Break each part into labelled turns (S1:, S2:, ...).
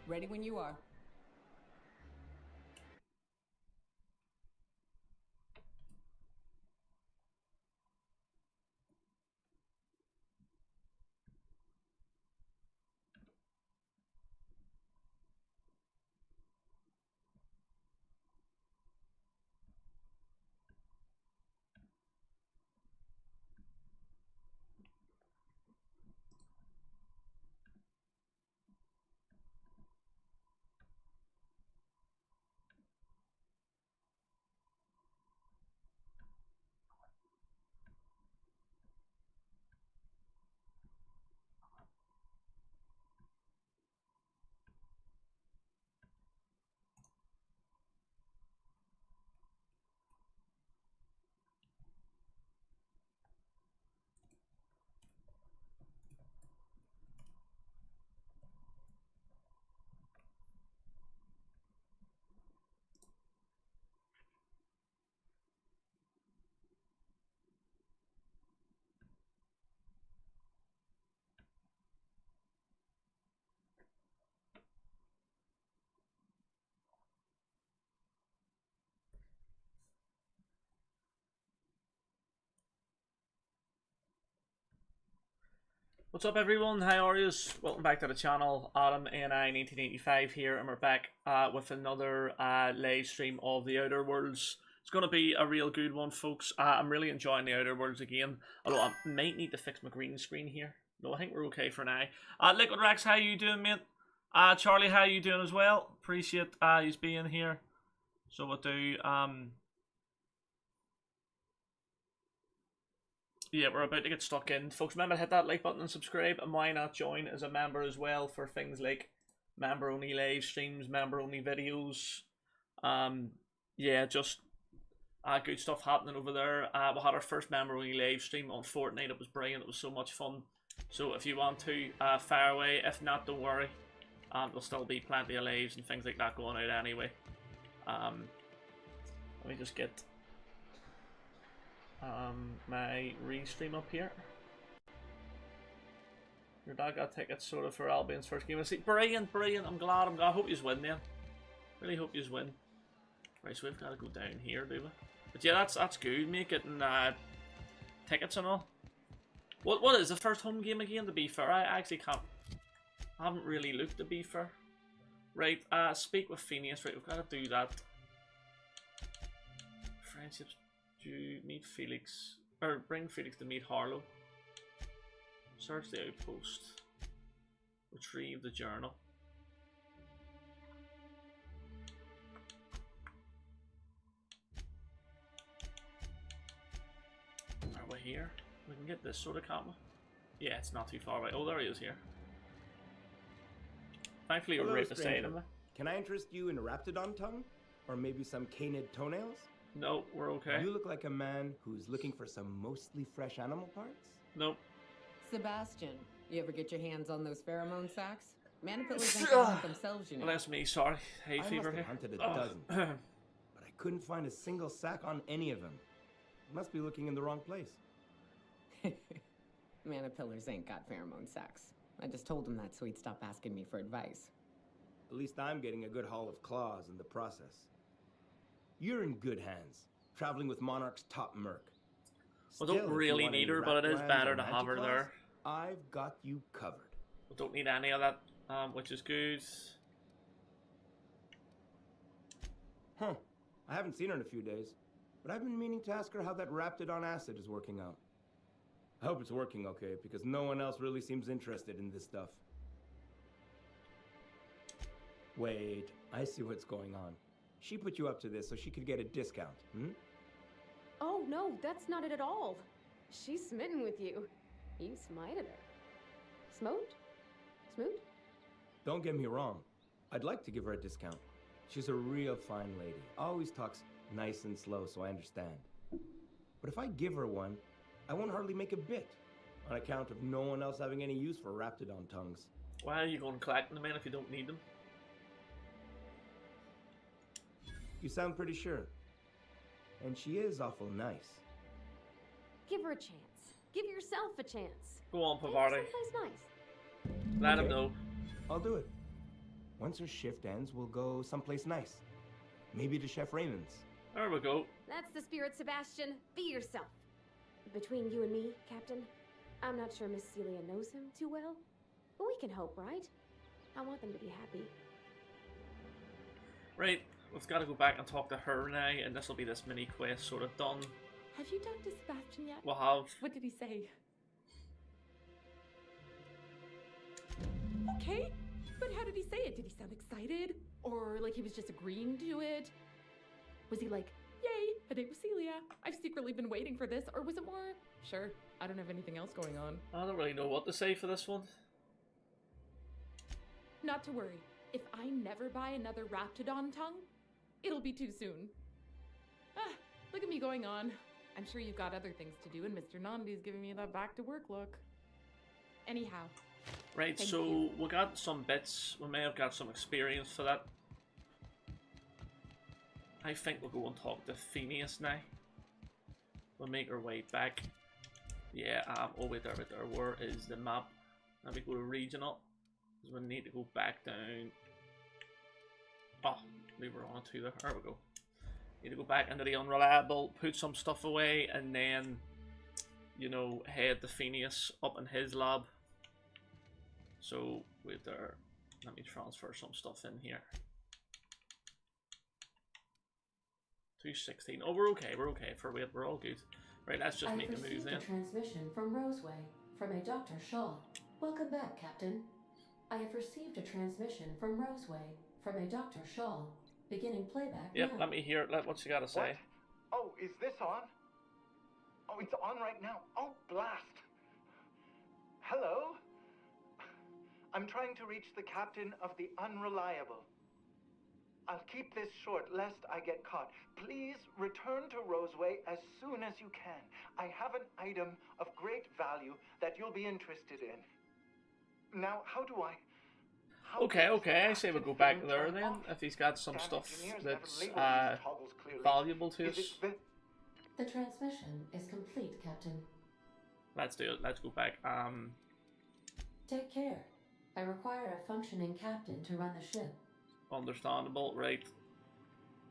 S1: Ready when you are.
S2: What's up, everyone? How are you? Welcome back to the channel. Adam and I, 1985 here, and we're back with another live stream of the Outer Worlds. It's going to be a real good one, folks. I'm really enjoying the Outer Worlds again, although I might need to fix my green screen here. No, I think we're okay for now. Liquid Rex, how you doing, mate? Charlie, how you doing as well? Appreciate you being here. So what do yeah, we're about to get stuck in. Folks, remember to hit that like button and subscribe, and why not join as a member as well for things like member-only live streams, member-only videos. Yeah, just good stuff happening over there. We had our first member-only live stream on Fortnite. It was brilliant. It was so much fun. So if you want to, fire away. If not, don't worry. There'll still be plenty of lives and things like that going out anyway. Let me just get my restream up here. Your dad got tickets sort of for Albion's first game. I see, brilliant. I'm glad. I hope you win, man. Really hope you win. Right, so we've got to go down here, do we? But yeah, that's good, mate. Getting tickets and all. What is the first home game again? To be fair, I actually haven't really looked, to be fair. Right, speak with Phineas. Right, we've got to do that. Friendships. You meet Felix, or bring Felix to meet Harlow. Search the outpost. Retrieve the journal. Are we here? We can get this sort of, can't we? Yeah, it's not too far away. Oh, there he is here. Thankfully, we're right beside him.
S3: Can I interest you in a Raptidon tongue? Or maybe some canid toenails?
S2: No, we're okay.
S3: You look like a man who's looking for some mostly fresh animal parts?
S2: Nope.
S1: Sebastian, you ever get your hands on those pheromone sacks? Manipulars don't hunt themselves, you know.
S2: Well, that's me, sorry. Hay fever here.
S3: I must have hunted a dozen, but I couldn't find a single sack on any of them. Must be looking in the wrong place.
S1: Manipulars ain't got pheromone sacks. I just told him that so he'd stop asking me for advice.
S3: At least I'm getting a good haul of claws in the process. You're in good hands, traveling with Monarch's top merc.
S2: We don't really need her, but it is better to have her there.
S3: I've got you covered.
S2: We don't need any of that, which is good.
S3: Huh. I haven't seen her in a few days, but I've been meaning to ask her how that Raptidon acid is working out. I hope it's working okay, because no one else really seems interested in this stuff. Wait, I see what's going on. She put you up to this so she could get a discount, hmm?
S4: Oh, no, that's not it at all. She's smitten with you. You smited her. Smote? Smoot?
S3: Don't get me wrong. I'd like to give her a discount. She's a real fine lady. Always talks nice and slow, so I understand. But if I give her one, I won't hardly make a bit, on account of no one else having any use for Raptidon tongues.
S2: Why are you going collecting them, man, if you don't need them?
S3: You sound pretty sure. And she is awful nice.
S4: Give her a chance. Give yourself a chance.
S2: Go on,
S4: Take her
S2: Pavardi.
S4: someplace nice.
S2: Let him know.
S3: I'll do it. Once her shift ends, we'll go someplace nice. Maybe to Chef Raymond's.
S2: There we go.
S4: That's the spirit, Sebastian. Be yourself. Between you and me, Captain, I'm not sure Miss Celia knows him too well, but we can hope, right? I want them to be happy.
S2: Right, we've got to go back and talk to her now, and this will be this mini quest sort of done.
S5: Have you talked to Sebastian yet?
S2: We'll have...
S5: What did he say? Okay, but how did he say it? Did he sound excited? Or like he was just agreeing to it? Was he like, yay, a date with Celia? I've secretly been waiting for this. Or was it more, sure, I don't have anything else going on.
S2: I don't really know what to say for this one.
S5: Not to worry. If I never buy another Raptidon tongue, it'll be too soon. Ah, look at me going on. I'm sure you've got other things to do, and Mr. Nandi's giving me that back-to-work look. Anyhow.
S2: Right,
S5: Thank
S2: so
S5: you.
S2: we got some bits. We may have got some experience for that. I think we'll go and talk to Phineas now. We'll make our way back. Yeah, oh wait there. Where is the map? Let me go to regional. Because we need to go back down. Oh, we were on it too there. There we go. Need to go back into the unreliable, put some stuff away, and then, you know, head to Phineas up in his lab. So, wait there. Let me transfer some stuff in here. 216. Oh, we're okay. We're okay for weight. We're all good. Right, let's just make a move then.
S6: I received a transmission from Roseway, from a Dr. Shaw. Welcome back, Captain. I have received a transmission from Roseway, from a Dr. Shaw. Beginning playback
S2: Yep,
S6: now.
S2: let me hear it. What you gotta say.
S7: What? Oh, is this on? Oh, it's on right now. Oh, blast. Hello? I'm trying to reach the captain of the Unreliable. I'll keep this short lest I get caught. Please return to Roseway as soon as you can. I have an item of great value that you'll be interested in. Now, how do I...
S2: Okay, I say we'll go back there then, if he's got some stuff that's valuable to us.
S6: The transmission is complete, Captain.
S2: Let's do it, let's go back.
S6: Take care. I require a functioning captain to run the ship.
S2: Understandable, right.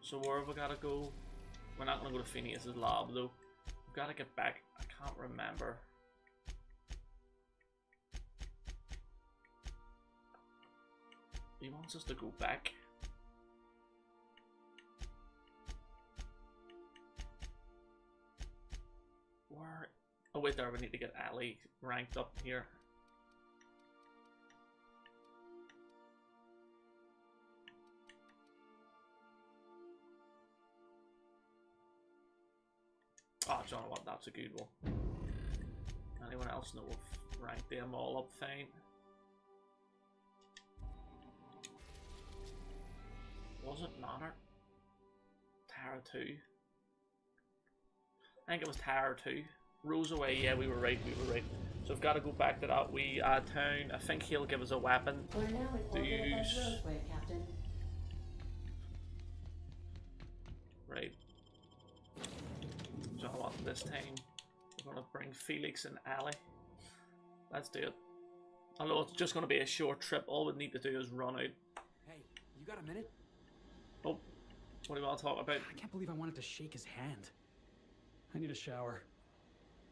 S2: So where have we gotta go? We're not gonna go to Phineas's lab though. We've gotta get back, I can't remember. He wants us to go back. Where? Oh wait there, we need to get Ali ranked up here. Oh, do you know what? That's a good one. Anyone else know if ranked them all up fine? Was it Manor? Tara 2? I think it was Tara 2. Roseway, yeah, we were right. So we've got to go back to that wee town. I think he'll give us a weapon
S6: We're now in
S2: to
S6: orbit above
S2: use.
S6: Roseway, Captain.
S2: Right. So what, this time we're going to bring Felix and Ali. Let's do it. Although it's just going to be a short trip, all we need to do is run out.
S8: Hey, you got a minute?
S2: Oh, what do you want to talk about?
S8: I can't believe I wanted to shake his hand. I need a shower.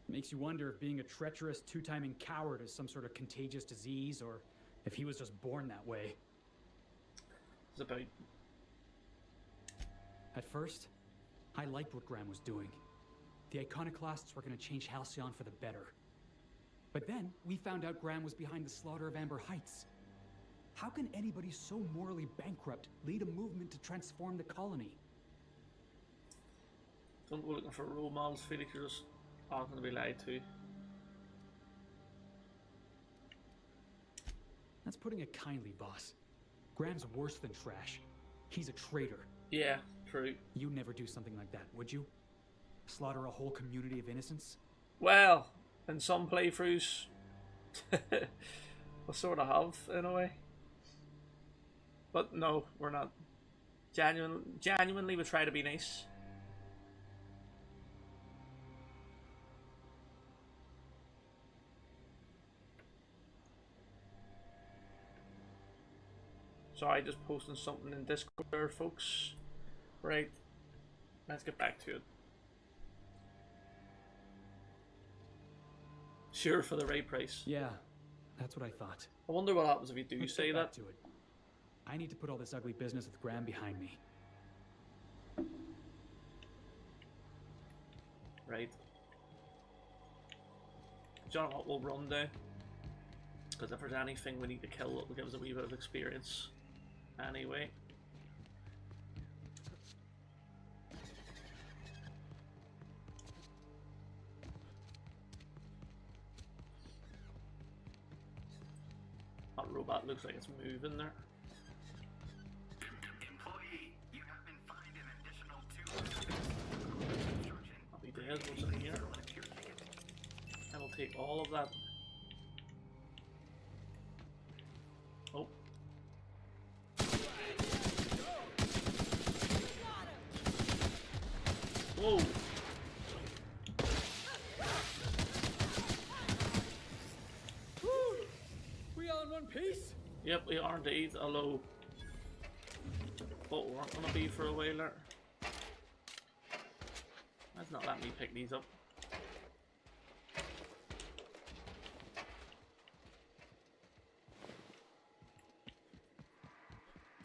S8: Makes you wonder if being a treacherous, two-timing coward is some sort of contagious disease, or if he was just born that way.
S2: It's about...
S8: At first, I liked what Graham was doing. The Iconoclasts were going to change Halcyon for the better. But then, we found out Graham was behind the slaughter of Amber Heights. How can anybody so morally bankrupt lead a movement to transform the colony?
S2: Don't go looking for role models, Felix, you're just all going to be lied to.
S8: That's putting it kindly, boss. Graham's worse than trash. He's a traitor.
S2: Yeah, true.
S8: You'd never do something like that, would you? Slaughter a whole community of innocents?
S2: Well, in some playthroughs, we sort of have, in a way. But no, we're not. Genuinely, we try to be nice. Sorry, just posting something in Discord, folks. Right, let's get back to it. Sure, for the right price.
S8: Yeah, that's what I thought.
S2: I wonder what happens if you do
S8: Let's
S2: say
S8: get back
S2: that.
S8: to it. I need to put all this ugly business with Graham behind me.
S2: Right. Do you know what we'll run down? Because if there's anything we need to kill, it'll give us a wee bit of experience. Anyway. That robot looks like it's moving there.
S9: Employee, you have been fined an additional 2.
S2: Happy days, what's in here? I will take all of that. Oh. Whoa!
S8: We all in one piece?
S2: Yep, we are indeed, although but we aren't gonna be for a while there. Let's not let me pick these up.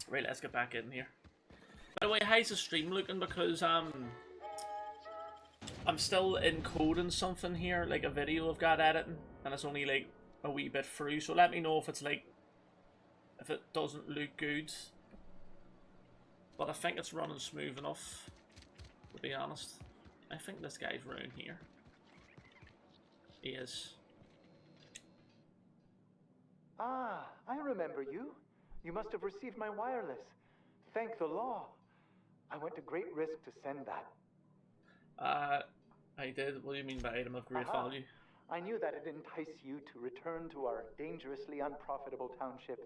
S2: Right, let's get back in here. By the way, how's the stream looking? Because I'm still encoding something here, like a video I've got editing, and it's only like a wee bit through, so let me know if it's like, if it doesn't look good. But I think it's running smooth enough, to be honest. I think this guy's around here. He is.
S7: Ah, I remember you. You must have received my wireless. Thank the law. I went to great risk to send that.
S2: I did. What do you mean by item of great
S7: Aha.
S2: value?
S7: I knew that it'd entice you to return to our dangerously unprofitable township.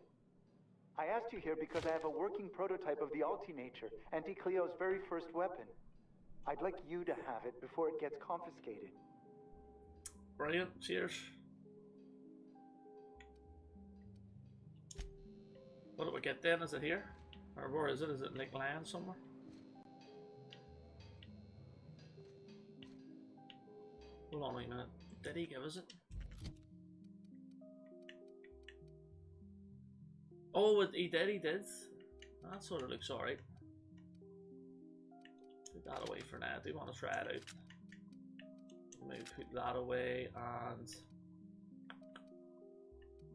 S7: I asked you here because I have a working prototype of the Altinature, Auntie Cleo's very first weapon. I'd like you to have it before it gets confiscated.
S2: Brilliant. Cheers. What do we get then? Is it here? Or where is it? Is it in like land somewhere? Hold on a minute. Did he give us it? Oh, he did. That sort of looks alright. Put that away for now. I do want to try it out. Maybe put that away and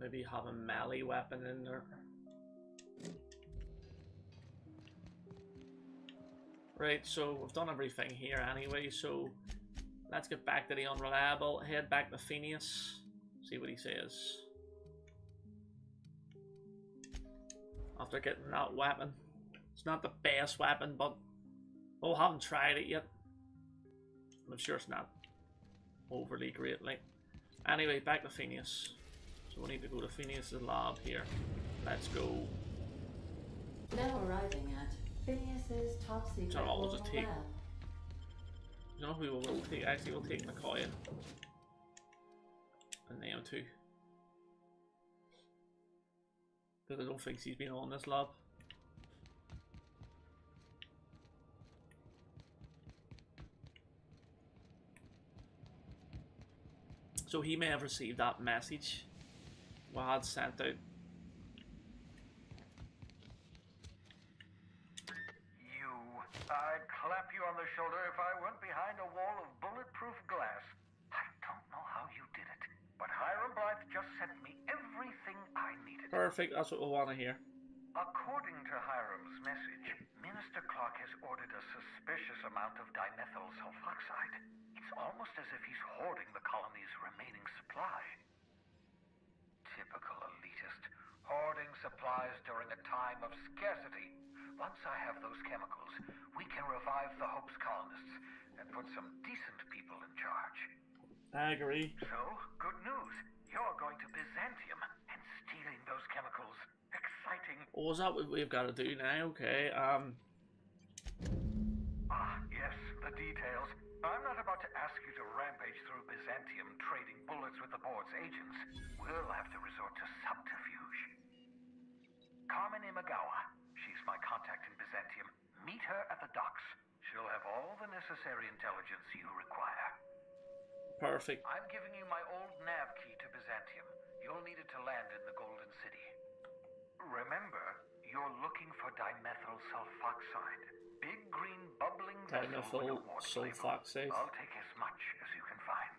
S2: maybe have a melee weapon in there. Right, so we've done everything here anyway, so let's get back to the Unreliable, head back to Phineas, see what he says. After getting that weapon. It's not the best weapon, but oh, haven't tried it yet. I'm sure it's not overly great, like. Anyway, back to Phineas. So we need to go to Phineas' lab here. Let's go.
S6: Now arriving at Phineas's top secret
S2: So I'll just
S6: lab.
S2: take. You know who we will take? Actually, we'll take McCoy and them too. Because I don't think he's been on this lab. So he may have received that message Wad sent out.
S9: I'd clap you on the shoulder if I weren't behind a wall of bulletproof glass. I don't know how you did it, but Hiram Blythe just sent me everything I needed.
S2: Perfect, that's what we want to hear.
S9: According to Hiram's message, Minister Clark has ordered a suspicious amount of dimethyl sulfoxide. It's almost as if he's hoarding the colony's remaining supply. Typical elitist, hoarding supplies during a time of scarcity. Once I have those chemicals, we can revive the Hope's colonists and put some decent people in charge.
S2: I agree.
S9: So, good news. You're going to Byzantium and stealing those chemicals. Exciting.
S2: Oh, is that what we've got to do now? Okay,
S9: Yes, the details. I'm not about to ask you to rampage through Byzantium trading bullets with the board's agents. We'll have to resort to subterfuge. Carmen Imagawa necessary intelligence you require.
S2: Perfect.
S9: I'm giving you my old nav key to Byzantium. You'll need it to land in the Golden City. Remember, you're looking for dimethyl sulfoxide. Big green bubbling vessel with a
S2: Dimethyl
S9: warning
S2: sulfoxide.
S9: label. I'll take as much as you can find.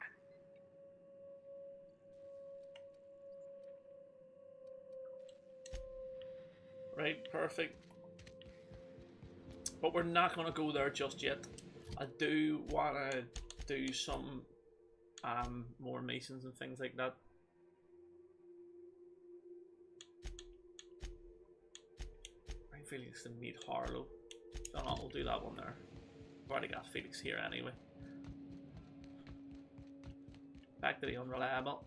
S2: Right, perfect. But we're not going to go there just yet. I do want to do some more masons and things like that. Bring Felix to meet Harlow. So no, we'll do that one there. I've already got Felix here anyway. Back to the Unreliable.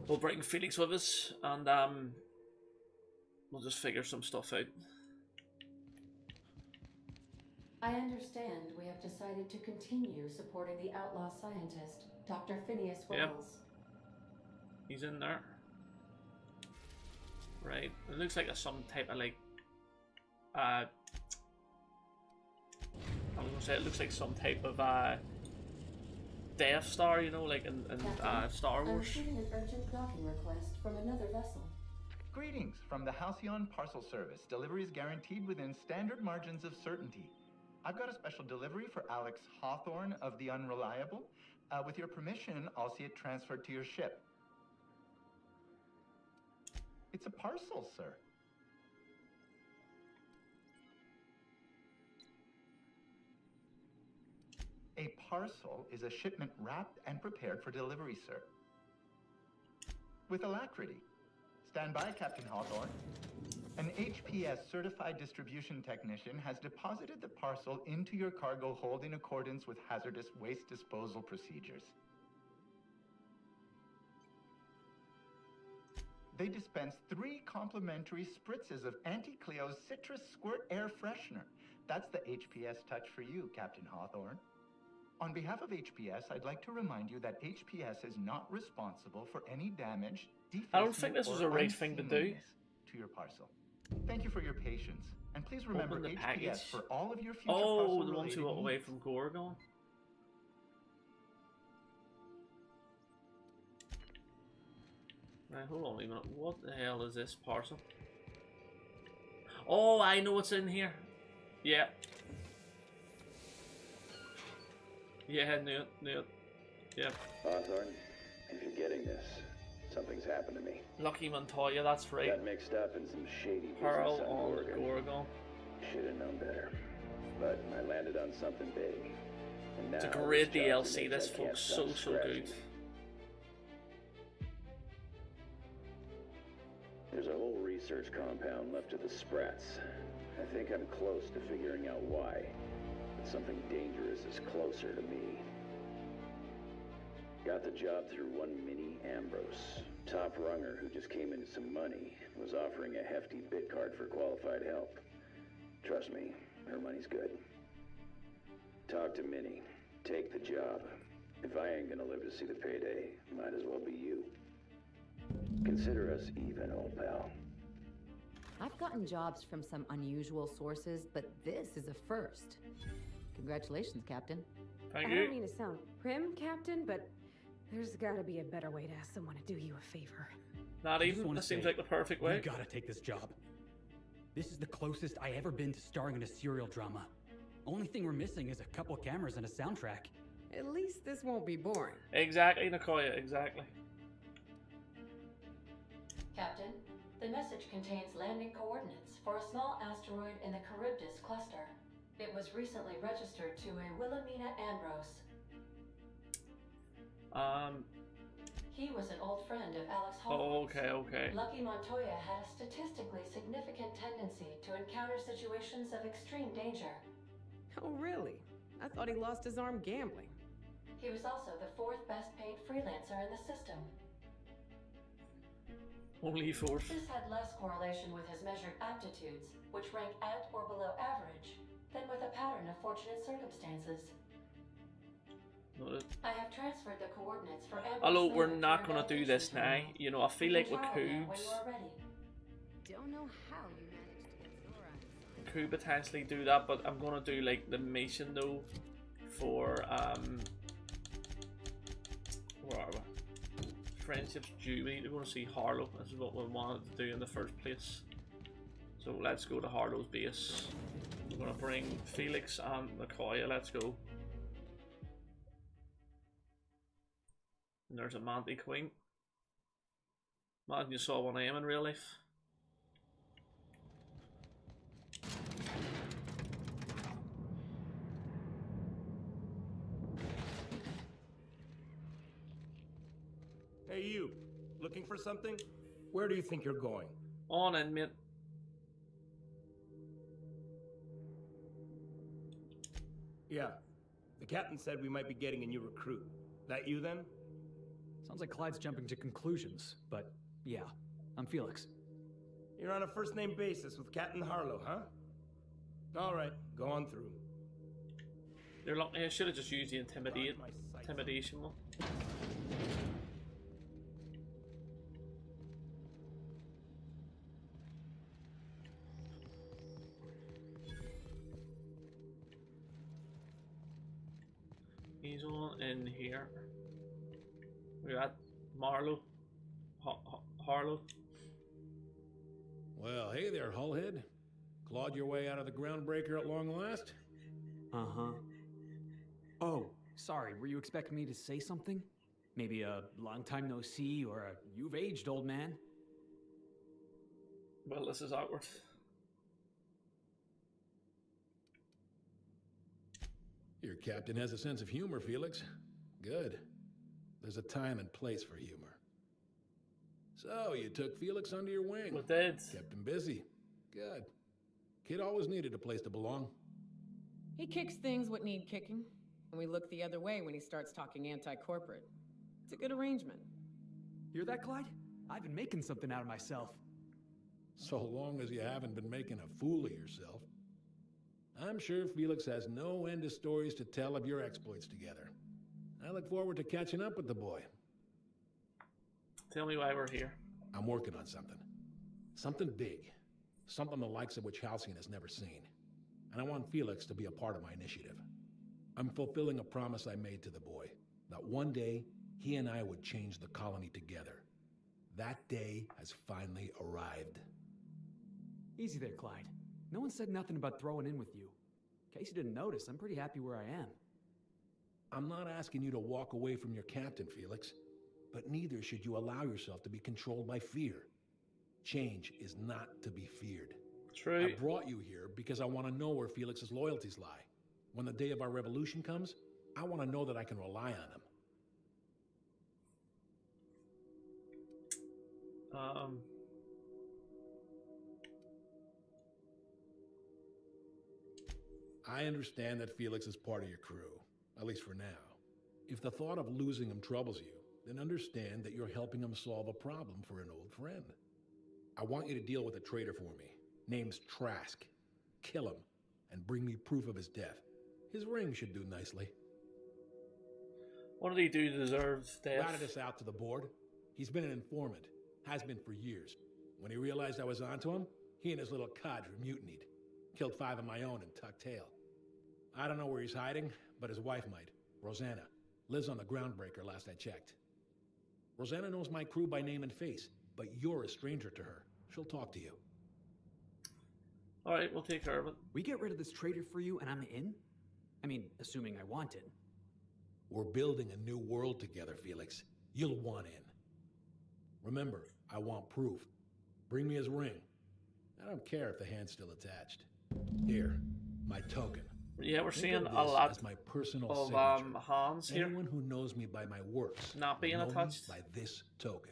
S2: We'll bring Felix with us, and we'll just figure some stuff out.
S6: I understand we have decided to continue supporting the outlaw scientist, Dr. Phineas Wells.
S2: Yep. He's in there. Right. It looks like some type of like I was gonna say it looks like some type of Death Star, you know, like in Star
S6: I'm
S2: Wars.
S6: receiving an urgent docking request from another vessel.
S7: Greetings from the Halcyon Parcel Service. Delivery is guaranteed within standard margins of certainty. I've got a special delivery for Alex Hawthorne of the Unreliable. With your permission, I'll see it transferred to your ship. It's a parcel, sir. A parcel is a shipment wrapped and prepared for delivery, sir. With alacrity. Stand by, Captain Hawthorne. An HPS certified distribution technician has deposited the parcel into your cargo hold in accordance with hazardous waste disposal procedures. They dispense 3 complimentary spritzes of Anti-Cleo's Citrus Squirt Air Freshener. That's the HPS touch for you, Captain Hawthorne. On behalf of HPS, I'd like to remind you that HPS is not responsible for any damage,
S2: I don't think this was a right thing to do.
S7: To your parcel. Thank you for your patience, and please remember
S2: Open the
S7: HPS
S2: package.
S7: for all of your future
S2: Oh, the
S7: parcel-related
S2: ones who got away
S7: needs.
S2: from Gorgon. Right, hold on a minute. What the hell is this parcel? Oh, I know what's in here. Yeah. Yeah, knew it. Yep.
S10: Hawthorne, if you're getting this, something's happened to me.
S2: Lucky Montoya, that's right.
S10: Got mixed up in some shady
S2: Pearl
S10: business on
S2: on
S10: Gorgon.
S2: Gorgon.
S10: Should have known better. But I landed on something big. And now
S2: It's a great
S10: this job's
S2: DLC,
S10: an
S2: this
S10: itch I can't
S2: folks,
S10: stop
S2: so
S10: scratching.
S2: good.
S10: There's a whole research compound left to the Sprats. I think I'm close to figuring out why. But something dangerous is closer to me. Got the job through one Minnie Ambrose. Top runger who just came into some money. Was offering a hefty bid card for qualified help. Trust me, her money's good. Talk to Minnie. Take the job. If I ain't gonna live to see the payday, might as well be you. Consider us even, old pal.
S11: I've gotten jobs from some unusual sources, but this is a first. Congratulations, Captain.
S2: Thank
S4: I
S2: you.
S4: don't mean to sound prim, Captain, but there's gotta be a better way to ask someone to do you a favor.
S2: Not
S8: I just
S2: even.
S8: wanna
S2: This seems
S8: say,
S2: like the perfect way.
S8: You gotta take this job. This is the closest I ever been to starring in a serial drama. Only thing we're missing is a couple cameras and a soundtrack.
S1: At least this won't be boring.
S2: Exactly, Nicoya, exactly.
S6: Captain, the message contains landing coordinates for a small asteroid in the Charybdis cluster. It was recently registered to a Wilhelmina Ambrose. He was an old friend of Alex
S2: Oh,
S6: Hawthorne's.
S2: okay.
S6: Lucky Montoya had a statistically significant tendency to encounter situations of extreme danger.
S1: Oh, really? I thought he lost his arm gambling.
S6: He was also the 4th best paid freelancer in the system.
S2: Only fourth.
S6: This had less correlation with his measured aptitudes, which rank at or below average, than with a pattern of fortunate circumstances.
S2: Noted.
S6: I have transferred the coordinates for Ambrose.
S2: Although we're
S6: Landing
S2: not
S6: to your
S2: gonna do this
S6: navigation
S2: now,
S6: terminal.
S2: you know, I feel
S6: You
S2: like
S6: can
S2: with
S6: travel there when
S2: Cougs,
S6: you are ready.
S11: don't know how you managed to get Zora inside.
S2: Could potentially do that, but I'm gonna do like the mission though for where are we? Friendships due. We need to go and see Harlow. This is what we wanted to do in the first place. So let's go to Harlow's base. We're gonna bring Felix and McCoy. Let's go. And there's a Manti Queen. Imagine you saw one of them in real life.
S3: Hey, you. Looking for something? Where do you think you're going?
S2: On in, mate.
S3: Yeah. The captain said we might be getting a new recruit. That you then?
S8: Sounds like Clyde's jumping to conclusions, but yeah, I'm Felix.
S3: You're on a first-name basis with Captain Harlow, huh? All right, go on through.
S2: You're lucky. I should have just used the intimidation one. He's on in here. We're at Marlowe. Harlow.
S12: Well, hey there, Hullhead. Clawed your way out of the groundbreaker at long last?
S8: Uh-huh. Oh, sorry, were you expecting me to say something? Maybe a long time no see, or a you've aged, old man?
S2: Well, this is awkward.
S12: Your captain has a sense of humor, Felix. Good. There's a time and place for humor. So, you took Felix under your wing.
S2: We did.
S12: Kept him busy. Good. Kid always needed a place to belong.
S1: He kicks things what need kicking, and we look the other way when he starts talking anti-corporate. It's a good arrangement.
S8: Hear that, Clyde? I've been making something out of myself.
S12: So long as you haven't been making a fool of yourself. I'm sure Felix has no end of stories to tell of your exploits together. I look forward to catching up with the boy.
S2: Tell me why we're here.
S12: I'm working on something. Something big. Something the likes of which Halcyon has never seen. And I want Felix to be a part of my initiative. I'm fulfilling a promise I made to the boy, that one day he and I would change the colony together. That day has finally arrived.
S8: Easy there, Clyde. No one said nothing about throwing in with you. In case you didn't notice, I'm pretty happy where I am.
S12: I'm not asking you to walk away from your captain, Felix, but neither should you allow yourself to be controlled by fear. Change is not to be feared.
S2: True.
S12: I brought you here because I want to know where Felix's loyalties lie. When the day of our revolution comes, I want to know that I can rely on him. I understand that Felix is part of your crew, at least for now. If the thought of losing him troubles you, then understand that you're helping him solve a problem for an old friend. I want you to deal with a traitor for me. Name's Trask. Kill him, and bring me proof of his death. His ring should do nicely.
S2: What did he do to deserve death?
S12: Routed us out to the board. He's been an informant. Has been for years. When he realized I was onto him, he and his little cadre mutinied. Killed 5 of my own and tucked tail. I don't know where he's hiding, but his wife might. Rosanna. Lives on the groundbreaker last I checked. Rosanna knows my crew by name and face, but you're a stranger to her. She'll talk to you.
S2: Alright, we'll take care of it.
S8: We get rid of this traitor for you and I'm in? I mean, assuming I want in.
S12: We're building a new world together, Felix. You'll want in. Remember, I want proof. Bring me his ring. I don't care if the hand's still attached. Here, my token.
S2: Yeah, we're
S12: Think
S2: seeing
S12: of
S2: a
S12: this
S2: lot
S12: as my personal
S2: of
S12: signature.
S2: hands here.
S12: Anyone who knows me by my works
S2: Not being
S12: will know me
S2: attached.
S12: by this token.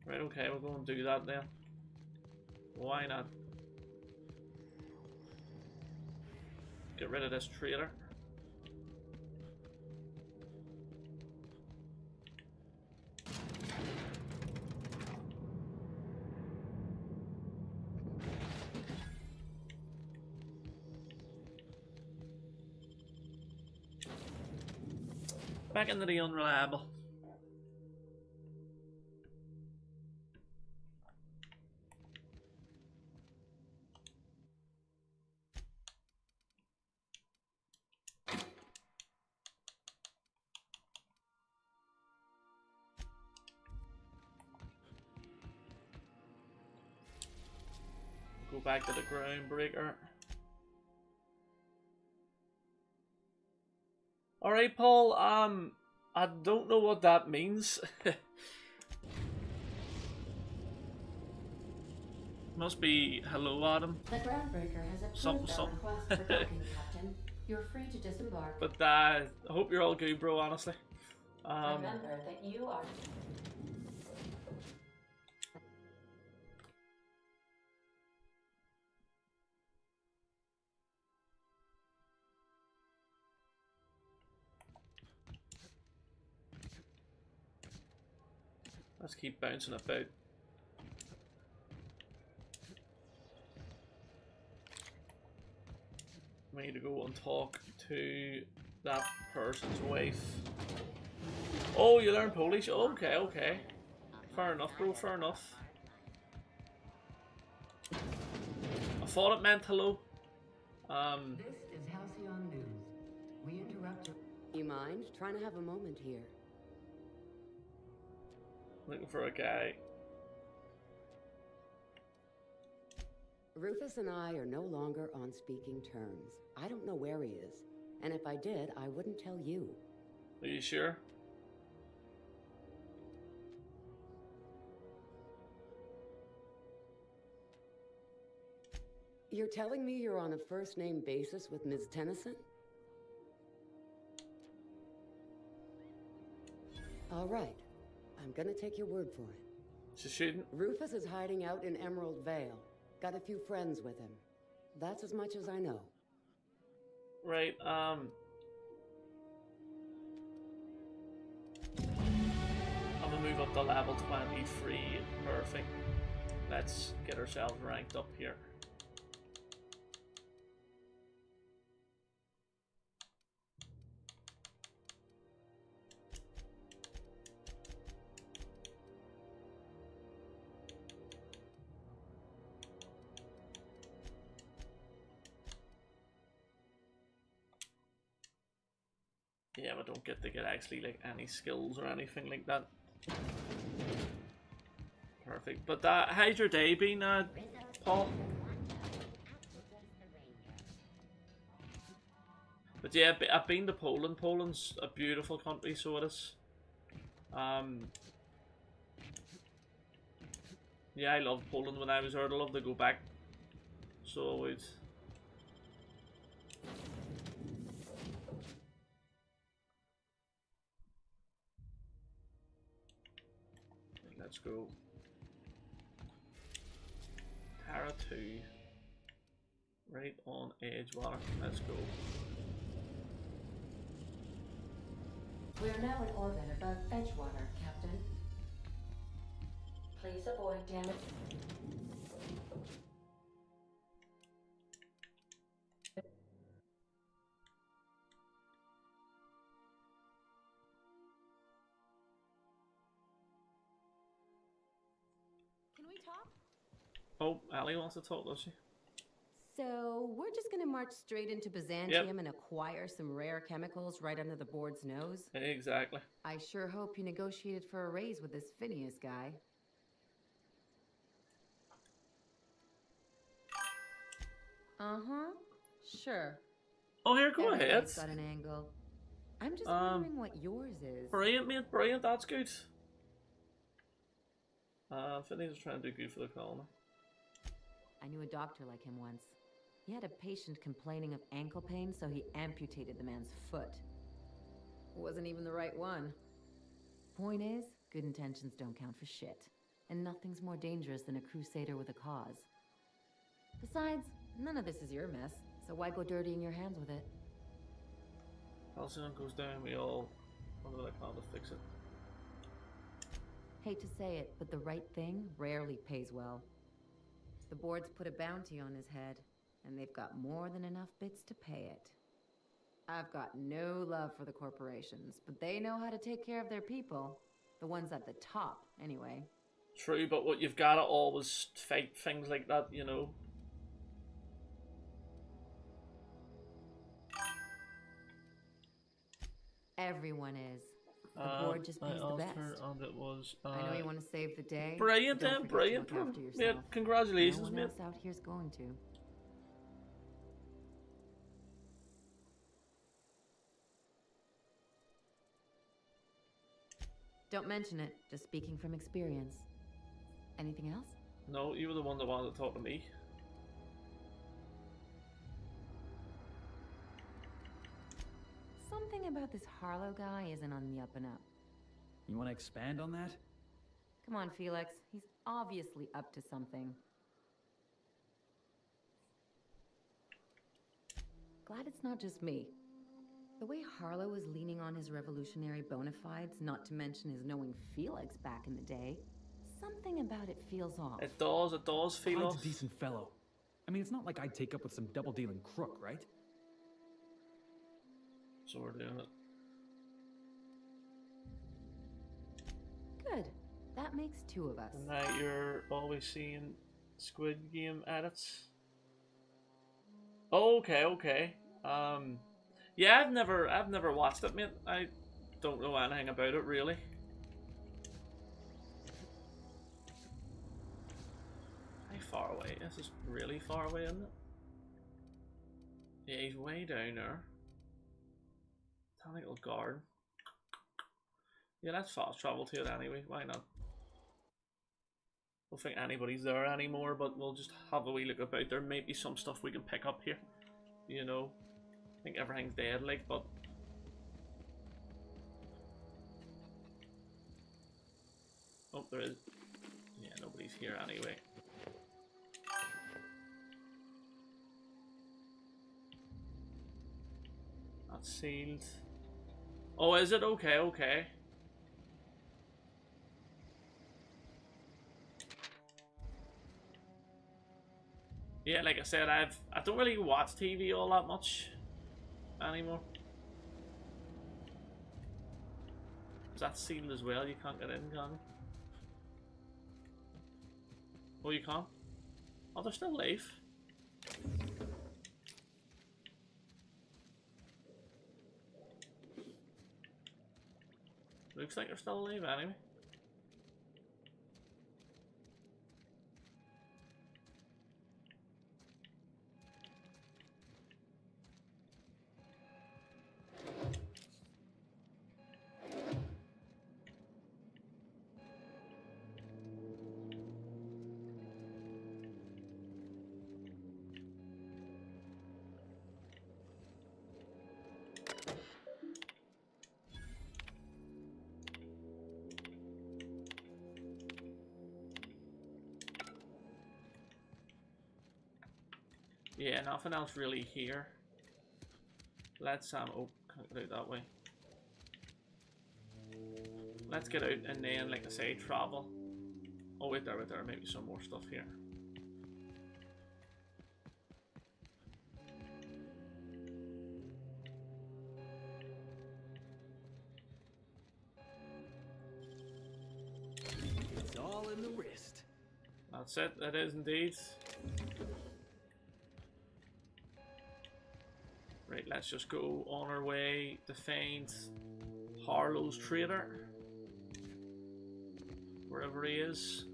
S2: Right, okay, we're going to do that then. Why not? Get rid of this traitor. Back into the unreliable. Go back to the groundbreaker. Alright, Paul, I don't know what that means. Must be hello, Adam.
S6: The groundbreaker has approved our request for docking, Captain. You're free to disembark.
S2: But I hope you're all good, bro, honestly.
S6: Remember that you are...
S2: Let's keep bouncing about. We need to go and talk to that person's wife. Oh, you learn Polish? Okay, okay. Fair enough, bro, fair enough. I thought it meant hello.
S13: This is Halcyon News. We interrupt
S14: you mind trying to have a moment here?
S2: Looking for a guy.
S14: Rufus and I are no longer on speaking terms. I don't know where he is, and if I did, I wouldn't tell you.
S2: Are you sure?
S14: You're telling me you're on a first-name basis with Ms. Tennyson? All right. I'm gonna take your word for it.
S2: She's shooting.
S14: Rufus is hiding out in Emerald Vale. Got a few friends with him. That's as much as I know.
S2: Right, I'm gonna move up to level 23. Perfect. Let's get ourselves ranked up here. Yeah, but don't get to get actually like any skills or anything like that. Perfect. But how's your day been, Paul? But yeah, I've been to Poland. Poland's a beautiful country, so it is. Yeah, I loved Poland when I was there. I'd love to go back. So I would. Let's go. Tara 2. Right on Edgewater. Let's go.
S6: We are now in orbit above Edgewater, Captain. Please avoid damage.
S4: Can we talk?
S2: Oh, Allie wants to talk, does she?
S11: So, we're just gonna march straight into Byzantium and acquire some rare chemicals right under the board's nose?
S2: Exactly.
S11: I sure hope you negotiated for a raise with this Phineas guy. Uh-huh. Sure.
S2: Oh, here, go ahead.
S11: Everybody's got an angle. I'm just wondering what yours is.
S2: Brilliant, mate. Brilliant. That's good. Phineas is trying to do good for the colony.
S11: I knew a doctor like him once. He had a patient complaining of ankle pain, so he amputated the man's foot. Wasn't even the right one. Point is, good intentions don't count for shit. And nothing's more dangerous than a crusader with a cause. Besides, none of this is your mess, so why go dirtying your hands with it?
S2: Halcyon goes down, we all wonder what I can to fix it.
S11: Hate to say it, but the right thing rarely pays well. The board's put a bounty on his head, and they've got more than enough bits to pay it. I've got no love for the corporations, but they know how to take care of their people. The ones at the top, anyway.
S2: True, but what you've got to always fight things like that, you know.
S11: Everyone is. The board just pays the best.
S2: And it was,
S11: I know you want to save the day.
S2: Brilliant,
S11: but don't
S2: then,
S11: forget to
S2: brilliant.
S11: look after
S2: Yeah,
S11: yourself.
S2: congratulations,
S11: no
S2: mate.
S11: one else out here's going to. Don't mention it. Just speaking from experience. Anything else?
S2: No, you were the one that wanted to talk to me.
S11: Something about this Harlow guy isn't on the up and up.
S8: You want to expand on that?
S11: Come on, Felix. He's obviously up to something. Glad it's not just me. The way Harlow was leaning on his revolutionary bona fides, not to mention his knowing Felix back in the day, something about it feels off.
S2: It does feel
S8: Clyde's
S2: off.
S8: a decent fellow. I mean, it's not like I'd take up with some double-dealing crook, right?
S2: So we're doing it.
S11: Good. That makes two of us.
S2: And now you're always seeing Squid Game edits. Okay, okay. Yeah, I've never watched it, mate. I don't know anything about it really. How far away? This is really far away, isn't it? Yeah, he's way down there. Botanical Garden. Yeah, let's fast travel to it anyway. Why not? I don't think anybody's there anymore, but we'll just have a wee look about. There may be some stuff we can pick up here. You know, I think everything's dead, like, but oh, there is. Yeah, nobody's here anyway. That's sealed. Oh, is it? Okay, okay. Yeah, like I said, I don't really watch TV all that much anymore. Is that sealed as well? You can't get in, can you? Oh, you can't? Oh, they're still alive. Looks like they're still alive anyway. Yeah, nothing else really here. Let's oh, can't get out that way. Let's get out and then, like I say, travel. Oh, wait there, maybe some more stuff here.
S8: It's all in the wrist.
S2: That's it, that is indeed. Right, let's just go on our way to find Harlow's trader. Wherever he is.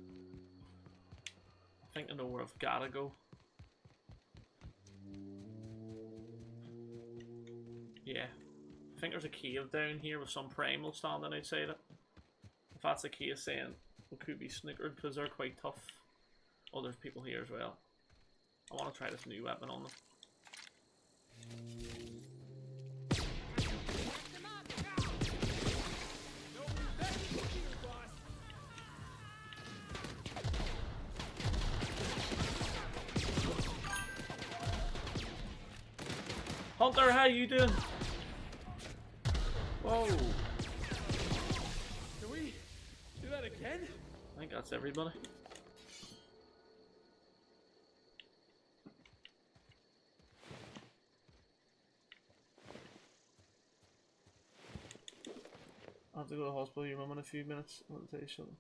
S2: I think I know where I've gotta go. Yeah. I think there's a cave down here with some primal standing outside it. If that's the case, then we could be snookered because they're quite tough. Oh, there's people here as well. I want to try this new weapon on them. Hunter, how you doing? Whoa.
S8: Can we do that again?
S2: I think that's everybody. I have to go to the hospital, your mum in a few minutes. I want to tell you something.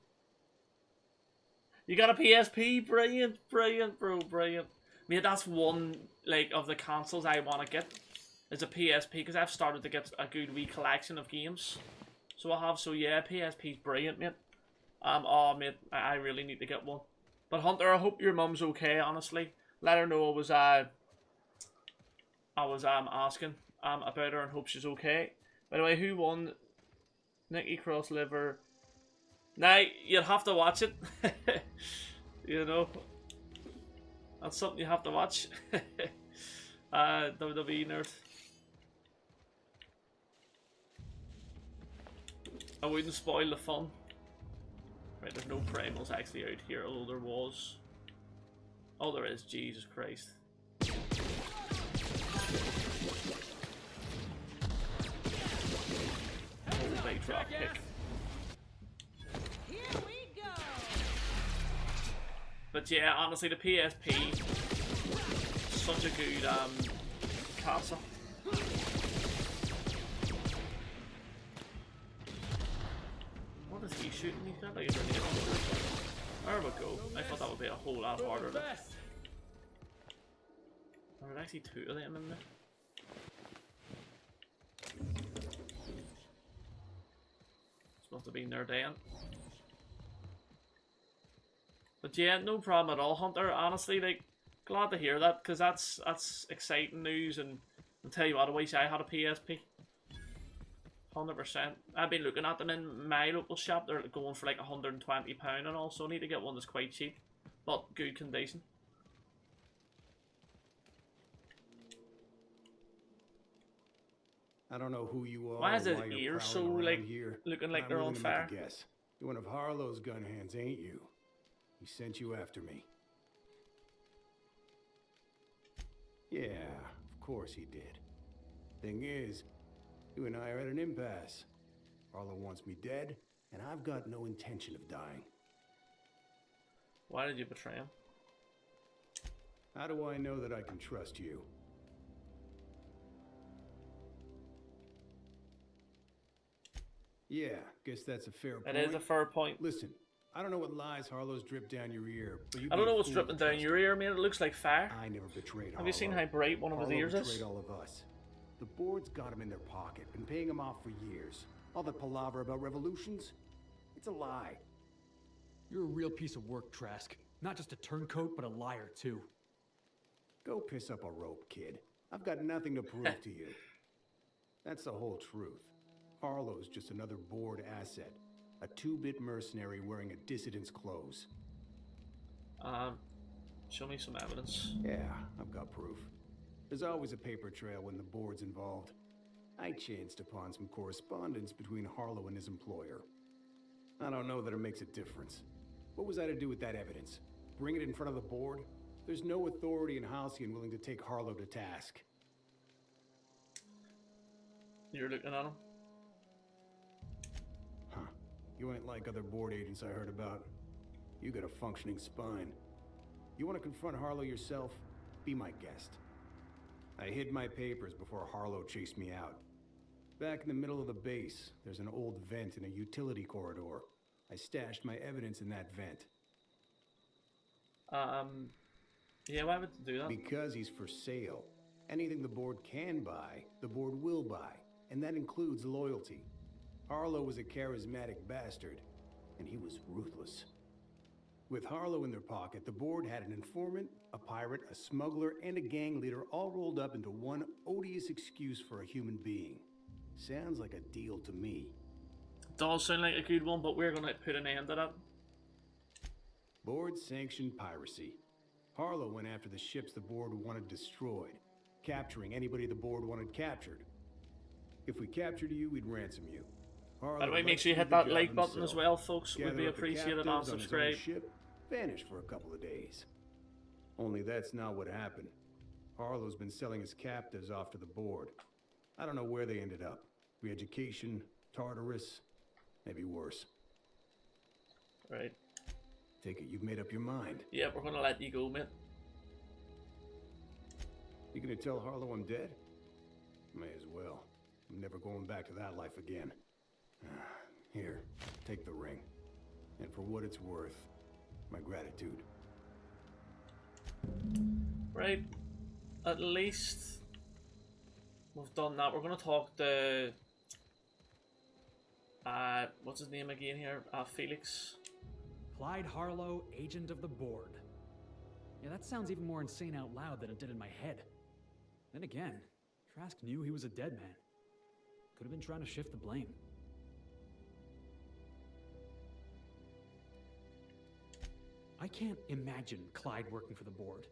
S2: You got a PSP? Brilliant, brilliant, bro, brilliant. Mate, that's one, like, of the consoles I want to get. Is a PSP, because I've started to get a good wee collection of games So I have, so yeah, PSP's brilliant, mate. Oh, mate, I really need to get one. But Hunter, I hope your mum's okay, honestly. Let her know I was asking about her and hope she's okay. By the way, who won? Nikki Cross Liver. Now, you'll have to watch it. You know. That's something you have to watch. WWE nerd. I wouldn't spoil the fun. Right, there's no primals actually out here, although there was. Oh, there is. Jesus Christ. Oh, big drop kick.
S1: Here we go.
S2: But yeah, honestly, the PSP, such a good console. What is he shooting? He's got like a grenade on the roof. There we go. I thought that would be a whole lot harder. There are actually two of them in there. It's must have been their day. But yeah, no problem at all, Hunter. Honestly, like, glad to hear that, because that's exciting news. And I'll tell you what, I wish I had a PSP. 100%. I've been looking at them in my local shop. They're going for like £120 and all, so I need to get one that's quite cheap, but good condition.
S15: I don't know who you are.
S2: Why is his
S15: or why you're
S2: ears so
S15: prowling
S2: like
S15: around here,
S2: looking
S15: but
S2: like
S15: I'm
S2: they're on
S15: willing to make
S2: fire?
S15: a guess. You're one of Harlow's gun hands, ain't you? He sent you after me. Yeah, of course he did. Thing is, you and I are at an impasse. Harlow wants me dead, and I've got no intention of dying.
S2: Why did you betray him?
S15: How do I know that I can trust you? Yeah, guess that's a fair point.
S2: It is a fair point.
S15: Listen, I don't know what lies Harlow's dripped down your ear, but you
S2: I don't know what's dripping down your ear, man. It looks like fire.
S15: I never betrayed Harlow.
S2: Have you seen how bright one of his
S15: Harlow
S2: ears is?
S15: betrayed all of us. The board's got him in their pocket, been paying him off for years. All that palaver about revolutions, it's a lie.
S8: You're a real piece of work, Trask. Not just a turncoat, but a liar, too.
S15: Go piss up a rope, kid. I've got nothing to prove to you. That's the whole truth. Harlow's just another board asset. A two-bit mercenary wearing a dissident's clothes.
S2: Show me some evidence.
S15: Yeah, I've got proof. There's always a paper trail when the board's involved. I chanced upon some correspondence between Harlow and his employer. I don't know that it makes a difference. What was I to do with that evidence? Bring it in front of the board? There's no authority in Halcyon willing to take Harlow to task.
S2: You're looking at him?
S15: Huh. You ain't like other board agents I heard about. You got a functioning spine. You want to confront Harlow yourself? Be my guest. I hid my papers before Harlow chased me out. Back in the middle of the base, there's an old vent in a utility corridor. I stashed my evidence in that vent.
S2: Yeah, why would you do that?
S15: Because he's for sale. Anything the board can buy, the board will buy. And that includes loyalty. Harlow was a charismatic bastard, and he was ruthless. With Harlow in their pocket, the board had an informant, a pirate, a smuggler, and a gang leader all rolled up into one odious excuse for a human being. Sounds like a deal to me.
S2: Does sound like a good one, but we're gonna put an end to that.
S15: Board-sanctioned piracy. Harlow went after the ships the board wanted destroyed, capturing anybody the board wanted captured. If we captured you, we'd ransom you.
S2: By the way, make sure you hit that like button as well, folks. Would be appreciated, and subscribe.
S15: Vanish for a couple of days. Only that's not what happened. Harlow's been selling his captives off to the board. I don't know where they ended up. Re-education, Tartarus, maybe worse.
S2: Right.
S15: Take it you've made up your mind.
S2: Yeah, we're gonna let you go, mate.
S15: You gonna tell Harlow I'm dead? May as well. I'm never going back to that life again. Here, take the ring. And for what it's worth, my gratitude.
S2: Right. At least we've done that. We're gonna talk to What's his name again here? Felix.
S8: Clyde Harlow, agent of the board. Yeah, that sounds even more insane out loud than it did in my head. Then again, Trask knew he was a dead man. Could have been trying to shift the blame. I can't imagine Clyde working for the board.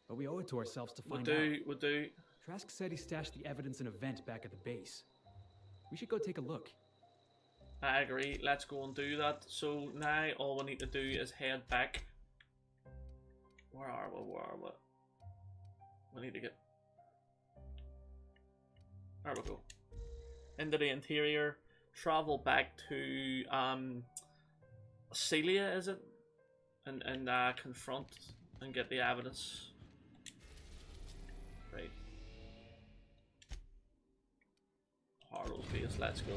S8: But we owe it to ourselves to find out.
S2: We'll do.
S8: Trask said he stashed the evidence in a vent back at the base. We should go take a look.
S2: I agree. Let's go and do that. So now all we need to do is head back. Where are we? We need to get... There we go. Into the interior. Travel back to Celia, is it? And confront and get the evidence. Right. Harlow's base, let's go.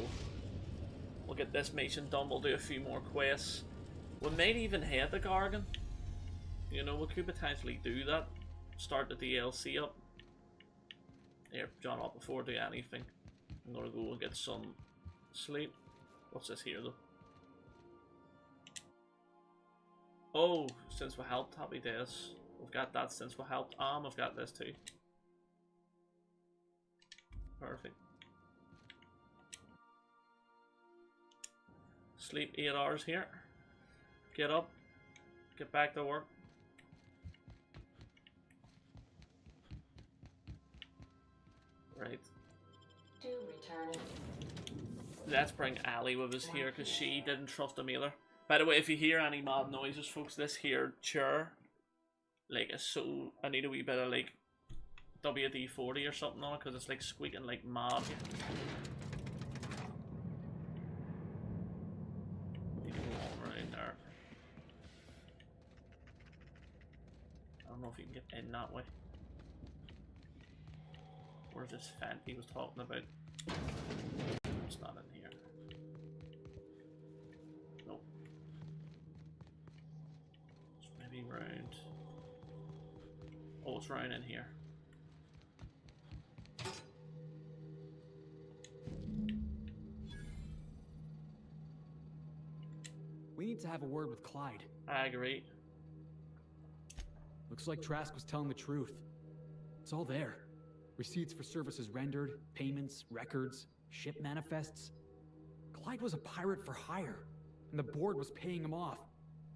S2: We'll get this mission done, we'll do a few more quests. We might even head to Gargan. You know, we could potentially do that. Start the DLC up. Here, John, up before I do anything. I'm gonna go and get some sleep. What's this here though? Oh, since we helped, happy days. We've got that since we helped. I've got this too. Perfect. Sleep 8 hours here. Get up. Get back to work. Right.
S6: Do return it.
S2: Let's bring Ali with us here because she didn't trust him either. By the way, if you hear any mad noises, folks, this here chair, like, is so... I need a wee bit of, like, WD-40 or something on it because it's, like, squeaking like mad. Right there. I don't know if you can get in that way. Where's this vent he was talking about? It's not in here. Nope. It's maybe round. Oh, it's round in here.
S8: We need to have a word with Clyde.
S2: I agree.
S8: Looks like Trask was telling the truth. It's all there. Receipts for services rendered, payments, records, ship manifests. Clyde was a pirate for hire, and the board was paying him off.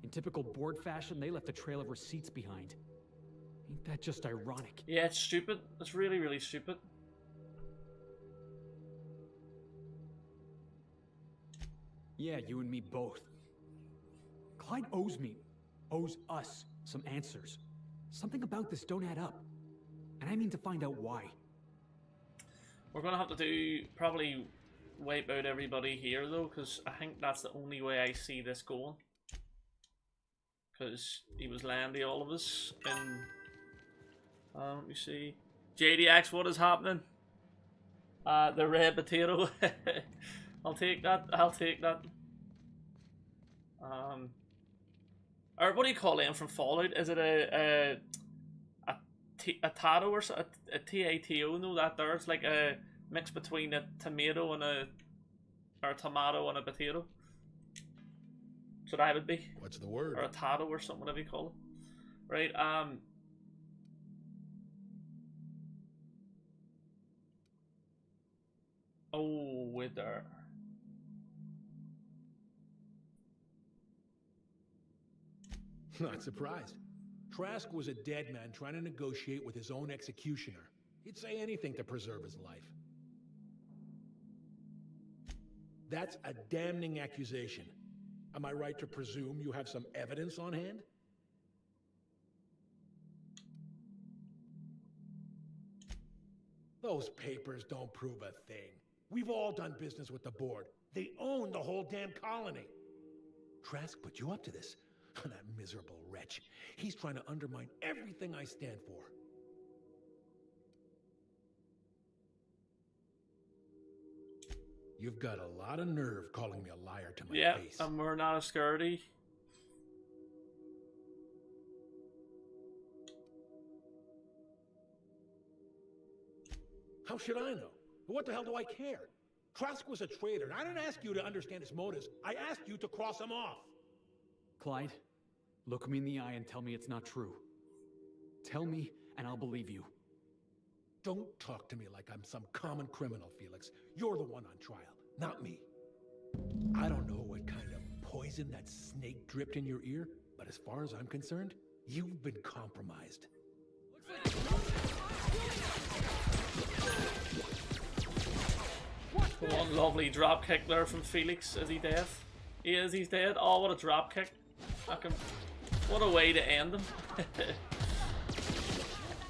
S8: In typical board fashion, they left a trail of receipts behind. Ain't that just ironic?
S2: Yeah, it's stupid. It's really, really stupid.
S8: Yeah, you and me both. Clyde owes us some answers. Something about this don't add up. And I mean to find out why.
S2: We're gonna have to do probably wipe out everybody here though, because I think that's the only way I see this going. Because he was lying to all of us. And let me see. JDX, what is happening? The red potato. I'll take that. I'll take that. Or what do you call them from Fallout? Is it a tato or a T-A-T-O? No, that there. It's like a mix between a tomato and a tomato and a potato. So that would be.
S12: What's the word?
S2: Or a tato or something, whatever you call it. Right. Oh, wait there.
S12: Not surprised. Trask was a dead man trying to negotiate with his own executioner. He'd say anything to preserve his life. That's a damning accusation. Am I right to presume you have some evidence on hand? Those papers don't prove a thing. We've all done business with the board. They own the whole damn colony. Trask put you up to this. That miserable wretch. He's trying to undermine everything I stand for. You've got a lot of nerve calling me a liar to my face.
S2: Yeah, and we're not a scurdy.
S12: How should I know? What the hell do I care? Trask was a traitor, and I didn't ask you to understand his motives. I asked you to cross him off.
S8: Clyde, look me in the eye and tell me it's not true. Tell me, and I'll believe you.
S12: Don't talk to me like I'm some common criminal, Felix. You're the one on trial, not me. I don't know what kind of poison that snake dripped in your ear, but as far as I'm concerned, you've been compromised.
S2: One lovely drop kick there from Felix. Is he dead? He is, he's dead. Oh, what a drop kick. What a way to end him.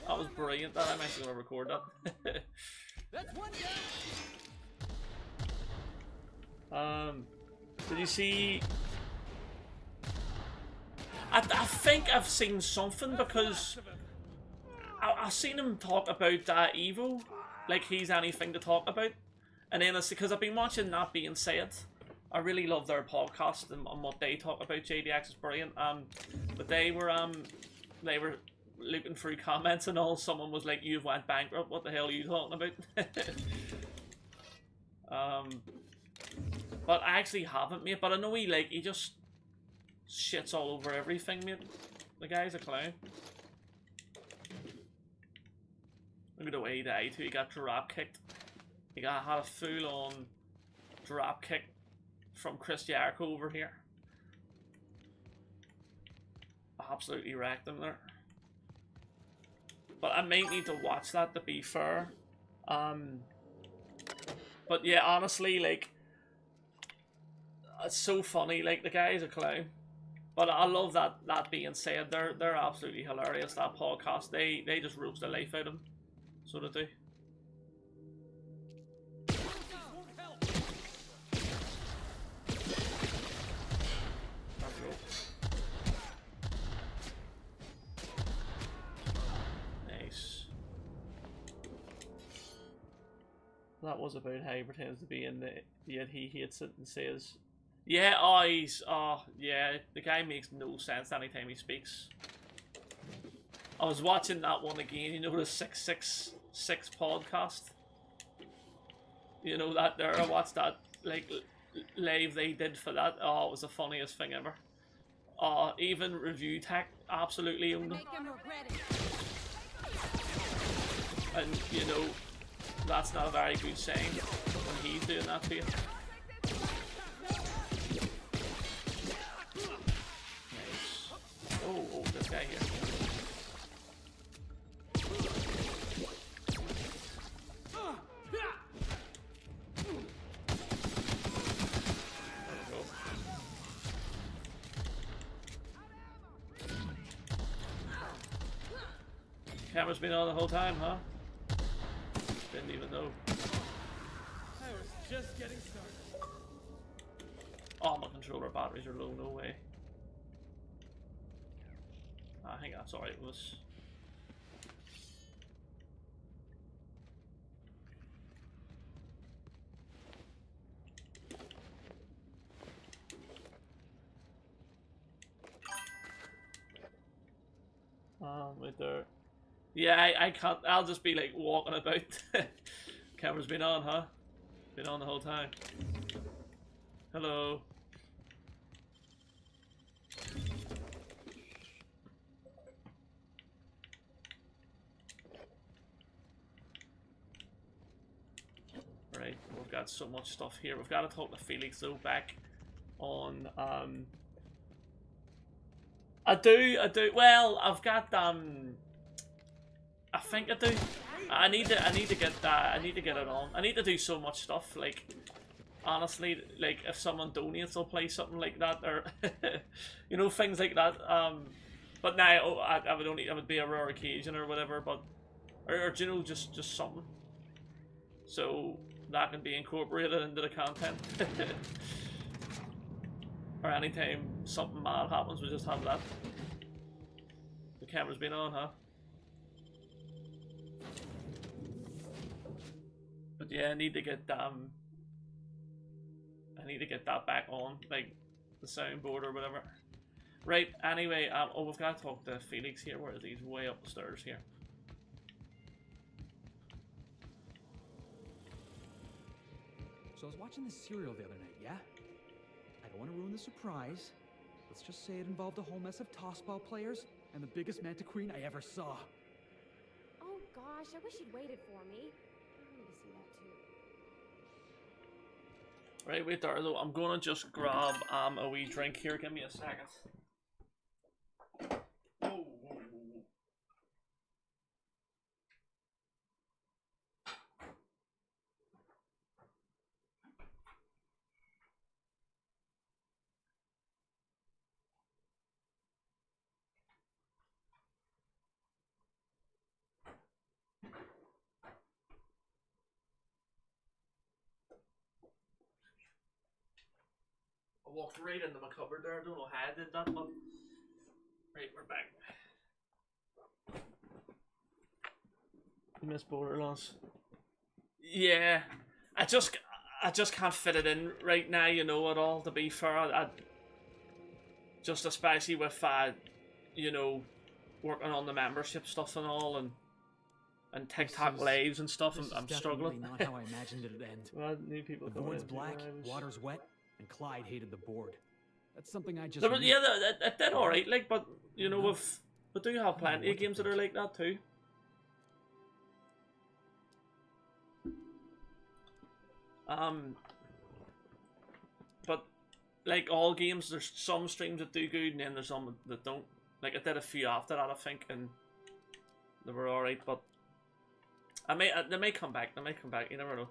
S2: That was brilliant. I'm actually going to record that.
S16: That's one
S2: down. Did you see... I think I've seen something because I've seen him talk about Evo, like he's anything to talk about, and then it's because I've been watching That Being Said. I really love their podcast and what they talk about. JDX is brilliant. But they were looking through comments and all. Someone was like, "You've went bankrupt. What the hell are you talking about?" But I actually haven't, mate. But I know he just shits all over everything, mate. The guy's a clown. Look at the way he died too. He got drop kicked. He had a full-on drop kick from Chris Jericho over here. Absolutely wrecked him there. But I might need to watch that, to be fair. But yeah, honestly, like, it's so funny. Like, the guy's a clown. But I love that being said. They're absolutely hilarious, that podcast. They just roast the life out of him. So they do. Nice. That was about how he pretends to be in it, yet he hates it and says, yeah, yeah, the guy makes no sense anytime he speaks. I was watching that one again, you know, the 666 podcast. You know that there, I watched that, like, live they did for that. Oh, it was the funniest thing ever. Even Review Tech absolutely owned them. And, you know, that's not a very good saying when he's doing that to you. Nice. Oh, this guy here. Camera's been on the whole time, huh? Didn't even know.
S16: I was just getting started.
S2: Oh, my controller batteries are low, no way. I think that's alright with us. Right there. Yeah, I can't. I'll just be like walking about. Camera's been on, huh? Been on the whole time. Hello. Right, we've got so much stuff here. We've got to talk to Felix though back on I do. Well, I've got I think I do. I need to get that. I need to get it on. I need to do so much stuff. Like, honestly, like if someone donates, I'll play something like that, or you know, things like that. But now I would only. It would be a rare occasion or whatever. But or you know, just something. So that can be incorporated into the content. Or anytime something mad happens, we just have that. The camera's been on, huh? But yeah, I need to get that back on, like the soundboard or whatever. Right. Anyway, oh, we've got to talk to Felix here. Where is he? He's way upstairs here.
S8: So I was watching this serial the other night, yeah? I don't want to ruin the surprise. Let's just say it involved a whole mess of tossball players and the biggest Manta Queen I ever saw.
S4: Oh gosh, I wish you'd waited for me. I wanted to see that too.
S2: Right, wait there, though. I'm gonna just grab a wee drink here. Give me a second. Whoa. I walked right into my cupboard there. I don't know how I did that, but right, we're back. Miss Borderlands. Yeah, I just can't fit it in right now, you know, at all. To be fair, I just especially with you know, working on the membership stuff and all, and TikTok lives and stuff. I'm struggling.
S8: Not how I imagined it'd end.
S2: Well, new people.
S8: The board's black, water's wet, and Clyde hated the board. That's something I just.
S2: Yeah, that did alright. Like, but you know, we do have plenty of games that are like that too. But like all games, there's some streams that do good, and then there's some that don't. Like, I did a few after that, I think, and they were alright. But they may come back. They may come back. You never know.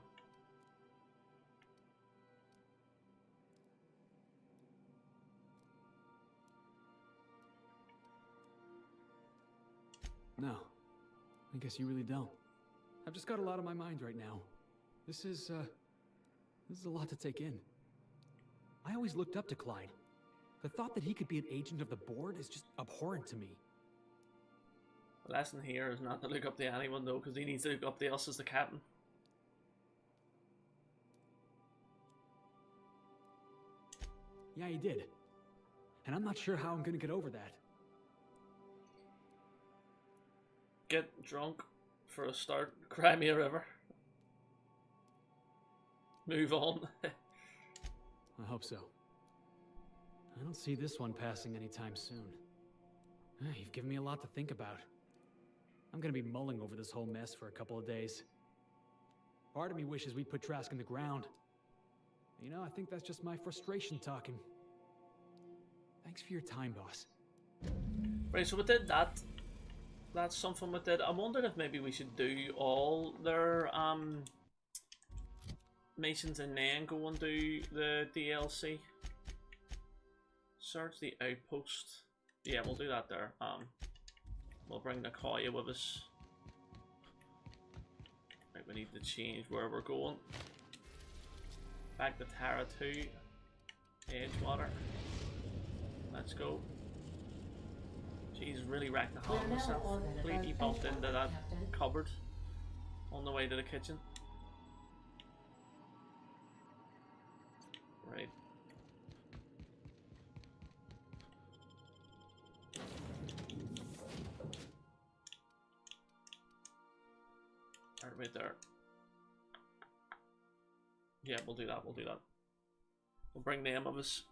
S8: No, I guess you really don't. I've just got a lot on my mind right now. This is a lot to take in. I always looked up to Clyde. The thought that he could be an agent of the board is just abhorrent to me.
S2: The lesson here is not to look up to anyone, though, because he needs to look up to us as the captain.
S8: Yeah, he did. And I'm not sure how I'm gonna get over that.
S2: Get drunk for a start. Cry me a river. Move on.
S8: I hope so. I don't see this one passing anytime soon. You've given me a lot to think about. I'm gonna be mulling over this whole mess for a couple of days. Part of me wishes we'd put Trask in the ground. You know, I think that's just my frustration talking. Thanks for your time, boss.
S2: Right, so we did that. That's something we did. I wondered if maybe we should do all their missions and then go and do the DLC. Search the outpost. Yeah, we'll do that there. We'll bring Nakoya with us. Right, we need to change where we're going. Back to Tara 2. Edgewater. Let's go. Jeez, really wrecked the hell myself. Completely bumped into that cupboard on the way to the kitchen. Right. Right there. Yeah, we'll do that, we'll do that. We'll bring them of us.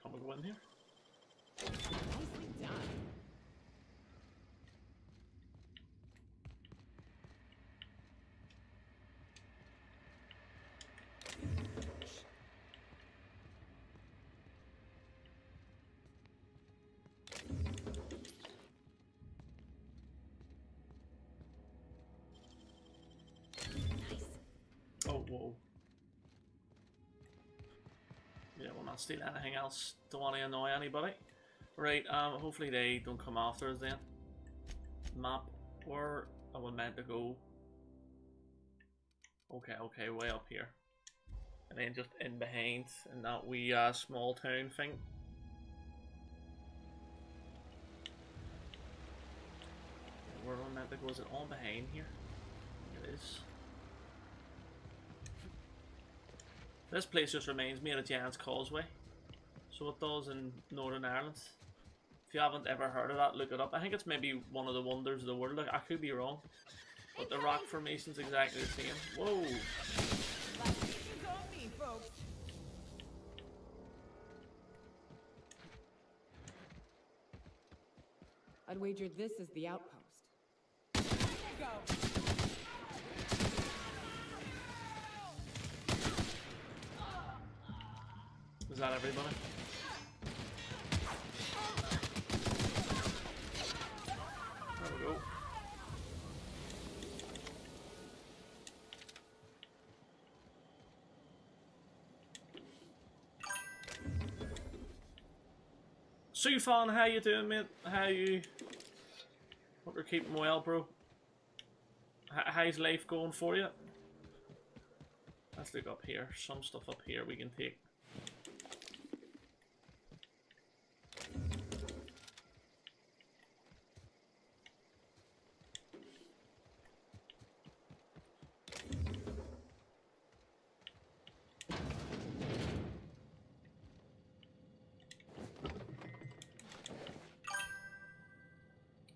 S2: Can we go in here?
S1: Nicely done.
S2: Oh, whoa. Yeah, we'll not steal anything else. Don't want to annoy anybody. Right, hopefully they don't come after us then. Map, where I was meant to go. Okay, way up here. And then just in behind in that wee small town thing. Where am I meant to go? Is it all behind here? It is. This place just reminds me of the Giant's Causeway. So it does in Northern Ireland. If you haven't ever heard of that, look it up. I think it's maybe one of the wonders of the world. Like, I could be wrong. But the rock formation's exactly the same. Whoa!
S1: I'd wager this is the outpost. Go.
S2: Is that everybody? There we go. Sufan, how you doing, mate? How you? Hope you're keeping well, bro. How's life going for you? Let's look up here. Some stuff up here we can take.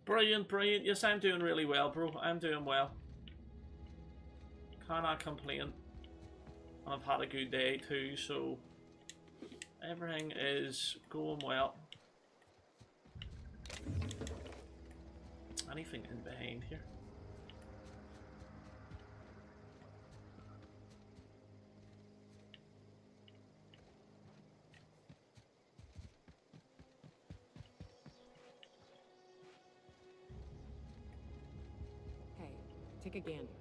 S2: Brilliant, brilliant. Yes, I'm doing really well, bro. I'm doing well. Cannot complain. I've had a good day too, so everything is going well. Anything in behind here?
S1: Take a gander.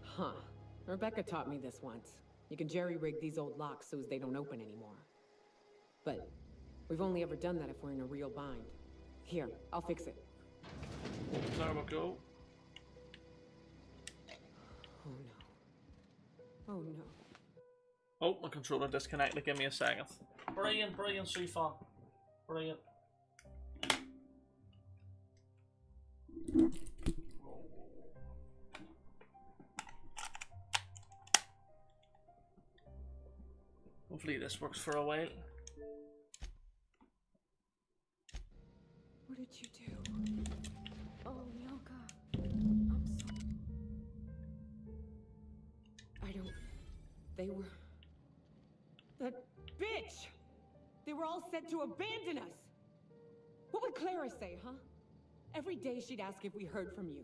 S1: Huh. Rebecca taught me this once. You can jerry-rig these old locks so as they don't open anymore. But we've only ever done that if we're in a real bind. Here, I'll fix it.
S2: There we go.
S1: Oh no. Oh no.
S2: Oh, my controller disconnected. Give me a second. Brilliant, brilliant, Sufan. Brilliant. Hopefully this works for a while.
S1: What did you do? Oh, Nyoka. I'm sorry. I don't... They were... That bitch! They were all set to abandon us! What would Clara say, huh? Every day she'd ask if we heard from you.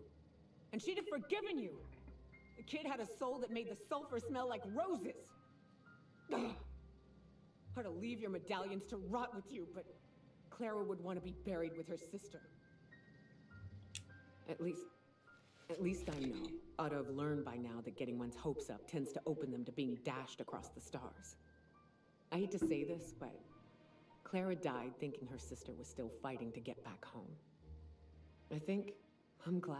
S1: And she'd have forgiven you! The kid had a soul that made the sulfur smell like roses! Ugh. Or to leave your medallions to rot with you, but Clara would want to be buried with her sister. At least I know. Ought to have learned by now that getting one's hopes up tends to open them to being dashed across the stars. I hate to say this, but Clara died thinking her sister was still fighting to get back home. I'm glad.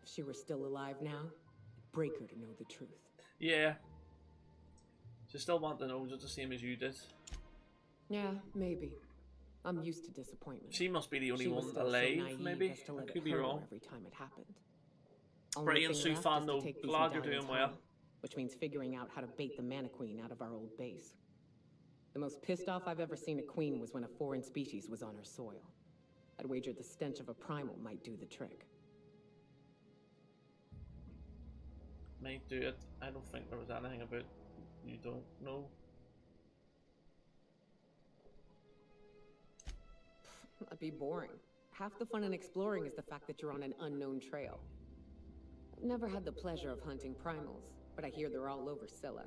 S1: If she were still alive now, it'd break her to know the truth.
S2: Yeah. She still want to know just the same as you did.
S1: Yeah, maybe. I'm used to disappointment.
S2: She must be the only one alive, maybe? I could be wrong.
S1: Every time it happened.
S2: Brilliant, Sufan, though. Glad you're doing well.
S1: Which means figuring out how to bait the Mantiqueen out of our old base. The most pissed off I've ever seen a queen was when a foreign species was on her soil. I'd wager the stench of a primal might do the trick.
S2: Might do it. I don't think there was anything about you don't know.
S1: That'd be boring. Half the fun in exploring is the fact that you're on an unknown trail. I've never had the pleasure of hunting primals, but I hear they're all over Scylla.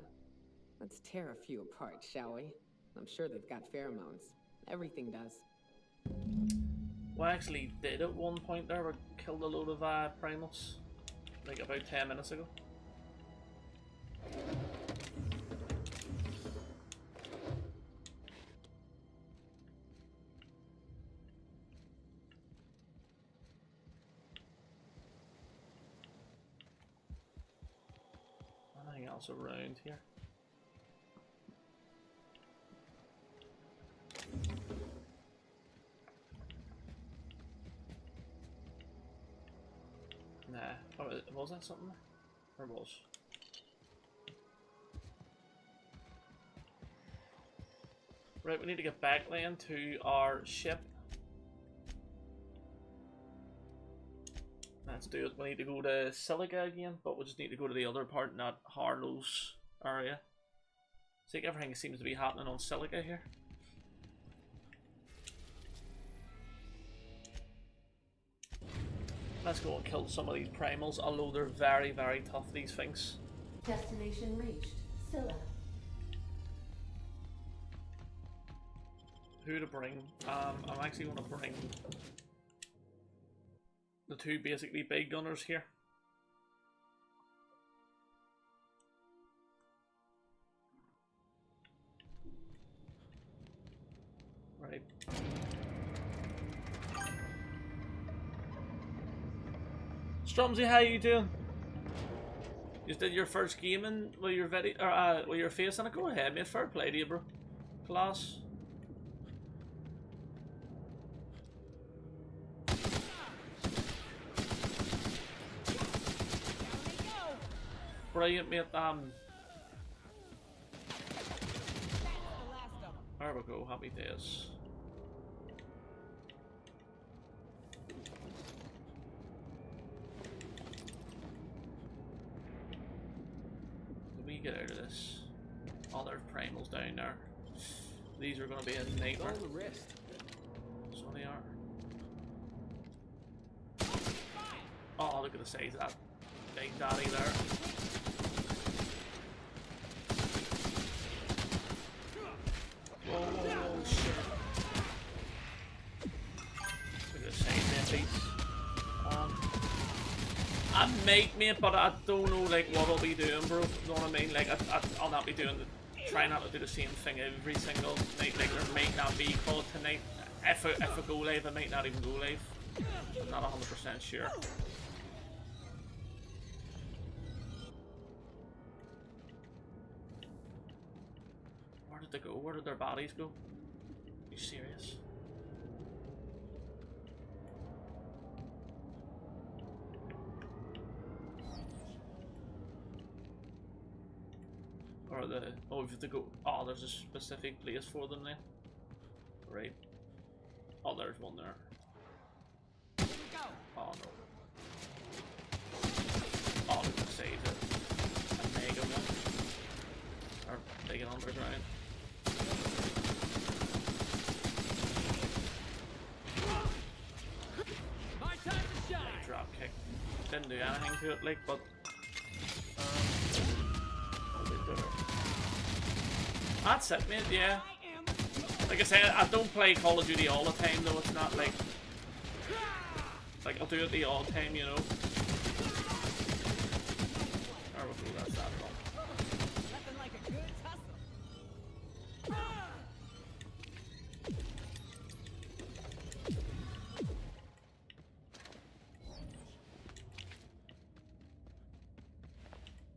S1: Let's tear a few apart, shall we? I'm sure they've got pheromones. Everything does.
S2: We actually did at one point there, we killed a load of primals. Like about 10 minutes ago. Anything else around here? Nah. Oh, was that something? Or was? Right, we need to get back then to our ship. let's do it. We need to go to Silica again, but we just need to go to the other part, not Harlow's area. It's like everything seems to be happening on Silica here. Let's go and kill some of these primals, although they're very, very tough, these things.
S6: Destination reached. Scylla.
S2: Who to bring? I'm actually going to bring the two basically big gunners here. Right. Strumsy, how you doing? You did your first gaming with your video, or with your face on it. Go ahead, mate. Fair play to you, bro. Class. Brilliant, mate. There we go. Happy days. Get out of this. Oh, there's primals down there. These are going to be a nightmare. So they are. Oh, look at the size of that big daddy there. Whoa, whoa, whoa, shit. Look at the size of that piece. I might, mate, but I don't know like what I'll be doing, bro. You know what I mean? Like I'll not be doing try not to do the same thing every single night. Like there might not be called tonight. If I go live, I might not even go live. I'm not 100% sure. Where did they go? Where did their bodies go? Are you serious? Or the we have to go. Oh, there's a specific place for them there. Right. Oh, there's one there. Oh no. Oh, look at the size of a mega one. Or big and underground.
S16: My time to shine.
S2: Drop kick. Didn't do anything to it, like, but. That's it, mate, yeah. Like I said, I don't play Call of Duty all the time, though. It's not like I'll do it the odd time, you know. There we go, that's that one.
S1: Nothing like a good tussle.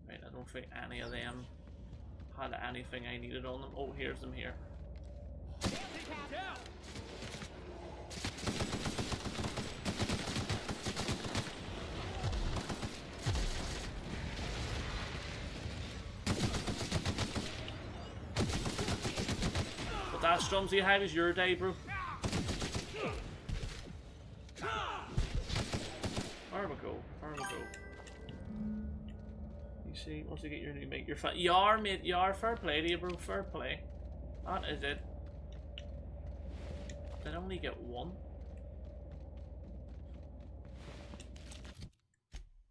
S2: Right, I don't think any of them had anything I needed on them. Oh, here's them here. But that's Strumsy. How was your day, bro? There we go. There we go. See, once you get your new mate, you're fine. You are, mate. You are. Fair play to you, bro. Fair play. That is it. They only get one.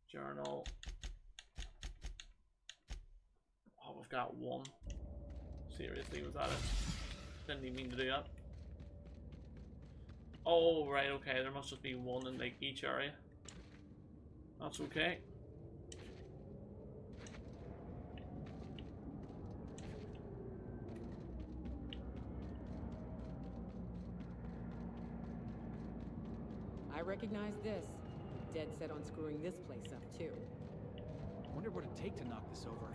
S2: Journal. Oh, we've got one. Seriously, was that it? Didn't even mean to do that. Oh, right, okay. There must just be one in like each area. That's okay.
S1: I recognize this. Dead set on screwing this place up, too.
S8: Wonder what it'd take to knock this over.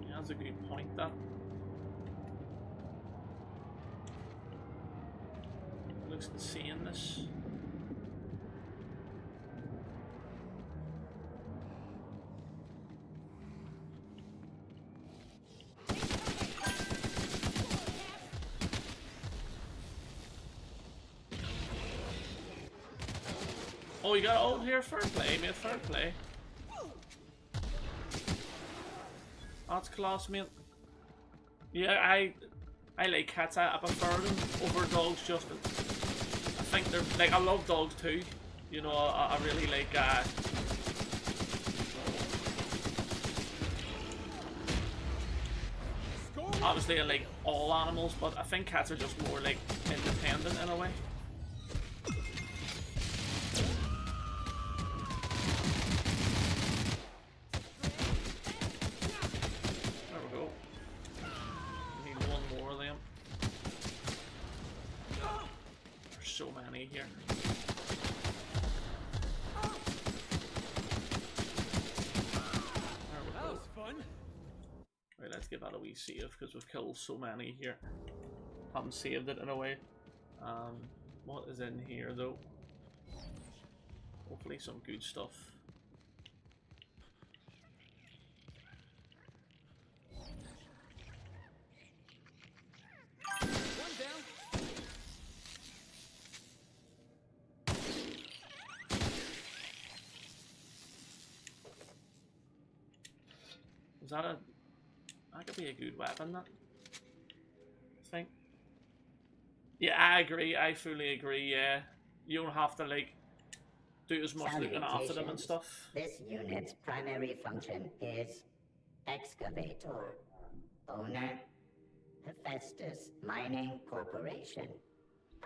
S2: Yeah, that's a good point, that. Looks insane, this. Oh, you got ult here. Fair play, mate. Fair play. That's class, mate. Yeah, I like cats. I prefer them over dogs. Just, I think they're like, I love dogs too. You know, I really like. Obviously, I like all animals, but I think cats are just more like independent in a way. There we go. We need one more of them. There's so many here. There we go.
S16: That was fun.
S2: Right, let's give that a wee save because we've killed so many here. Haven't saved it in a way. What is in here though? Hopefully some good stuff.
S16: One down.
S2: Is that a... That could be a good weapon, that. I think. Yeah, I agree. I fully agree, yeah. You don't have to, like, do as much looking after them and stuff.
S17: This unit's primary function is excavator. Owner, Hephaestus Mining Corporation.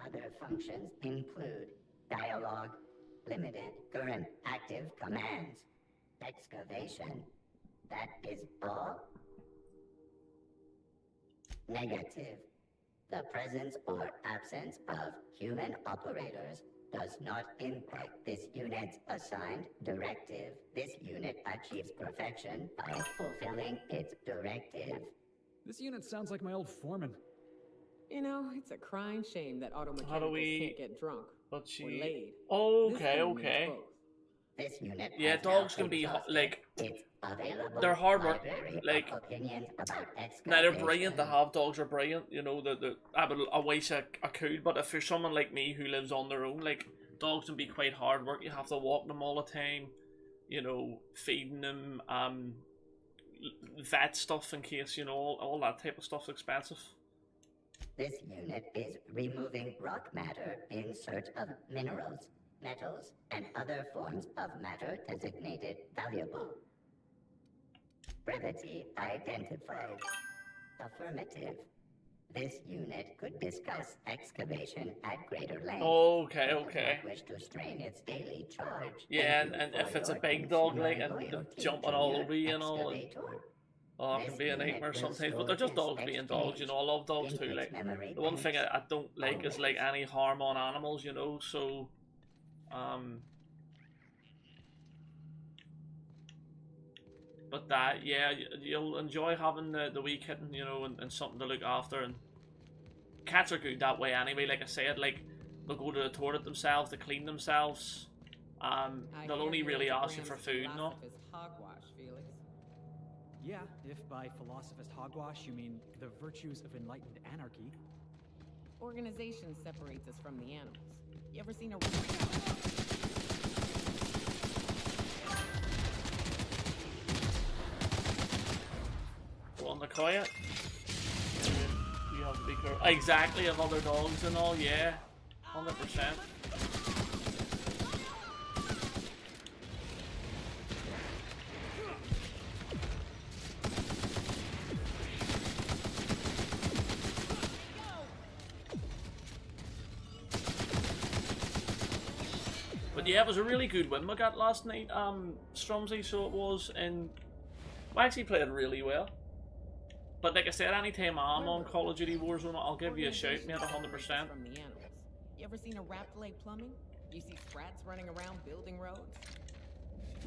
S17: Other functions include dialogue, limited current active commands, excavation. That is all. Negative. The presence or absence of human operators does not impact this unit's assigned directive. This unit achieves perfection by fulfilling its directive.
S8: This unit sounds like my old foreman.
S1: You know, it's a crying shame that auto
S2: How do
S1: mechanicals
S2: we...
S1: can't get drunk
S2: But she...
S1: or laid.
S2: Oh,
S1: This
S2: okay,
S1: thing needs
S2: okay.
S1: both.
S17: This unit
S2: Yeah,
S17: has
S2: dogs
S17: now
S2: can be,
S17: exhausted
S2: like...
S17: its available
S2: They're hard work,
S17: library of
S2: like...
S17: opinions about
S2: Now, they're brilliant to
S17: excavation.
S2: have. Dogs are brilliant, you know, I wish I could, but if you're someone like me who lives on their own, like, dogs can be quite hard work. You have to walk them all the time, you know, feeding them, vet stuff in case, you know, all that type of stuff's expensive.
S17: This unit is removing rock matter in search of minerals, metals, and other forms of matter designated valuable. Brevity identified. Affirmative. This unit could discuss excavation at greater length.
S2: Okay,
S17: It does
S2: okay.
S17: not wish to strain its daily charge.
S2: Yeah,
S17: Thank
S2: and
S17: you
S2: if
S17: for
S2: it's a
S17: your
S2: big dog,
S17: consumer
S2: like, and
S17: loyalty
S2: jumping
S17: to
S2: all
S17: your
S2: over you and all, and,
S17: excavator.
S2: oh, it can be a nightmare sometimes, but they're just dogs being dogs, you know. I love dogs too, like, the one thing I don't like is, like, any harm on animals, you know, so, but that, yeah, you'll enjoy having the wee kitten, you know, and something to look after, and cats are good that way anyway. Like I said, like, they'll go to the toilet themselves, they clean themselves, they'll only really ask you for food, no?
S1: Hogwash, Felix.
S8: Yeah, if by philosophist hogwash you mean the virtues of enlightened anarchy.
S1: Organization separates us from the animals. You ever seen a...
S2: Go on the quiet. You have to be careful. Exactly, of other dogs and all, yeah. 100%. But yeah, it was a really good win we got last night, Strumsy, so it was, and we actually played really well. But like I said, anytime I'm on Call of Duty Warzone, I'll give you a shout, mate, 100%.
S1: From the animals. You ever seen a raft leg plumbing? You see sprats running around building roads?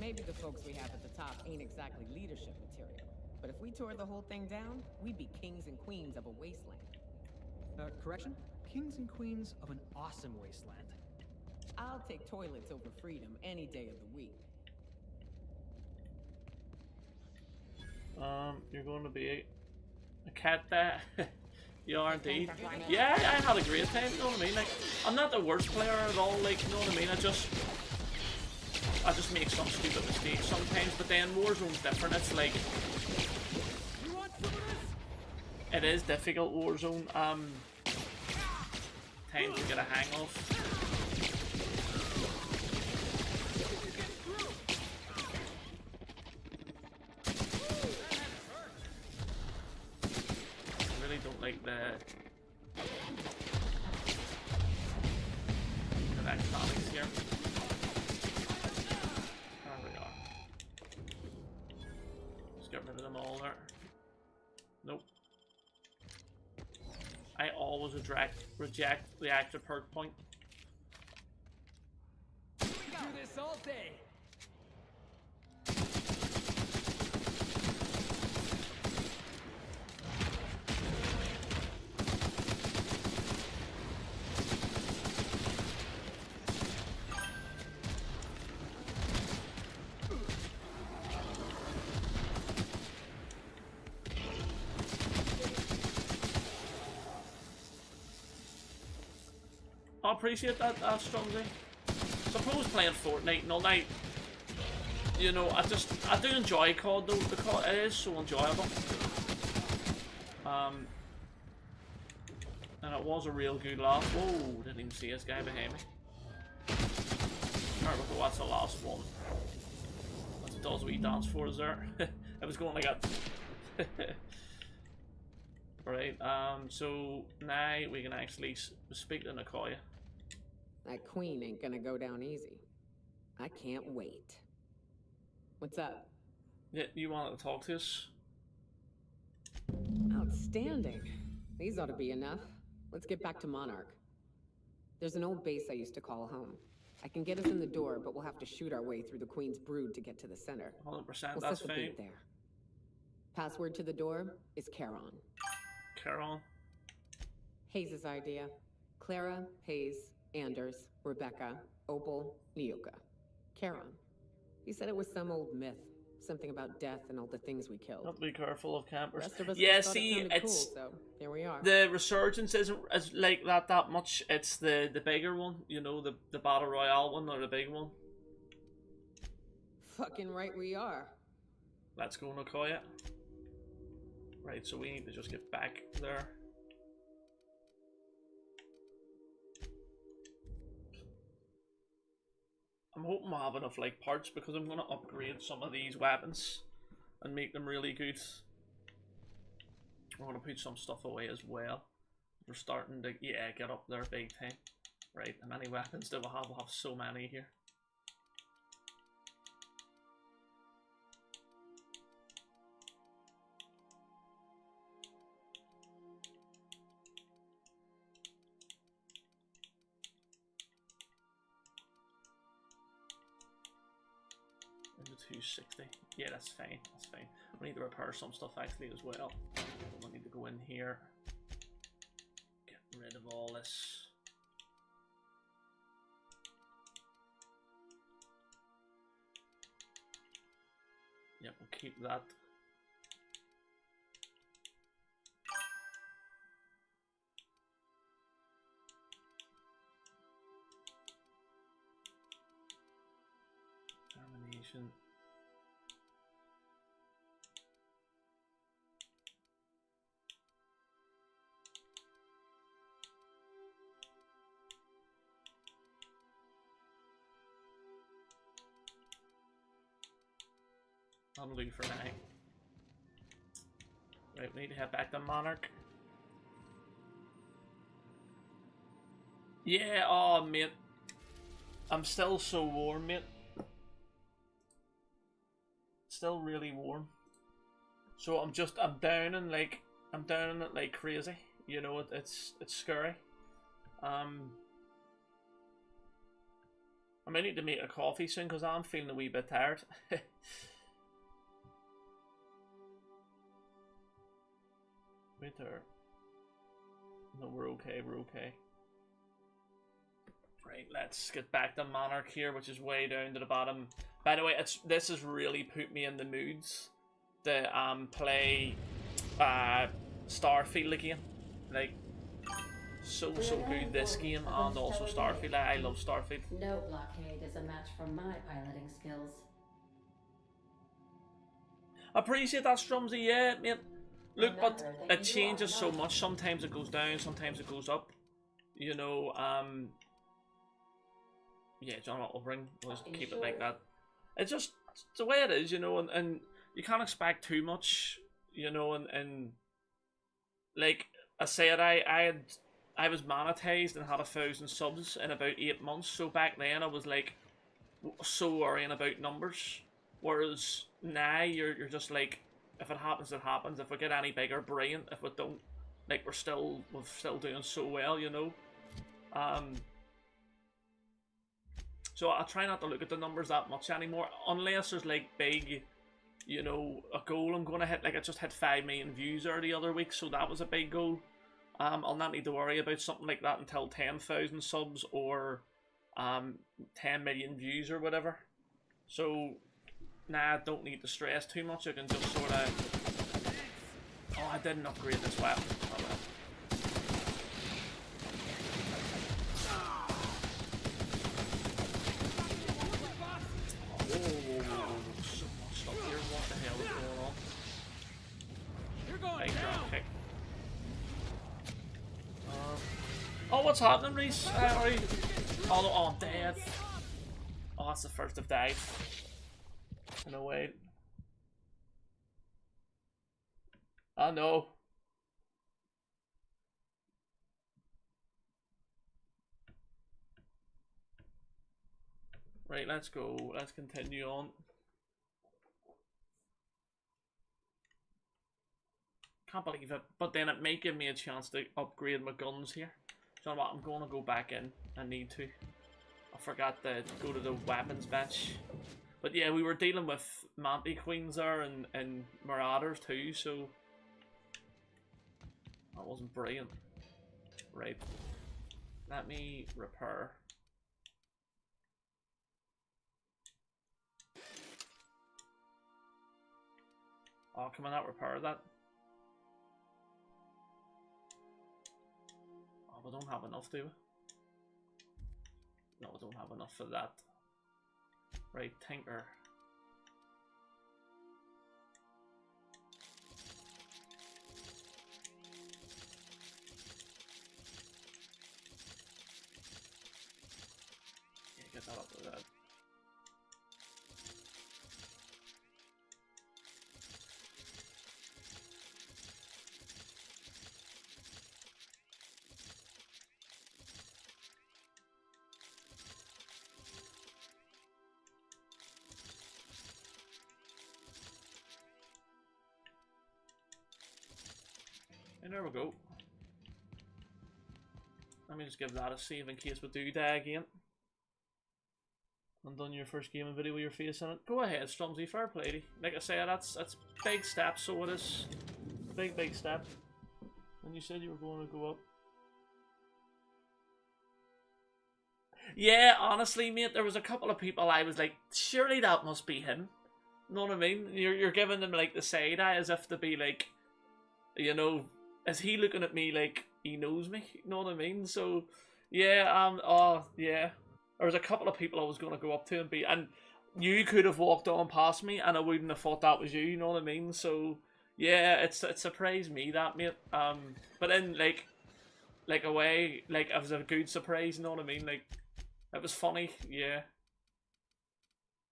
S1: Maybe the folks we have at the top ain't exactly leadership material. But if we tore the whole thing down, we'd be kings and queens of a wasteland.
S8: Correction? Kings and queens of an awesome wasteland.
S1: I'll take toilets over freedom any day of the week.
S2: You're going to be a cat there. You are indeed. Yeah, I had a great time, you know what I mean? Like, I'm not the worst player at all, like, you know what I mean? I just, I just make some stupid mistakes sometimes, but then Warzone's different. It's like it is difficult, Warzone. Time to get a hang of. I really don't like the electronics here. There we are. Let's get rid of them all there. Nope. I always reject the active perk point.
S16: We do this all day.
S2: I appreciate that, Stromsy. Suppose playing Fortnite and all night. You know, I do enjoy COD though. The COD, it is so enjoyable. And it was a real good laugh. Whoa, didn't even see this guy behind me. Alright, we'll go watch the last one. As it does what he dance for us there. It was going like that. Right, so now we can actually speak to Nicoya.
S1: That queen ain't gonna go down easy. I can't wait. What's up?
S2: Yeah, you wanted to talk to us?
S1: Outstanding. These ought to be enough. Let's get back to Monarch. There's an old base I used to call home. I can get us in the door, but we'll have to shoot our way through the Queen's brood to get to the center.
S2: 100%,
S1: We'll
S2: that's
S1: set the
S2: fine.
S1: bait there. Password to the door is Charon.
S2: Charon?
S1: Hayes' idea. Clara, Hayes, Anders, Rebecca, Opal, Nyoka. Charon. He said it was some old myth. Something about death and all the things we killed.
S2: Not to be careful of campers.
S1: Rest of us
S2: Yeah,
S1: just thought
S2: see,
S1: it sounded
S2: it's
S1: cool, so here we are.
S2: the resurgence isn't as like that much. It's the bigger one, you know, the battle royale one or the big one.
S1: Fucking right we are.
S2: Let's go, Nicoya. Right, so we need to just get back there. I'm hoping we'll have enough like parts because I'm gonna upgrade some of these weapons and make them really good. I'm gonna put some stuff away as well. We're starting to get up there big time. Right, how many weapons do we have? We'll have so many here. Into 260. Yeah, that's fine. That's fine. We need to repair some stuff actually as well. We need to go in here. Get rid of all this. Yep, we'll keep that. Termination. That'll do for now. Right, we need to head back to Monarch. Yeah, oh mate. I'm still so warm, mate. Still really warm. So I'm down and like I'm down it like crazy. You know, it's scary. I might need to make a coffee soon because I'm feeling a wee bit tired. Wait there. No, we're okay, we're okay. Right, let's get back to Monarch here, which is way down to the bottom. By the way, this has really put me in the moods to play Starfield again. Like, so good, this game, and also Starfield. I love Starfield.
S6: No blockade is a match for my piloting skills.
S2: Appreciate that, Strumsy, yeah, mate. Look, but it changes so much. Sometimes it goes down, sometimes it goes up. You know, yeah, John, we'll just keep it like that. It's just it's the way it is, you know, and you can't expect too much, you know, and like I said, I was monetized and had 1,000 subs in about 8 months. So back then I was like so worrying about numbers, whereas now you're just like, if it happens, it happens. If we get any bigger, brilliant. If we don't, like we're still doing so well, you know. So I try not to look at the numbers that much anymore, unless there's like big, you know, a goal I'm gonna hit. Like I just hit 5 million views there the other week, so that was a big goal. I'll not need to worry about something like that until 10,000 subs or 10 million views or whatever. So nah, I don't need to stress too much. I can just sort of. Oh, I didn't upgrade this weapon. Oh, well. So much stuff here. What the hell is going on? Big drop kick. Oh, what's happening, Reese? Are you? Oh, I'm dead. Oh, that's the first I've died. No, wait. Oh, no. Right, let's go. Let's continue on. Can't believe it. But then it may give me a chance to upgrade my guns here. So you know what? I'm going to go back in. I need to. I forgot to go to the weapons bench. But yeah, we were dealing with Mantiqueens there and Marauders too, so that wasn't brilliant. Right. Let me repair. Oh, can I not repair that? Oh, we don't have enough, do we? No, we don't have enough for that. Right, Tinker. Yeah, get that up with that. And there we go. Let me just give that a save in case we do die again. And done your first gaming video with your face in it. Go ahead, Strumsy, fair play to you. Like I say, that's big steps, so it is. Big step. And you said you were going to go up. Yeah, honestly, mate, there was a couple of people I was like, surely that must be him. You know what I mean? You're giving them like the side eye as if to be like, you know, is he looking at me like he knows me? You know what I mean? So, yeah, oh, yeah. There was a couple of people I was going to go up to and be, and you could have walked on past me and I wouldn't have thought that was you know what I mean? So, yeah, it surprised me, that, mate. But then, like a way, like, it was a good surprise, you know what I mean? Like, it was funny, yeah.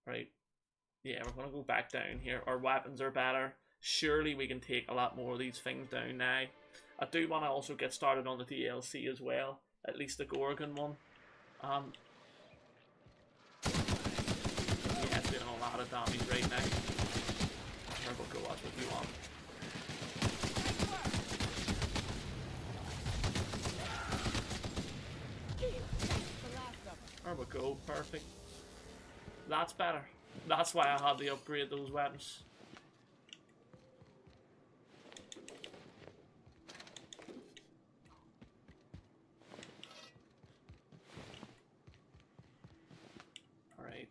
S2: Right. Yeah, we're going to go back down here. Our weapons are better. Surely we can take a lot more of these things down now. I do want to also get started on the DLC as well. At least the Gorgon one. Yeah, it's doing a lot of damage right now. Here we go, that's what you want. There we go, perfect. That's better. That's why I had to upgrade those weapons. Alright,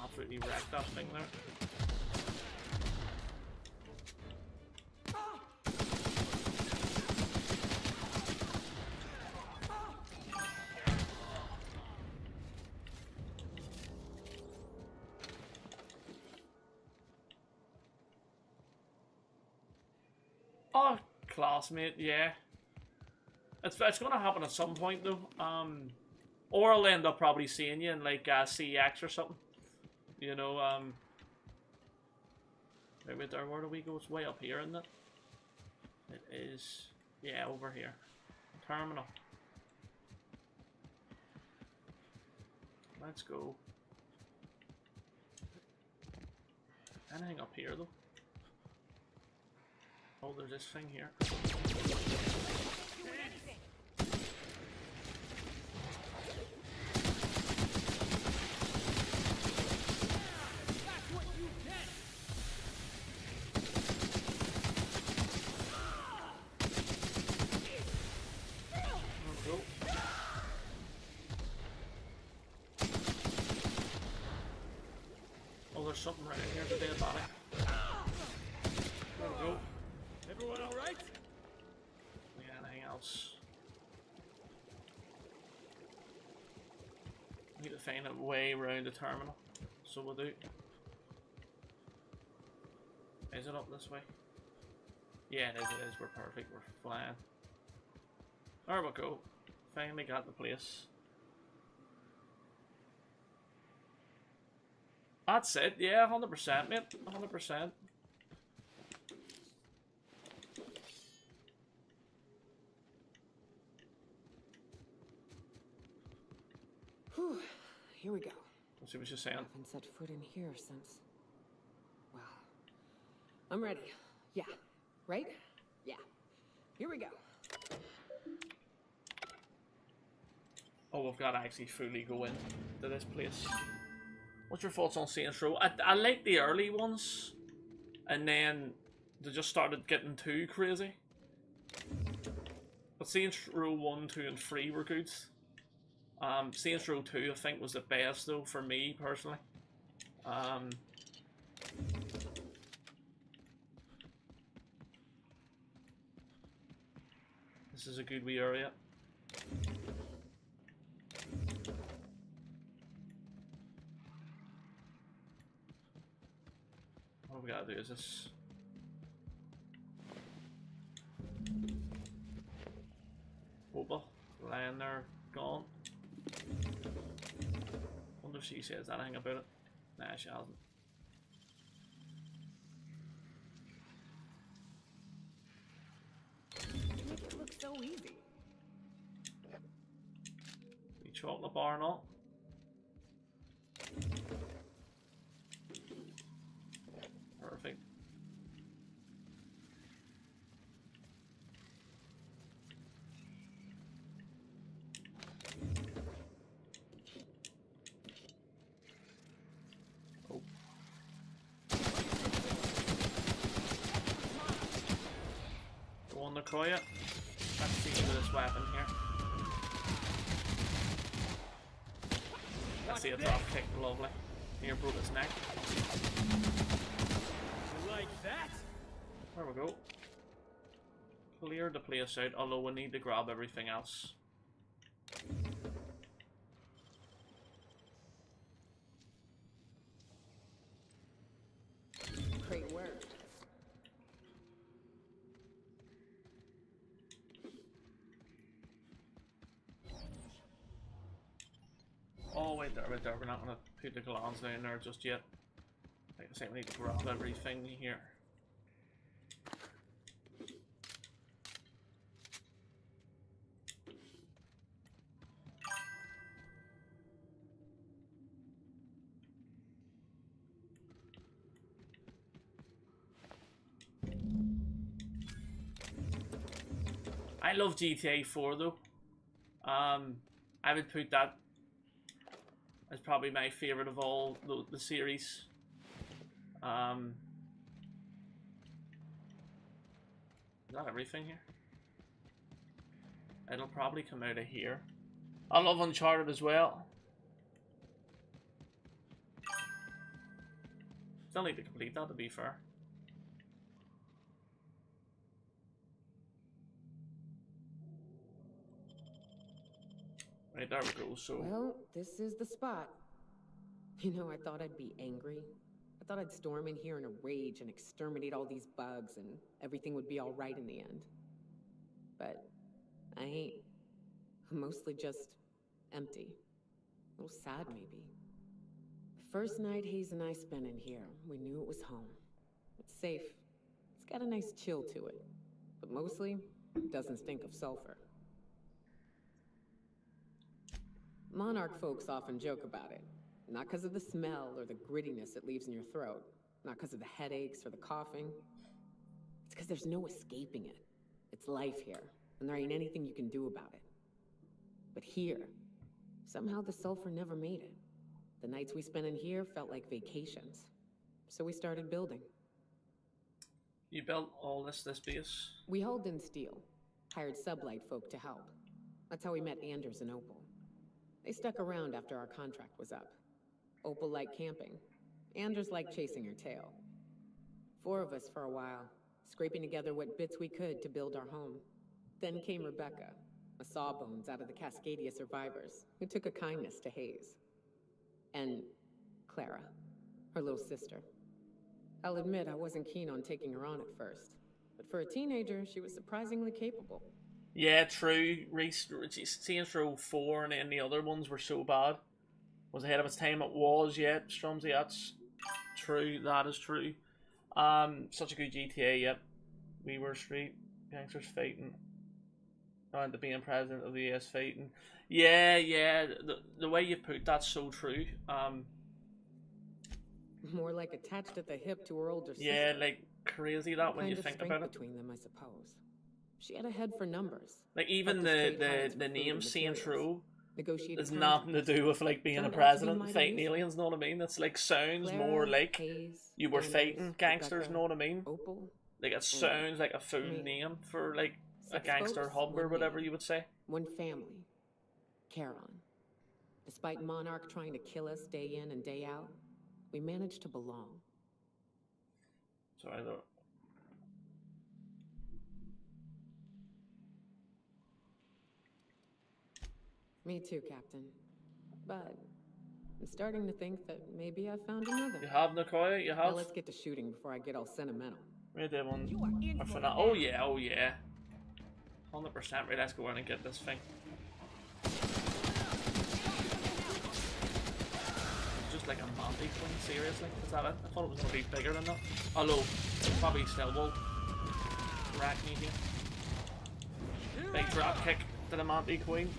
S2: absolutely wrecked that thing there. Oh, classmate, yeah. It's gonna happen at some point though. Or I'll end up probably seeing you in like CX or something. You know, wait there, where do we go? It's way up here, isn't it? It is, yeah, over here. Terminal. Let's go. Anything up here though? Oh, there's this thing here. There's something right in here, the dead body. There we go.
S16: Everyone alright?
S2: Yeah, anything else? Need to find a way around the terminal. So we'll do. Is it up this way? Yeah, it is, We're perfect, we're flying. There we go. Finally got the place. That's it, yeah, 100%, mate, 100%.
S1: Whew, here we go.
S2: Let's see what she's saying.
S1: I haven't set foot in here since... Well, I'm ready. Yeah, right? Yeah, here we go.
S2: Oh, we've got to actually fully go in to this place. What's your thoughts on Saints Row? I like the early ones, and then they just started getting too crazy. But Saints Row 1, 2, and 3 were good. Saints Row 2, I think, was the best, though, for me, personally. This is a good wee area. What we gotta do is this. Opal, lying there, gone. Wonder if she says anything about it. Nah, she hasn't.
S1: Make it look so easy.
S2: The chocolate bar and all. Perfect. Oh. Go on, Nicoya. Let's see with this weapon here. I see a drop kick, lovely. Here, broke his neck.
S16: Like that?
S2: There we go. Clear the place out, although we need to grab everything else.
S1: Great work.
S2: Oh, wait there, wait there. We're not going to put the glands down there just yet. Like I say, we need to grab everything here. I love GTA 4 though. I would put that as probably my favorite of all the series. Is that everything here? It'll probably come out of here. I love Uncharted as well. Still need to complete that, to be fair. Right, there we go, so...
S1: Well, this is the spot. You know, I thought I'd be angry thought I'd storm in here in a rage and exterminate all these bugs and everything would be all right in the end. But I ain't. I'm mostly just empty. A little sad, maybe. The first night Hayes and I spent in here, we knew it was home. It's safe. It's got a nice chill to it. But mostly, it doesn't stink of sulfur. Monarch folks often joke about it. Not because of the smell or the grittiness it leaves in your throat. Not because of the headaches or the coughing. It's because there's no escaping it. It's life here, and there ain't anything you can do about it. But here, somehow the sulfur never made it. The nights we spent in here felt like vacations. So we started building.
S2: You built all this base?
S1: We hauled in steel. Hired sublight folk to help. That's how we met Anders and Opal. They stuck around after our contract was up. Opal liked camping. Anders liked chasing her tail. 4 of us for a while, scraping together what bits we could to build our home. Then came Rebecca, a sawbones out of the Cascadia survivors, who took a kindness to Hayes. And Clara, her little sister. I'll admit I wasn't keen on taking her on at first, but for a teenager, she was surprisingly capable.
S2: Yeah, true. Reese, Saints Row 4 and then the other ones were so bad. Was ahead of its time. It was, yeah, Strumsy, that's true. That is true. Such a good GTA, yep. We were street gangsters fighting. And to being president of the ES fighting. Yeah, the way you put that's so true.
S1: More like attached at the hip to her older sister.
S2: Yeah, like crazy that when you think about it.
S1: Between them, I suppose. She had a head for numbers.
S2: Like even the name Saints Row has nothing to do with like being a president and fighting aliens, know what I mean? It's like sounds more like you were fighting gangsters, know what I mean? Like it sounds like a full name for like a gangster hub or whatever you would say.
S1: One family. Charon. Despite Monarch trying to kill us day in and day out, we managed to belong.
S2: Sorry though.
S1: Me too, Captain. But I'm starting to think that maybe I found another.
S2: You have, Nicoya? You have?
S1: Now let's get to shooting before I get all sentimental.
S2: Right there, one. Oh yeah, oh yeah. 100%. Right, let's go in and get this thing. Just like a Monty thing, seriously? Is that it? I thought it was going to be bigger than that. Although, probably still will rack me here. Big drop kick to the Monty Queen.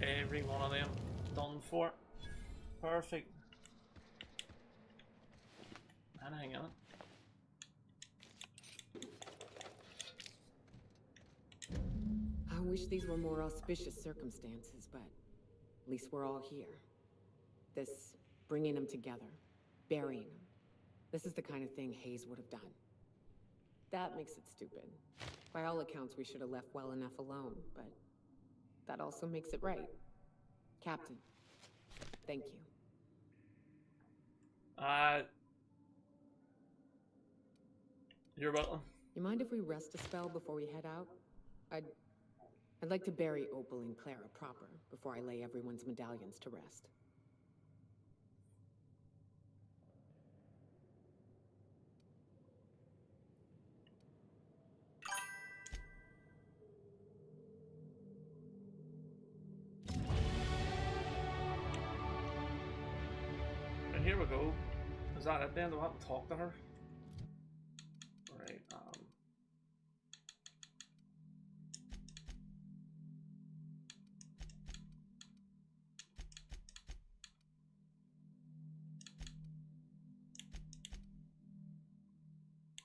S2: Every one of them done for. Perfect. Anything on it?
S1: I wish these were more auspicious circumstances, but at least we're all here. This bringing them together, burying them. This is the kind of thing Hayes would have done. That makes it stupid. By all accounts, we should have left well enough alone, but that also makes it right. Captain, thank you.
S2: You're welcome.
S1: You mind if we rest a spell before we head out? I'd like to bury Opal and Clara proper before I lay everyone's medallions to rest.
S2: Here we go. Is that it then? Do I have to talk to her? Right,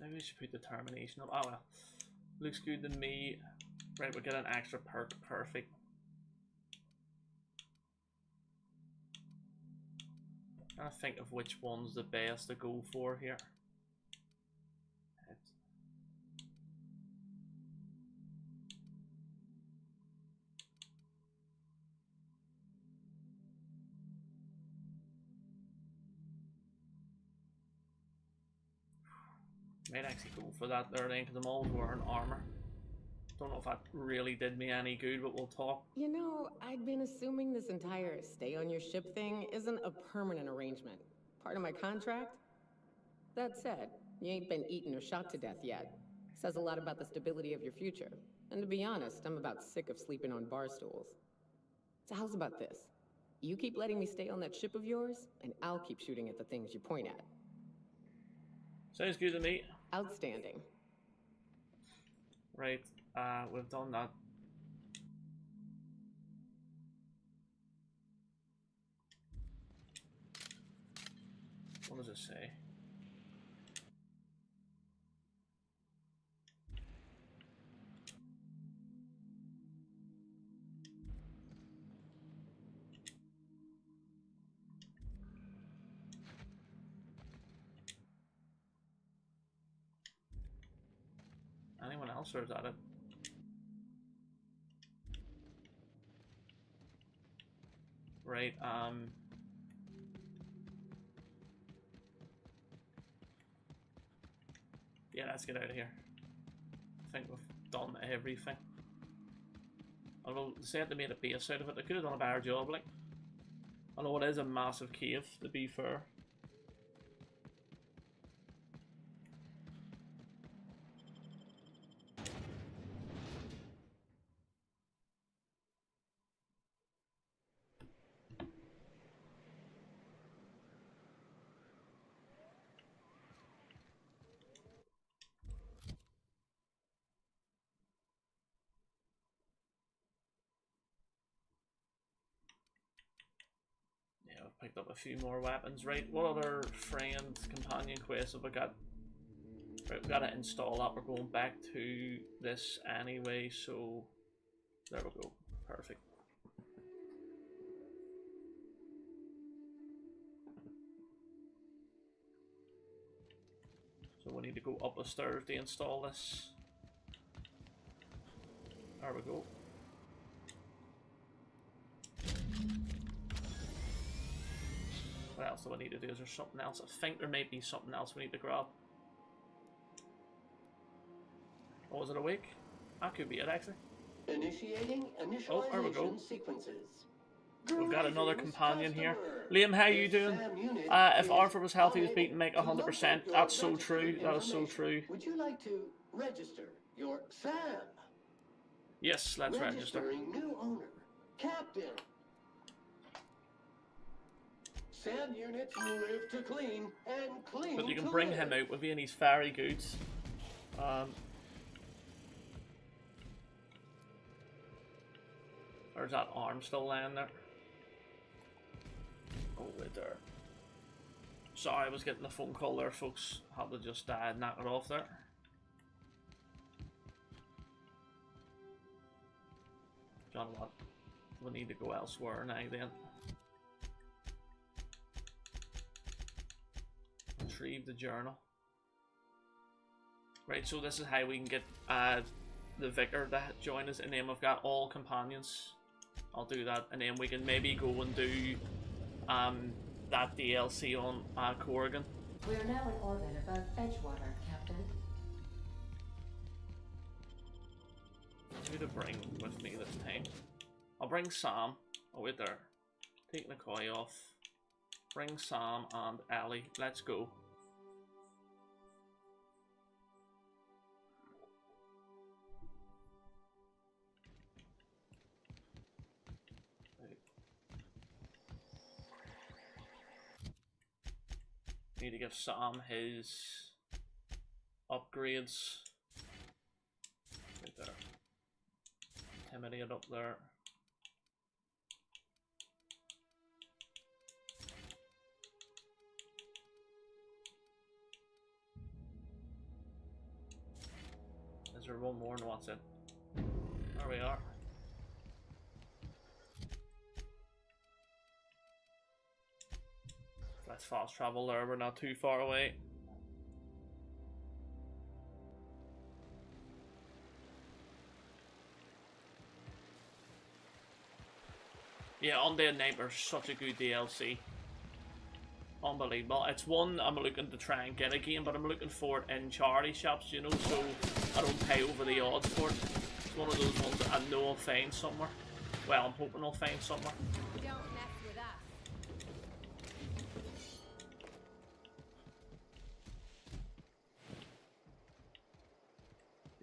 S2: maybe we should put determination up. Oh well. Looks good to me. Right, we get an extra perk. Perfect. Trying to think of which one's the best to go for here. Might actually go for that there then, because I'm always wearing armor. Don't know if that really did me any good, but we'll talk.
S1: You know, I'd been assuming this entire stay on your ship thing isn't a permanent arrangement. Part of my contract? That said, you ain't been eaten or shot to death yet. Says a lot about the stability of your future. And to be honest, I'm about sick of sleeping on bar stools. So how's about this? You keep letting me stay on that ship of yours, and I'll keep shooting at the things you point at.
S2: Sounds good to me.
S1: Outstanding.
S2: Right, we've done that. What does it say? Anyone else, or is that it? Right, yeah, let's get out of here. I think we've done everything. Although, they said they made a base out of it, they could have done a better job, like. Although it is a massive cave, to be fair. Picked up a few more weapons. Right, what other friend companion quests have I got? Right, we've got to install that. We're going back to this anyway, so there we go. Perfect. So we need to go up the stairs to install this. There we go. What else do I need to do? Is there something else? I think there might be something else we need to grab. Oh, is it awake? That could be it, actually.
S18: Initiating initialization
S2: oh, there we go.
S18: Sequences.
S2: We've got another companion here. Liam, how you doing? If Arthur was healthy, was beaten, make 100%. That's so true. That is so true.
S18: Would you like to register your Sam?
S2: Yes, let's register.
S18: Registering new owner, Captain. Sam units live to clean and clean.
S2: But you can bring him out with you, and he's very good. There's that arm still laying there. Oh, wait there. Sorry, I was getting a phone call there, folks. Had to just knock it off there. John, what? We need to go elsewhere now then. Retrieve the journal. Right, so this is how we can get the vicar to join us, and then we've got all companions. I'll do that, and then we can maybe go and do that DLC on Corrigan.
S6: We are now in orbit above Edgewater, Captain.
S2: Who to bring with me this time? I'll bring Sam. Oh wait there. Take Nikoi off. Bring Sam and Ellie. Let's go. Need to give Sam his upgrades. Right there. Intimidate up there. Is there one more and what's it? There we are. let's fast travel there. We're not too far away. Yeah, Undead Nightmare's such a good DLC. Unbelievable. It's one I'm looking to try and get again, but I'm looking for it in charity shops, you know, so I don't pay over the odds for it. It's one of those ones that I know I'll find somewhere. Well, I'm hoping I'll find somewhere.
S4: Don't mess with us.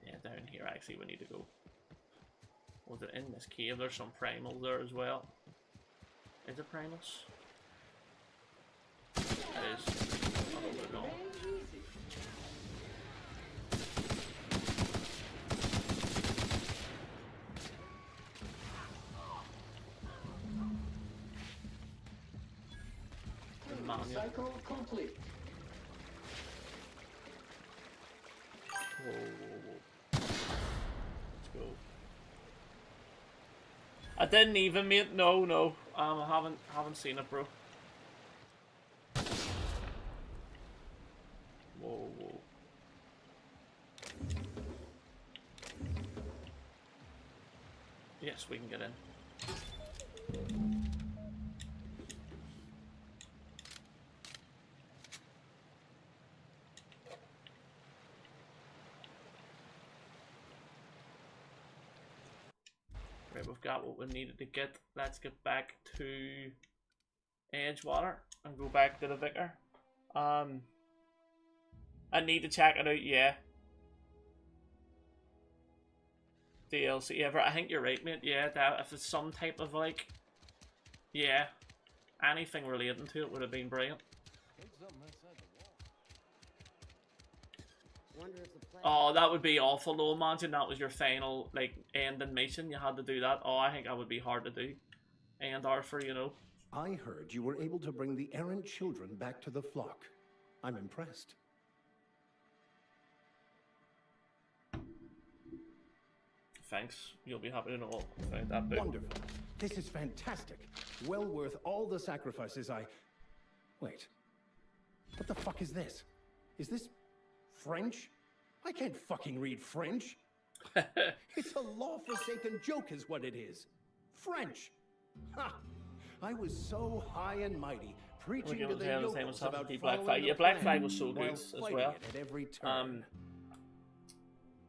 S2: Yeah, down here actually we need to go. Was it in this cave? There's some primals there as well. Is it primals? It is. I don't know.
S18: Cycle complete.
S2: Whoa, whoa, whoa. Let's go. I didn't even, mate. No. I haven't seen it, bro. Whoa. Yes, we can get in. Right, we've got what we needed to get. Let's get back to Edgewater and go back to the Vicar. I need to check it out, yeah. DLC ever. I think you're right, mate. Yeah, that if it's some type of like, yeah, anything relating to it would have been brilliant. Oh, that would be awful though. Imagine that was your final like ending mission. You had to do that. Oh, I think that would be hard to do. And Arthur, you know.
S15: I heard you were able to bring the errant children back to the flock. I'm impressed.
S2: Thanks. You'll be happy to know about that bit.
S15: Wonderful. This is fantastic. Well worth all the sacrifices I... Wait. What the fuck is this? Is this French? I can't fucking read French. It's a law-forsaken joke is what it is. French. Ha! I was so high and mighty, preaching to the yokels about
S2: Black
S15: following
S2: Flag.
S15: the
S2: Yeah, Black
S15: plan
S2: Flag was so
S15: while
S2: good as
S15: fighting
S2: well.
S15: it at every turn.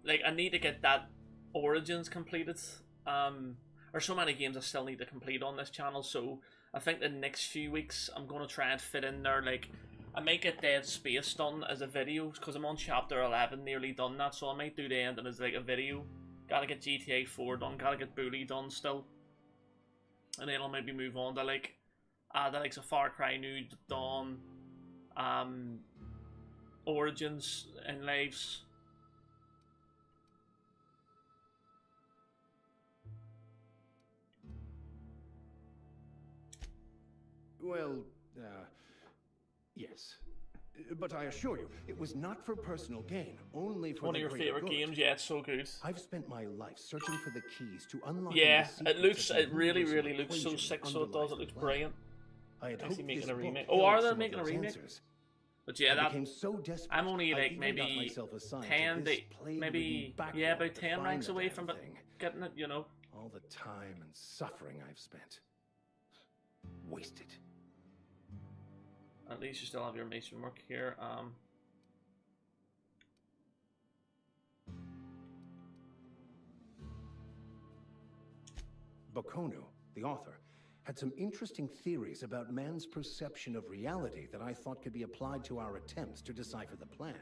S2: Like I need to get that Origins completed. There's so many games I still need to complete on this channel, so I think the next few weeks I'm gonna try and fit in there. Like I might get Dead Space done as a video because I'm on chapter 11, nearly done that, so I might do the ending as like a video. Gotta get GTA 4 done, gotta get Bully done still, and then I'll maybe move on to like the likes of Far Cry New Dawn, Origins and Lives.
S15: Well, yes. But I assure you, it was not for personal gain, only for
S2: one of
S15: the
S2: your
S15: greater
S2: favorite
S15: good.
S2: games. Yeah, it's so good.
S15: I've spent my life searching for the keys to unlock.
S2: Yeah, it really looks so sick. So it does. It looks brilliant.
S15: I had
S2: Actually
S15: hoped
S2: making
S15: this
S2: a
S15: book
S2: remake.
S15: held
S2: Oh, are they
S15: some of
S2: making a
S15: those
S2: remake?
S15: answers.
S2: But yeah,
S15: I
S2: that
S15: became so desperate,
S2: I'm only
S15: I
S2: like
S15: even got
S2: maybe
S15: myself assigned to
S2: 10
S15: this
S2: to
S15: plague-ridden
S2: maybe
S15: backlog
S2: yeah about
S15: to
S2: 10
S15: find
S2: ranks
S15: the
S2: away
S15: damn
S2: from
S15: thing.
S2: getting it. You know.
S15: All the time and suffering I've spent. Wasted.
S2: At least you still have your mason work here.
S15: Bokono, the author, had some interesting theories about man's perception of reality that I thought could be applied to our attempts to decipher the plan.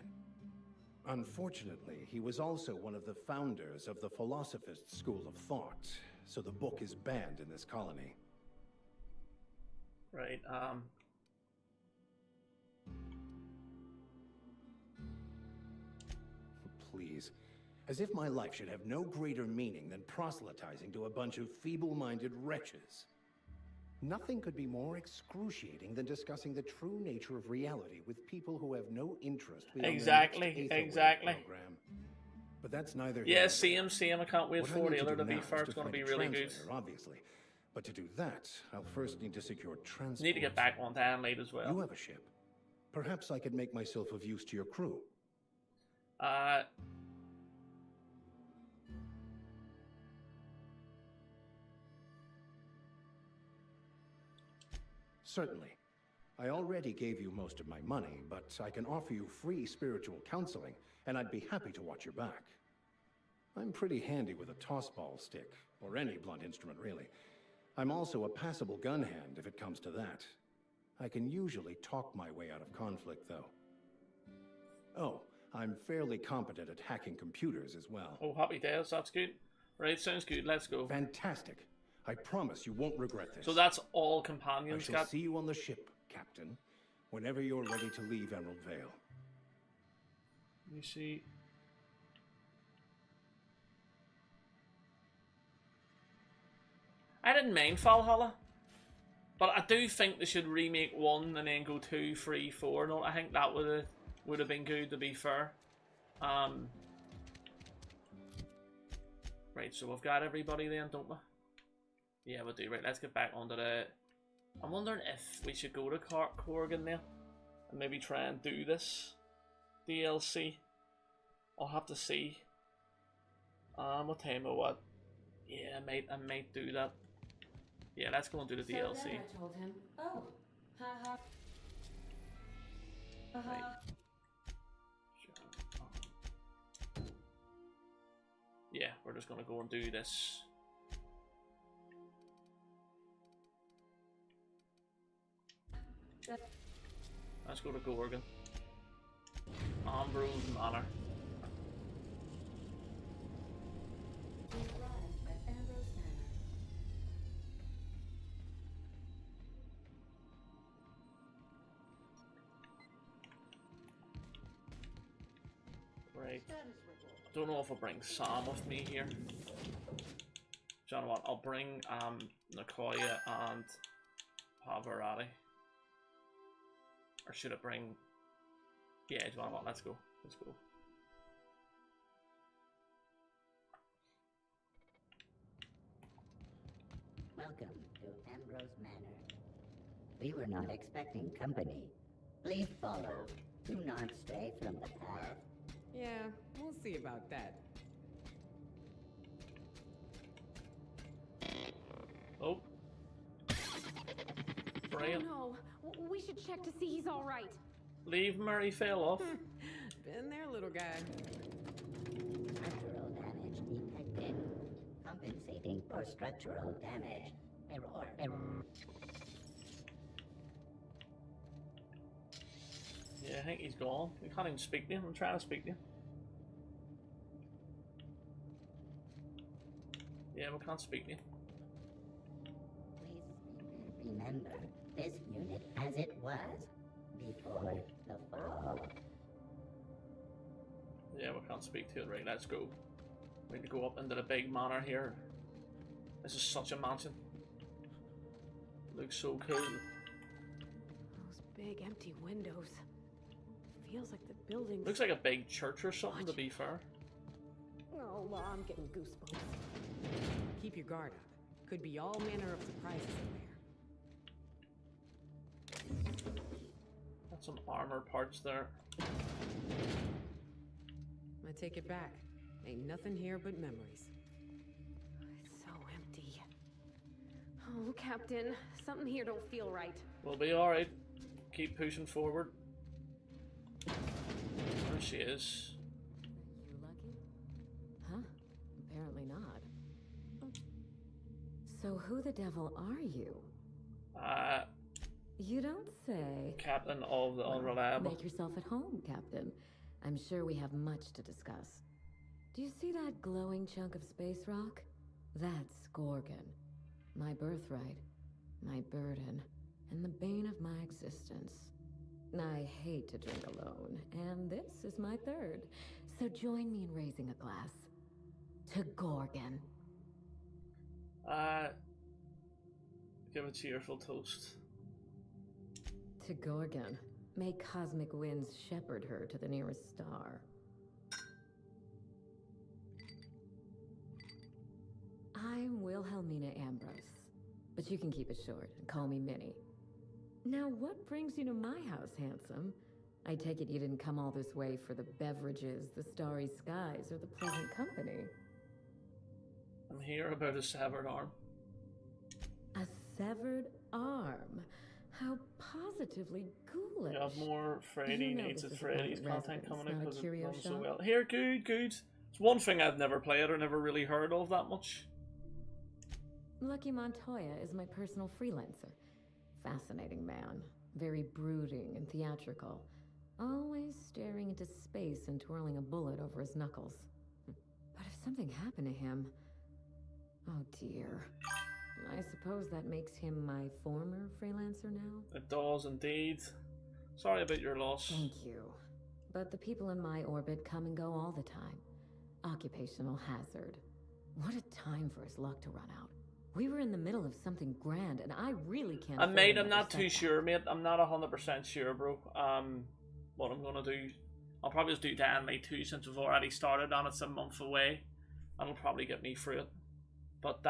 S15: Unfortunately, he was also one of the founders of the Philosophist School of Thought, so the book is banned in this colony.
S2: Right,
S15: Please. As if my life should have no greater meaning than proselytizing to a bunch of feeble-minded wretches. Nothing could be more excruciating than discussing the true nature of reality with people who have no interest beyond
S2: exactly.
S15: program. But that's neither here
S2: Yeah,
S15: nor there.
S2: same. I can't wait
S15: What I
S2: for
S15: need
S2: the
S15: to
S2: other
S15: do
S2: to be
S15: now is
S2: fair.
S15: to
S2: It's going to
S15: find
S2: be
S15: a
S2: really good.
S15: translator, obviously.
S19: But to do that, I'll first need to secure transport.
S2: Need to get back on Adelaide as well.
S19: You have a ship. Perhaps I could make myself of use to your crew. Certainly. I already gave you most of my money, but I can offer you free spiritual counseling, and I'd be happy to watch your back. I'm pretty handy with a tossball stick, or any blunt instrument, really. I'm also a passable gun hand, if it comes to that. I can usually talk my way out of conflict, though. Oh, I'm fairly competent at hacking computers as well.
S2: Oh, happy days, that's good. Right, sounds good, let's go.
S19: Fantastic. I promise you won't regret this.
S2: So that's all companions,
S19: I shall see you on the ship, Captain, whenever you're ready to leave Emerald Vale.
S2: Let me see. I didn't mind Valhalla, but I do think they should remake 1 and then go 2, 3, 4. No, I think that would have been good, to be fair. Right, so we've got everybody then, don't we? Yeah, we do. Right, let's get back onto the... I'm wondering if we should go to Corgan now and maybe try and do this DLC. I'll have to see. What time or what? Yeah, I might do that. Yeah, let's go and do the DLC.
S6: So then I told him, oh, haha.
S2: Right. Yeah, we're just gonna go and do this. Let's go to Gorgon. Ambrose Manor. Right. Don't know if I'll bring Sam with me here. Do you know what? I'll bring Nicoya and Pavarotti. Or should I bring... Yeah, do you know what? Let's go. Let's go.
S17: Welcome to Ambrose Manor. We were not expecting company. Please follow. Do not stray from the path.
S1: Yeah, we'll see about that.
S2: Oh. Brilliant.
S4: Oh no, we should check to see he's all right.
S2: Leave Murray fell off.
S1: Been there, little guy.
S17: Structural damage detected. Compensating for structural damage. Error.
S2: Yeah, I think he's gone. We can't even speak to him. I'm trying to speak to him. Yeah, we can't speak to him.
S17: Please remember this unit as it was before the fall.
S2: Yeah, we can't speak to it. Right, let's go. We need to go up into the big manor here. This is such a mansion. Looks so cool.
S4: Those big empty windows. Feels like the building.
S2: Looks like a big church or something, to be fair.
S1: Oh, well, I'm getting goosebumps. Keep your guard up. Could be all manner of surprises in there.
S2: Got some armor parts there.
S1: I take it back. Ain't nothing here but memories.
S4: It's so empty. Oh, Captain, something here don't feel right.
S2: We'll be alright. Keep pushing forward. There she is.
S11: You lucky? Huh? Apparently not. So who the devil are you? You don't say.
S2: Captain of the Unreliable.
S11: Make yourself at home, Captain. I'm sure we have much to discuss. Do you see that glowing chunk of space rock? That's Gorgon. My birthright, my burden, and the bane of my existence. I hate to drink alone, and this is my third. So join me in raising a glass. To Gorgon.
S2: Give a cheerful toast.
S11: To Gorgon. May cosmic winds shepherd her to the nearest star. I'm Wilhelmina Ambrose. But you can keep it short and call me Minnie. Now, what brings you to my house, handsome? I take it you didn't come all this way for the beverages, the starry skies, or the pleasant company.
S2: I'm here about a severed arm.
S11: A severed arm? How positively ghoulish.
S2: You have more Freddy
S11: You know
S2: Needs
S11: this
S2: It
S11: is a private
S2: Freddy's content
S11: residence,
S2: coming
S11: not
S2: out
S11: a
S2: because it
S11: curio
S2: runs so
S11: shop.
S2: well. Here, good. It's one thing I've never played or never really heard of that much.
S11: Lucky Montoya is my personal freelancer. Fascinating man. Very brooding and theatrical. Always staring into space and twirling a bullet over his knuckles. But if something happened to him... Oh dear. I suppose that makes him my former freelancer now?
S2: It does indeed. Sorry about your loss.
S11: Thank you. But the people in my orbit come and go all the time. Occupational hazard. What a time for his luck to run out. We were in the middle of something grand, and I really can't...
S2: Mate, I'm not too sure, mate. I'm not 100% sure, bro. What I'm gonna do... I'll probably just do Dynamite 2 since we've already started and it's a month away. That'll probably get me through it. But,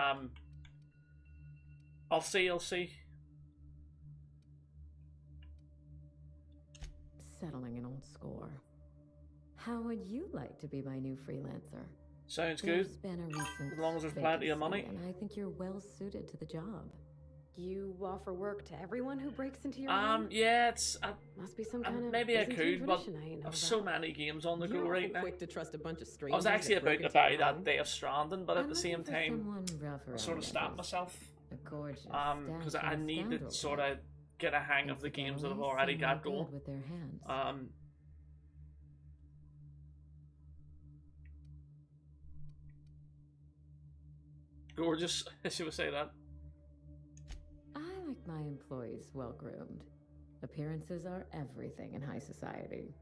S2: I'll see.
S11: Settling an old score. How would you like to be my new freelancer?
S2: Sounds good.
S11: There's been a recent
S2: As long as there's plenty of money.
S11: vacancy, and I think you're well suited to the job.
S4: You offer work to everyone who breaks into your home?
S2: Yeah, it's...
S4: Must be some kind of
S2: maybe I
S4: Byzantine
S2: could, but
S4: tradition I ain't know
S2: I've so
S4: about.
S2: many games on the
S1: You're
S2: go right
S1: awful
S2: now.
S1: quick to trust a bunch of
S2: I
S1: strangers.
S2: was actually
S1: that
S2: about
S1: break
S2: to
S1: into
S2: buy
S1: your
S2: that
S1: home.
S2: Day of Stranding, but at
S11: I'm
S2: the same
S11: looking for
S2: time,
S11: someone rough
S2: I
S11: around
S2: sort of
S11: the
S2: stopped
S11: edges.
S2: myself.
S11: A gorgeous,
S2: Because I
S11: dashing
S2: need to
S11: scoundrel
S2: sort
S11: type.
S2: of get a hang of the games that I've already got
S11: Someone
S2: going.
S11: good with their hands.
S2: Gorgeous, she would say that.
S11: I like my employees well groomed. Appearances are everything in high society.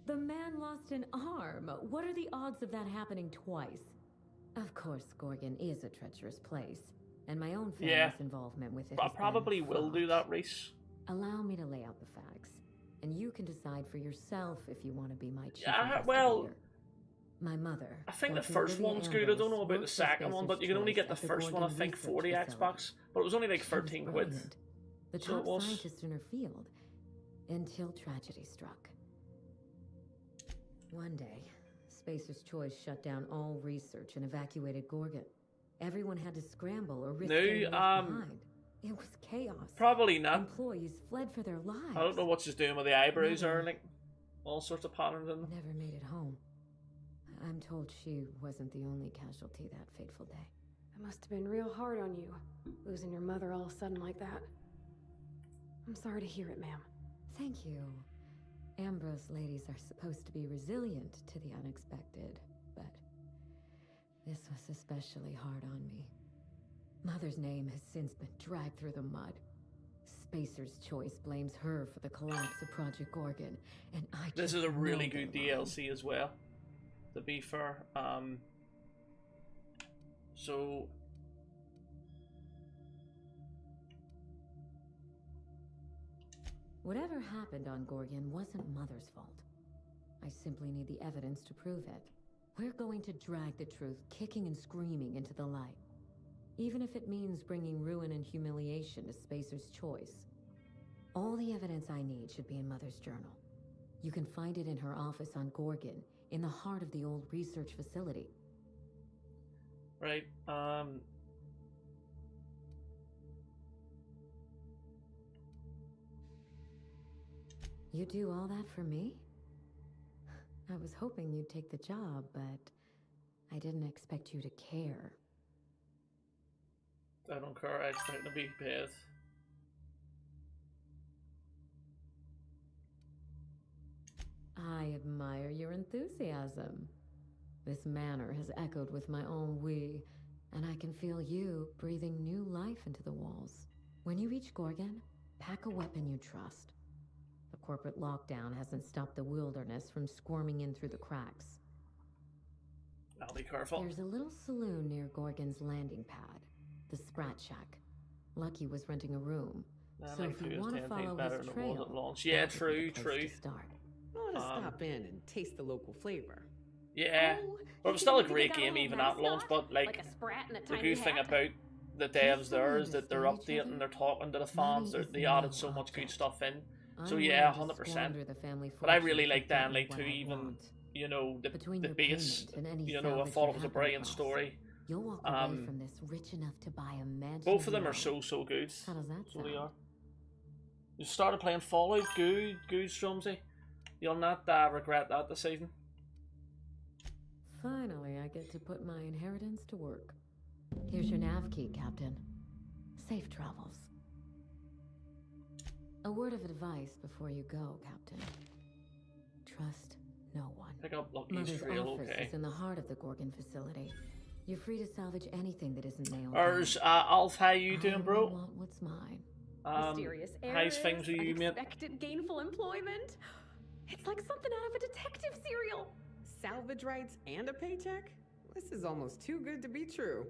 S11: The man lost an arm. What are the odds of that happening twice? Of course, Gorgon is a treacherous place, and my own family's
S2: Yeah.
S11: involvement with it.
S2: I
S11: has been
S2: probably will do that, Reese.
S11: Allow me to lay out the facts, and you can decide for yourself if you want to be my chief
S2: Well,
S11: investigator. My mother.
S2: I think the
S11: Dr.
S2: first
S11: Olivia
S2: one's good. I don't know
S11: Ambrose,
S2: about the
S11: worked for
S2: second one,
S11: Spacer's
S2: but you can only
S11: Choice
S2: get the
S11: at
S2: first one, I
S11: Gorgon
S2: think,
S11: Research
S2: for the
S11: Facility.
S2: Xbox. But it was only like
S11: She was
S2: 13 quid.
S11: brilliant. The
S2: So it
S11: top
S2: was.
S11: scientist in her field, until tragedy struck. One day, Spacer's Choice shut down all research and evacuated Gorgon. Everyone had to scramble or risk getting left behind. It was chaos.
S2: Probably not.
S11: Employees fled for their lives.
S2: I don't know what she's doing with the eyebrows or like all sorts of patterns in them.
S11: Never made it home. I'm told she wasn't the only casualty that fateful day.
S4: It must have been real hard on you, losing your mother all of a sudden like that. I'm sorry to hear it, ma'am.
S11: Thank you. Ambrose ladies are supposed to be resilient to the unexpected, but this was especially hard on me. Mother's name has since been dragged through the mud. Spacer's Choice blames her for the collapse of Project Gorgon, and I
S2: This
S11: just
S2: is a really
S11: know
S2: good
S11: they're lying.
S2: DLC as well, to be fair. So
S11: Whatever happened on Gorgon wasn't Mother's fault. I simply need the evidence to prove it. We're going to drag the truth kicking and screaming into the light. Even if it means bringing ruin and humiliation to Spacer's Choice. All the evidence I need should be in Mother's journal. You can find it in her office on Gorgon, in the heart of the old research facility.
S2: right,
S11: You do all that for me? I was hoping you'd take the job, but I didn't expect you to care.
S2: I don't care. I expect to be paid.
S11: I admire your enthusiasm. This manor has echoed with my own we, and I can feel you breathing new life into the walls. When you reach Gorgon, pack a weapon you trust. The corporate lockdown hasn't stopped the wilderness from squirming in through the cracks.
S2: I'll be careful.
S11: There's a little saloon near Gorgon's landing pad, the Sprat Shack. Lucky was renting a room, so if you want to follow his trail,
S2: launch. Yeah,
S11: that would be
S2: true,
S11: the place
S2: true.
S11: to start.
S1: I want to stop in and taste the local flavor.
S2: Yeah,
S4: Oh,
S2: but it
S4: you
S2: was still a
S4: think we
S2: great
S4: got a
S2: game
S4: little
S2: even at launch.
S4: mascot?
S2: But like,
S4: Like a sprat in a
S2: the
S4: tiny
S2: good thing
S4: hat?
S2: about the devs there is that they're
S11: understand each
S2: updating,
S11: other?
S2: they're talking to the
S11: Money
S2: fans,
S11: is
S2: they added
S11: no
S2: so much good
S11: object.
S2: stuff in. So
S11: I'm
S2: yeah,
S11: willing to
S2: 100%.
S11: squander the family
S2: But I
S11: fortune
S2: really
S11: to
S2: like
S11: get
S2: Dan
S11: me
S2: like
S11: what
S2: too.
S11: I
S2: Even
S11: want.
S2: you know
S11: Between
S2: the
S11: your
S2: base.
S11: payment and any
S2: You know, I
S11: salvage
S2: thought
S11: you
S2: it was a
S11: happen
S2: brilliant
S11: across,
S2: story.
S11: You'll walk away from this rich enough to buy a mansion.
S2: Both of them are
S11: below.
S2: so good.
S11: How does that
S2: So they
S11: sound?
S2: are. You started playing Fallout. Good, Stromsy. You'll not regret that decision.
S11: Finally, I get to put my inheritance to work. Here's your nav key, Captain. Safe travels. A word of advice before you go, Captain. Trust no one.
S2: Pick up Lucky's
S11: Mother's
S2: trail,
S11: office
S2: okay.
S11: is in the heart of the Gorgon facility. You're free to salvage anything that isn't nailed
S2: There's
S11: down.
S2: Alf, how you doing,
S11: I
S2: bro?
S11: want what's mine.
S4: Mysterious
S2: How's
S4: heiress,
S2: things with you, mate?
S4: unexpected gainful employment. It's like something out of a detective serial.
S1: Salvage rights and a paycheck? This is almost too good to be true.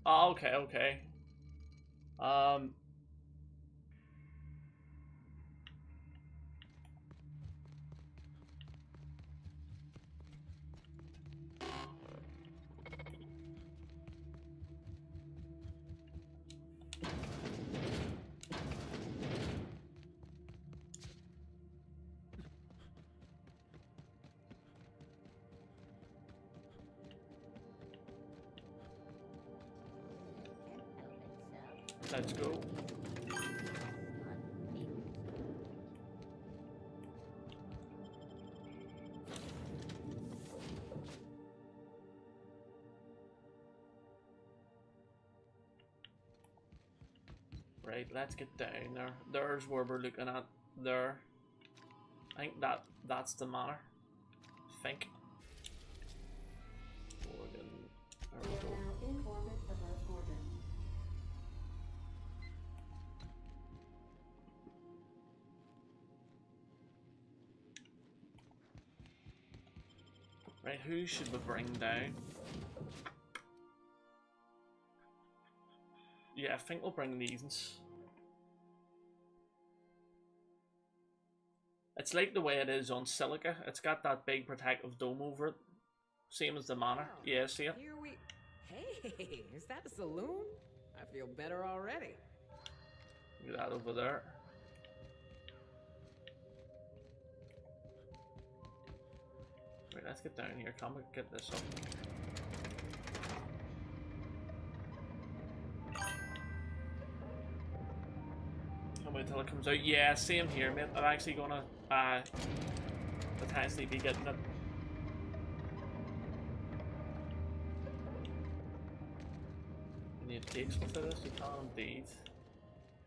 S2: Oh, okay. Let's go. Right, let's get down there. There's where we're looking at there. I think that's the manor. I think. Gorgon. There we go.
S6: Now in orbit above Gorgon.
S2: Right, who should we bring down? Yeah, I think we'll bring these ones. It's like the way it is on Silica. It's got that big protective dome over it. Same as the manor. Yeah, see it?
S1: Here we... Hey, is that a saloon? I feel better already.
S2: Look at that over there. Right, let's get down here. Come and get this up. Can't wait till it comes out. Yeah, same here, mate. I'm actually gonna potentially be getting it. You need takes with this, you can indeed.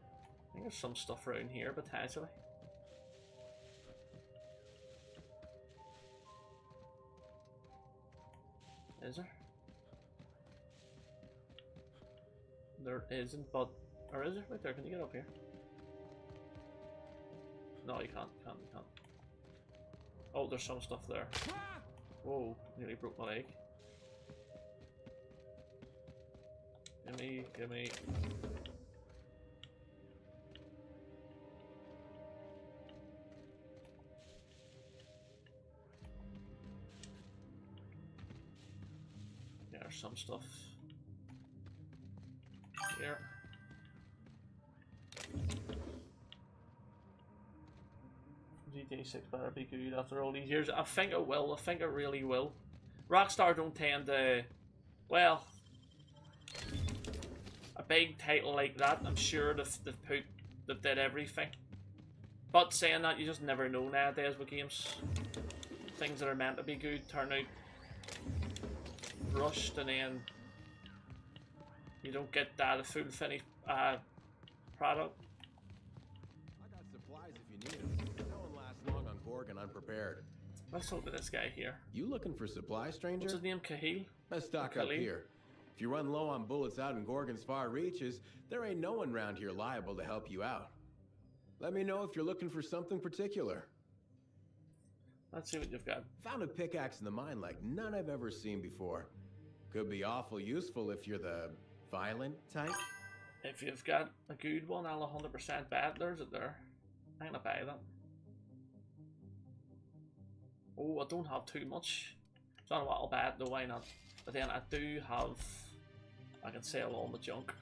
S2: I think there's some stuff around here potentially. Is there? There isn't, but... Or is there? Right there, can you get up here? No, you can't, you can't. Oh, there's some stuff there. Whoa, nearly broke my leg. Gimme. Yeah, there's some stuff here. GTA 6 better be good after all these years. I think it will. I think it really will. Rockstar don't tend to... Well... A big title like that, I'm sure they've did everything. But saying that, you just never know nowadays with games. Things that are meant to be good turn out rushed, and then you don't get a full finished product.
S20: I got supplies if you need them. No one lasts long on Gorgon unprepared.
S2: Let's talk to this guy here.
S20: You looking for supplies, stranger?
S2: What's his name? Kahil?
S20: Let's stock up here. If you run low on bullets out in Gorgon's far reaches, there ain't no one around here liable to help you out. Let me know if you're looking for something particular.
S2: Let's see what you've got.
S20: Found a pickaxe in the mine like none I've ever seen before. Could be awful useful if you're the violent type.
S2: If you've got a good one, I'll 100% bet there's it there. I'm gonna buy that. Oh, I don't have too much. Don't know what I'll buy it though, why not? But then I do have, I can sell all my junk.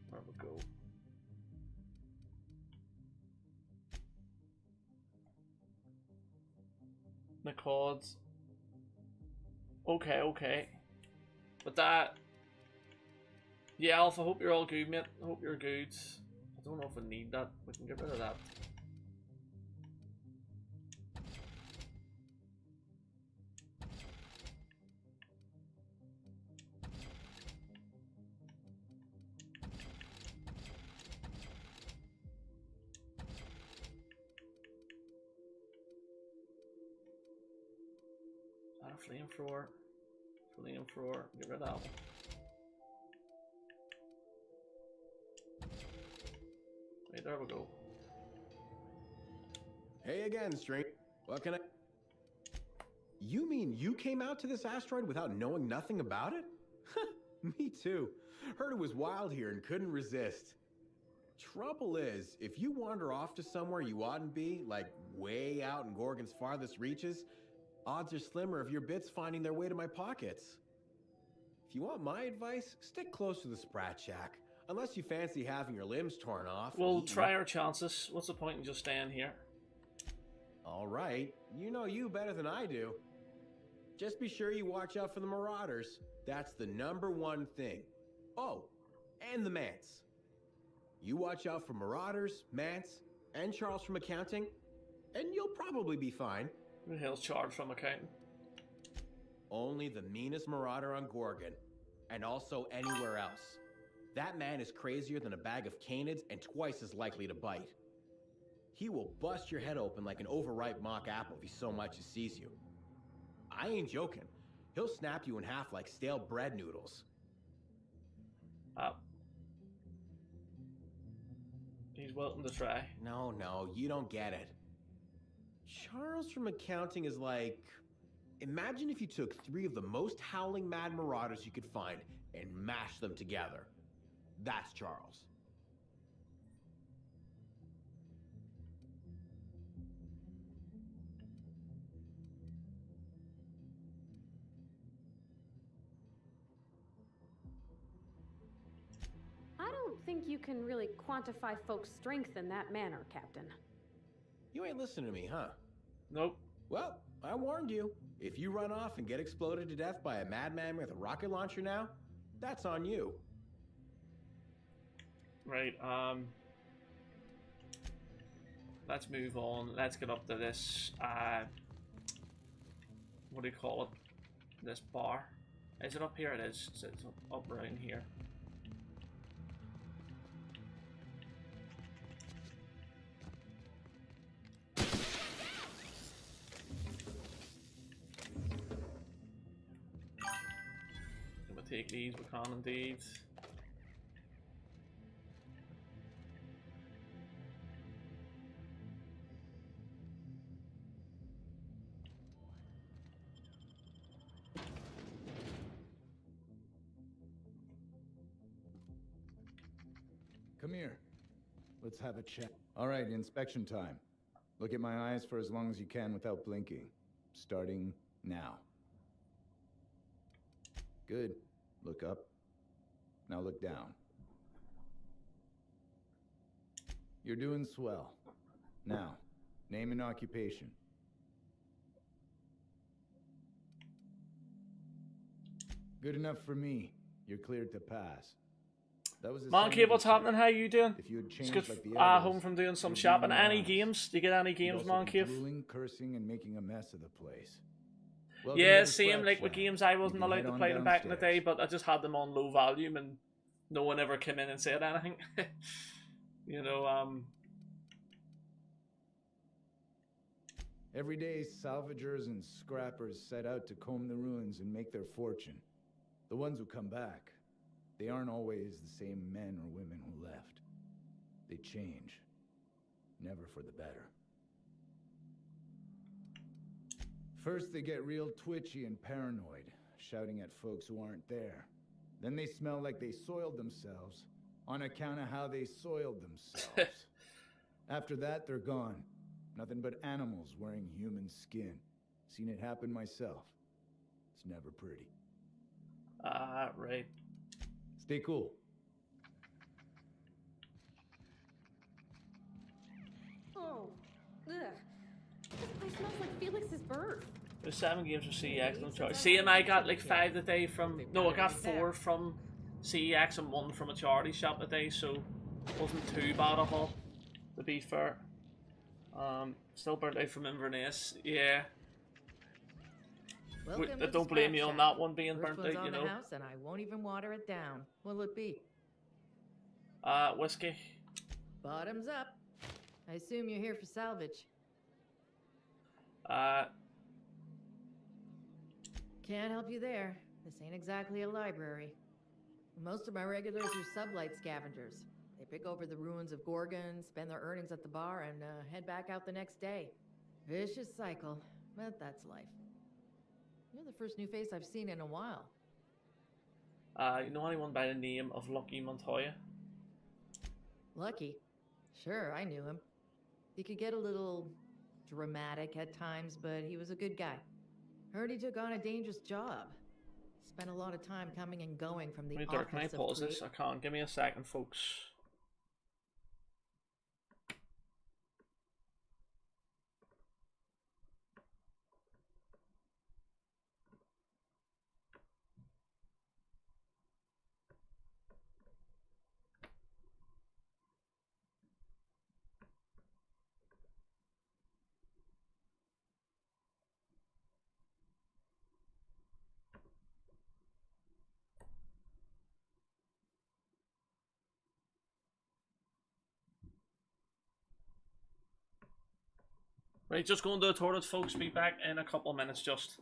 S2: Where we go? The cards. Okay, okay. But that, yeah, Alpha, hope you're all good, mate. Hope you're good. I don't know if we need that. We can get rid of that. Flamethrower. Flamethrower. Get rid of that one. Right, there we go.
S20: Hey again, String. What can I... You mean you came out to this asteroid without knowing nothing about it? Me too. Heard it was wild here and couldn't resist. Trouble is, if you wander off to somewhere you oughtn't be, like way out in Gorgon's farthest reaches, odds are slimmer of your bits finding their way to my pockets. If you want my advice, stick close to the Sprat Shack. Unless you fancy having your limbs torn off.
S2: We'll try our chances. What's the point in just staying here?
S20: Alright, you know you better than I do. Just be sure you watch out for the Marauders. That's the #1 thing. Oh, and the Mance. You watch out for Marauders, Mance, and Charles from accounting, and you'll probably be fine.
S2: Who the hell's Charles from accounting?
S20: Only the meanest Marauder on Gorgon, and also anywhere else. That man is crazier than a bag of canids and twice as likely to bite. He will bust your head open like an overripe mock apple if he so much as sees you. I ain't joking. He'll snap you in half like stale bread noodles.
S2: He's welcome to try.
S20: No, you don't get it. Charles from accounting is like... Imagine if you took 3 of the most howling mad Marauders you could find and mashed them together. That's Charles.
S4: I don't think you can really quantify folks' strength in that manner, Captain.
S20: You ain't listening to me, huh?
S2: Nope.
S20: Well, I warned you. If you run off and get exploded to death by a madman with a rocket launcher now, that's on you.
S2: Right, let's move on. Let's get up to this, what do you call it? This bar. Is it up here? It is. It's up around here. I'm gonna take these, we can indeed.
S21: Come here. Let's have a chat. All right, inspection time. Look at my eyes for as long as you can without blinking. Starting now. Good. Look up. Now look down. You're doing swell. Now, name and occupation. Good enough for me. You're cleared to pass. That was
S2: Monkey, what's happening? How you doing?
S21: If you had
S2: Just
S21: changed
S2: got
S21: like the
S2: home from doing some shopping. Any games? Do you get any games, Monkey?
S21: Drooling, cursing, and making a mess of the place. Well,
S2: Yeah, same like with games I wasn't allowed to play them back in the day, but I just had them on low volume and no one ever came in and said anything. You know,
S21: Every day, salvagers and scrappers set out to comb the ruins and make their fortune. The ones who come back, they aren't always the same men or women who left. They change. Never for the better. First, they get real twitchy and paranoid, shouting at folks who aren't there. Then they smell like they soiled themselves, on account of how they soiled themselves. After that, they're gone. Nothing but animals wearing human skin. Seen it happen myself. never pretty.
S2: Right.
S21: Stay cool.
S4: Oh, ugh. This place smells like Felix's birth.
S2: There's 7 games from CEX, no charge. CMI got like 5 today from... No, I got 4 from CEX and 1 from a charity shop today, so it wasn't too bad a haul, to be fair. Still burnt out from Inverness, yeah. Don't blame me on that one being burnt out, you know.
S11: House and I won't even water it down. What'll it be?
S2: Whiskey.
S11: Bottoms up. I assume you're here for salvage. Can't help you there. This ain't exactly a library. Most of my regulars are sublight scavengers. They pick over the ruins of Gorgon, spend their earnings at the bar, and head back out the next day. Vicious cycle, but that's life. You're the first new face I've seen in a while.
S2: You know anyone by the name of Lucky Montoya?
S11: Lucky? Sure, I knew him. He could get a little dramatic at times, but he was a good guy. Heard he took on a dangerous job. Spent a lot of time coming and going from the office
S2: Can I pause this? I can't. Give me a second, folks. Right, just going to the toilet, folks. Be back in a couple of minutes, just.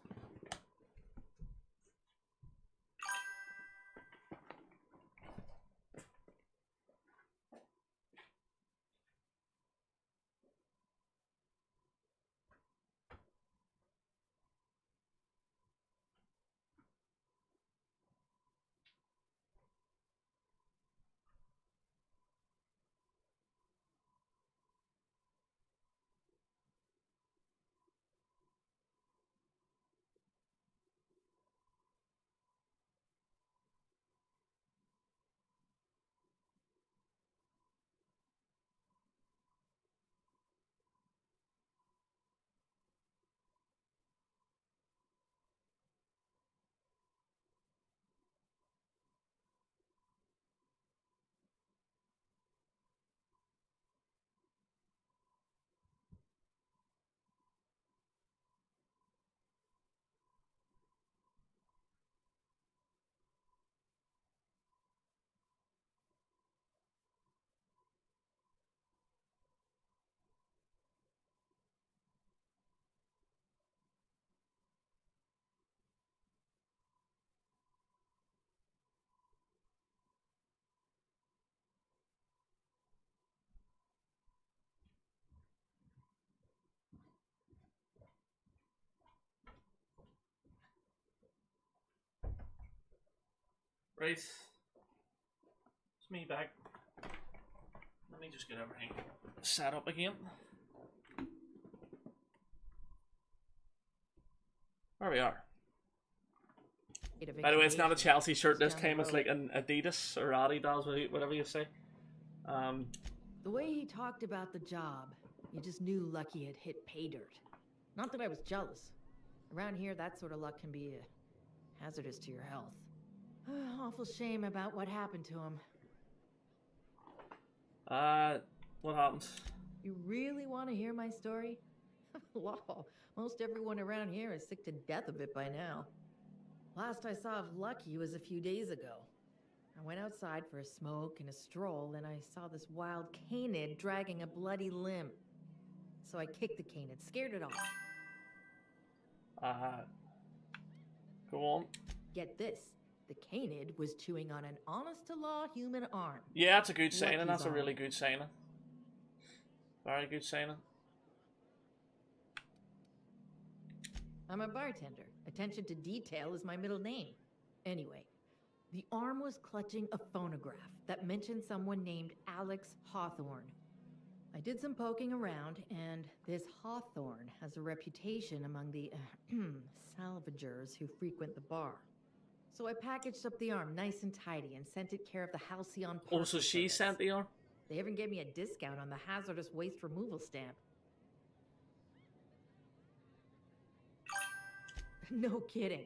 S2: Right. It's me back. Let me just get everything set up again. There we are. By the way, it's not a Chelsea shirt this time, it's like an Adidas or Adidas, whatever you say.
S11: The way he talked about the job, you just knew Lucky had hit pay dirt. Not that I was jealous. Around here, that sort of luck can be hazardous to your health. Awful shame about what happened to him.
S2: What happened?
S11: You really want to hear my story? Law, most everyone around here is sick to death of it by now. Last I saw of Lucky was a few days ago. I went outside for a smoke and a stroll, and I saw this wild canid dragging a bloody limb. So I kicked the canid, scared it off.
S2: Go on.
S11: Get this. The canid was chewing on an honest-to-law human arm.
S2: Yeah, that's a good saying, and that's a
S11: arm.
S2: really good saying. Very good saying.
S11: I'm a bartender. Attention to detail is my middle name. Anyway, the arm was clutching a phonograph that mentioned someone named Alex Hawthorne.
S5: I did some poking around, and this Hawthorne has a reputation among the salvagers who frequent the bar. So I packaged up the arm nice and tidy and sent it care of the Halcyon Parcel
S2: Also, she
S5: Service.
S2: sent the arm?
S5: They even gave me a discount on the hazardous waste removal stamp. No kidding.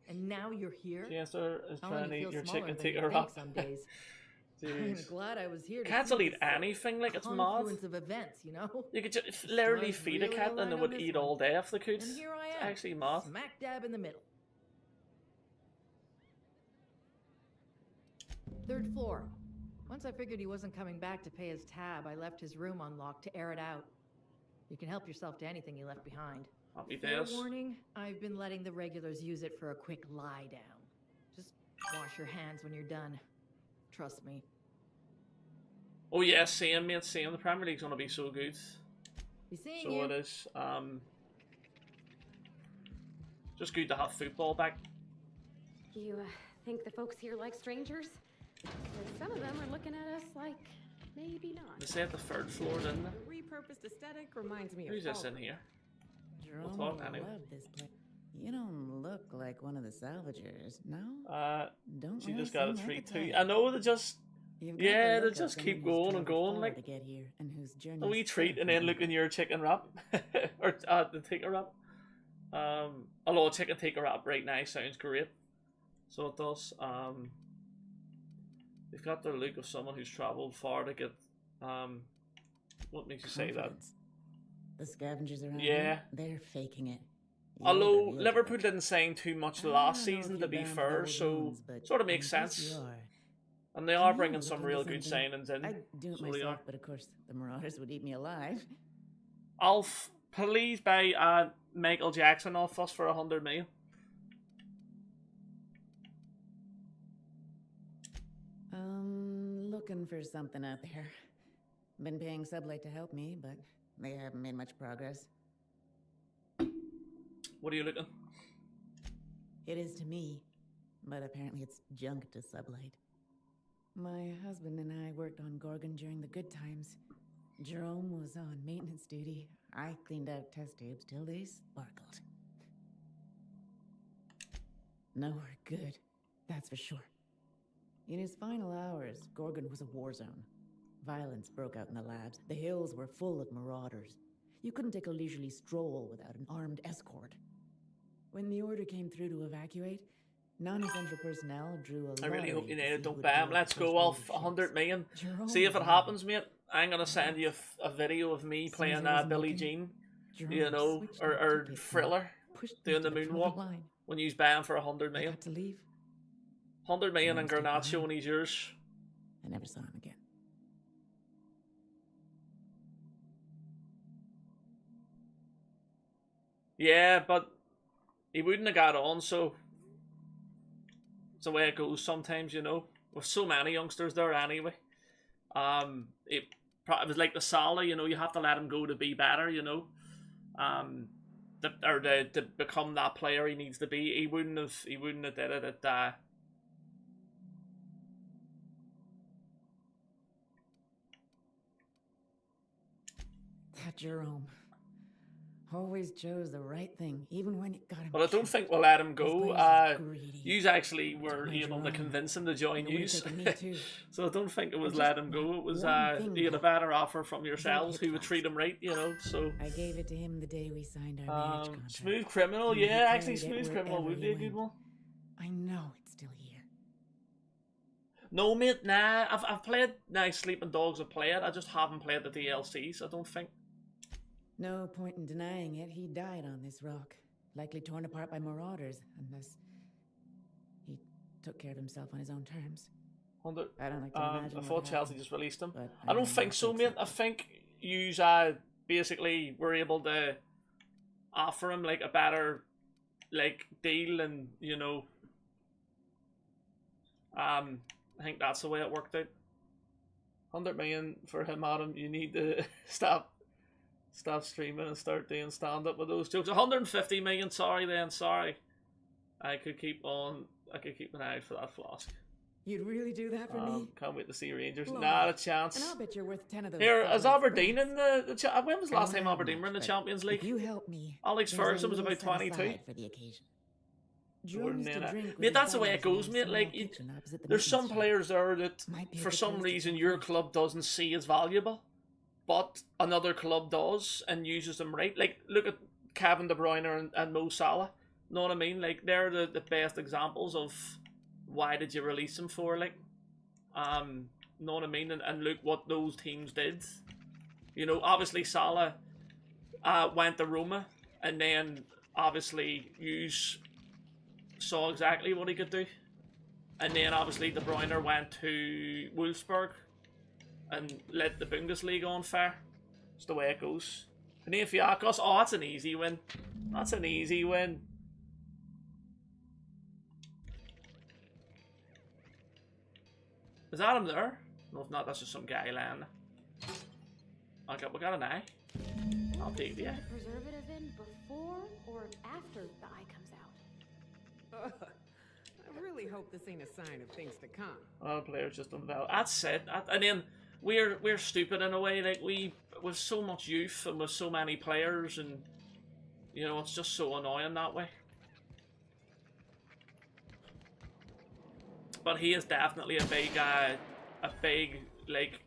S5: And now you're here?
S2: Chancellor is
S5: I'll
S2: trying
S5: only
S2: to
S5: feel
S2: eat your
S5: smaller
S2: chicken
S5: than
S2: take
S5: you
S2: her
S5: think
S2: up.
S5: some days. I'm
S2: Jeez.
S5: glad I was here to
S2: Cats
S5: see
S2: will eat
S5: this,
S2: anything, like it's mad.
S5: confluence of events, you know?
S2: You could just literally
S5: Stars
S2: feed a
S5: really
S2: cat and
S5: aligned
S2: they
S5: on
S2: would
S5: this
S2: eat
S5: one.
S2: all day if they could.
S5: And here I
S2: It's
S5: am,
S2: actually mad.
S5: smack dab in the middle. Third floor. Once I figured he wasn't coming back to pay his tab, I left his room unlocked to air it out. You can help yourself to anything you left behind.
S2: Happy
S5: Fair
S2: days.
S5: warning, I've been letting the regulars use it for a quick lie down. Just wash your hands when you're done. Trust me.
S2: Oh yeah, same mate, same. The Premier League's gonna be so good.
S5: Be seeing
S2: So
S5: you.
S2: it is. Just good to have football back.
S4: You think the folks here like strangers? 'Cause some of them are looking at us like maybe not.
S2: They said the third floor, didn't they?
S1: The repurposed aesthetic reminds me
S2: Who's
S1: of
S2: this in
S1: Fallout.
S2: here?
S22: Jerome
S2: We'll talk
S22: will
S2: anyway.
S22: love this place. You don't look like one of the salvagers, no? Don't
S2: She
S22: really
S2: just got a
S22: seem like
S2: treat too.
S22: type.
S2: I know they just,
S22: You've got the
S2: yeah, they
S22: look of
S2: just
S22: someone
S2: keep
S22: who's
S2: going and
S22: traveled
S2: going.
S22: far
S2: Like
S22: to get here and whose journey
S2: a wee
S22: is
S2: treat and
S22: far
S2: then
S22: from
S2: look in your chicken wrap, or the ticker wrap. Although a chicken ticker wrap right now sounds great, so it does. They've got the look of someone who's travelled far to get. What makes you say that?
S22: confidence. The scavengers around
S2: Yeah.
S22: here, they're faking it. You're
S2: Although
S22: the real
S2: Liverpool didn't sign too much
S22: I
S2: last
S22: don't know if
S2: season, to
S22: you're
S2: be
S22: bound for
S2: fair,
S22: double
S2: so
S22: wounds, but
S2: sort of makes
S22: I guess
S2: sense.
S22: you are.
S2: And they
S22: Can
S2: are
S22: you
S2: bringing
S22: look
S2: some
S22: into
S2: real good
S22: something?
S2: signings in.
S22: I'd do it
S2: So they
S22: myself,
S2: are.
S22: but of course the Marauders would eat me alive.
S2: Alf, please buy Michael Jackson off us for 100 million.
S22: Looking for something out there. Been paying Sublight to help me, but they haven't made much progress.
S2: What are you looking?
S22: It is to me, but apparently it's junk to Sublight. My husband and I worked on Gorgon during the good times. Jerome was on maintenance duty. I cleaned out test tubes till they sparkled. Nowhere good, that's for sure. In his final hours, Gorgon was a war zone. Violence broke out in the labs. The hills were full of marauders. You couldn't take a leisurely stroll without an armed escort. When the order came through to evacuate, non-essential personnel drew a
S2: I really hope
S22: lottery to
S2: United
S22: see
S2: don't
S22: who'd
S2: bam.
S22: build
S2: Let's
S22: the
S2: go
S22: first
S2: off
S22: wave of
S2: 100 million.
S22: Jerome
S2: See if it
S22: was
S2: happens, mate. I'm gonna send you a video of me
S22: Soon as
S2: playing
S22: I was
S2: Billie
S22: looking,
S2: Jean,
S22: Jerome
S2: you know,
S22: switched
S2: or,
S22: my
S2: or
S22: ticket and
S2: Thriller,
S22: pushed me
S2: doing
S22: to
S2: the
S22: the front
S2: moonwalk
S22: line.
S2: when you bam for 100 million.
S22: Got to leave.
S2: 100 million and
S22: Jerome stayed
S2: Garnacho
S22: behind.
S2: and he's yours.
S22: I never saw him again.
S2: Yeah, but he wouldn't have got on, so it's the way it goes sometimes, you know. With so many youngsters there anyway. It was like the Salah, you know, you have to let him go to be better, you know. To become that player he needs to be. He wouldn't have did it at
S22: That Jerome always chose the right thing, even when it got him.
S2: But I don't
S22: killed.
S2: think we'll let him go.
S22: This place is greedy.
S2: You actually were
S22: My
S2: able to
S22: Jerome.
S2: convince him to join
S22: And it would've
S2: you.
S22: taken me too.
S2: So I don't think it was
S22: just
S2: let him go. It was
S22: one thing
S2: he had a
S22: that
S2: better offer from
S22: don't
S2: yourselves
S22: hit
S2: who would treat him right, you know. So
S22: I gave it to him the day we signed our marriage contract.
S2: Smooth Criminal,
S22: And he
S2: yeah, actually
S22: carried it
S2: Smooth Criminal
S22: wherever
S2: would be
S22: he
S2: a good
S22: went.
S2: one.
S22: I know it's still here.
S2: No mate, nah. I've played Nice Sleeping Dogs. I've played. I just haven't played the DLCs. I don't think.
S22: No point in denying it. He died on this rock, likely torn apart by marauders, unless he took care of himself on his own terms.
S2: 100.
S22: I don't like to imagine.
S2: I
S22: what
S2: thought Chelsea
S22: happened,
S2: just released him.
S22: but
S2: I don't
S22: know
S2: think
S22: not
S2: so,
S22: to
S2: mate.
S22: accept
S2: I
S22: it.
S2: think you basically were able to offer him like a better like deal, and you know, I think that's the way it worked out. 100 million for him, Adam. You need to stop streaming and start doing stand up with those jokes. 150 million. Sorry. I could keep an eye out for that flask.
S22: You'd really do that for me?
S2: Can't wait to see Rangers.
S22: Lord.
S2: Not a chance.
S22: And I'll bet you're worth 10 of those.
S2: Here, is
S22: fucking
S2: Aberdeen
S22: friends.
S2: in the when was the last time Aberdeen were in the Champions League?
S22: If you help me,
S2: Alex
S22: there's a
S2: Ferguson was
S22: little
S2: about
S22: set
S2: 22.
S22: aside for the occasion. Joe
S2: Jordan
S22: used to
S2: Nana.
S22: drink with
S2: Mate,
S22: his
S2: that's the way
S22: buddies
S2: it goes,
S22: in a
S2: mate.
S22: small
S2: Like,
S22: kitchen opposite the
S2: there's
S22: business
S2: some
S22: shop.
S2: players there that,
S22: Might be a
S2: for
S22: good
S2: some
S22: place to
S2: reason,
S22: get
S2: your club doesn't see as valuable, but another club does and uses them right. Like, look at Kevin De Bruyne and Mo Salah. Know what I mean? Like, they're the best examples of why did you release them for, like, know what I mean? And look what those teams did. You know, obviously Salah went to Roma, and then obviously you saw exactly what he could do. And then obviously De Bruyne went to Wolfsburg and lit the Bundesliga on fire. It's the way it goes. Panathinaikos, oh, that's an easy win. That's an easy win. Is Adam there? No, if not, that's just some guy lying. Okay, we got an eye. I'll take the eye.
S4: Preservative in before or after the eye comes out?
S1: I really hope this ain't a sign of things to come.
S2: Oh, players just don't value. That's it. And then we're stupid in a way. Like with so much youth and with so many players, and you know, it's just so annoying that way. But he is definitely a big like.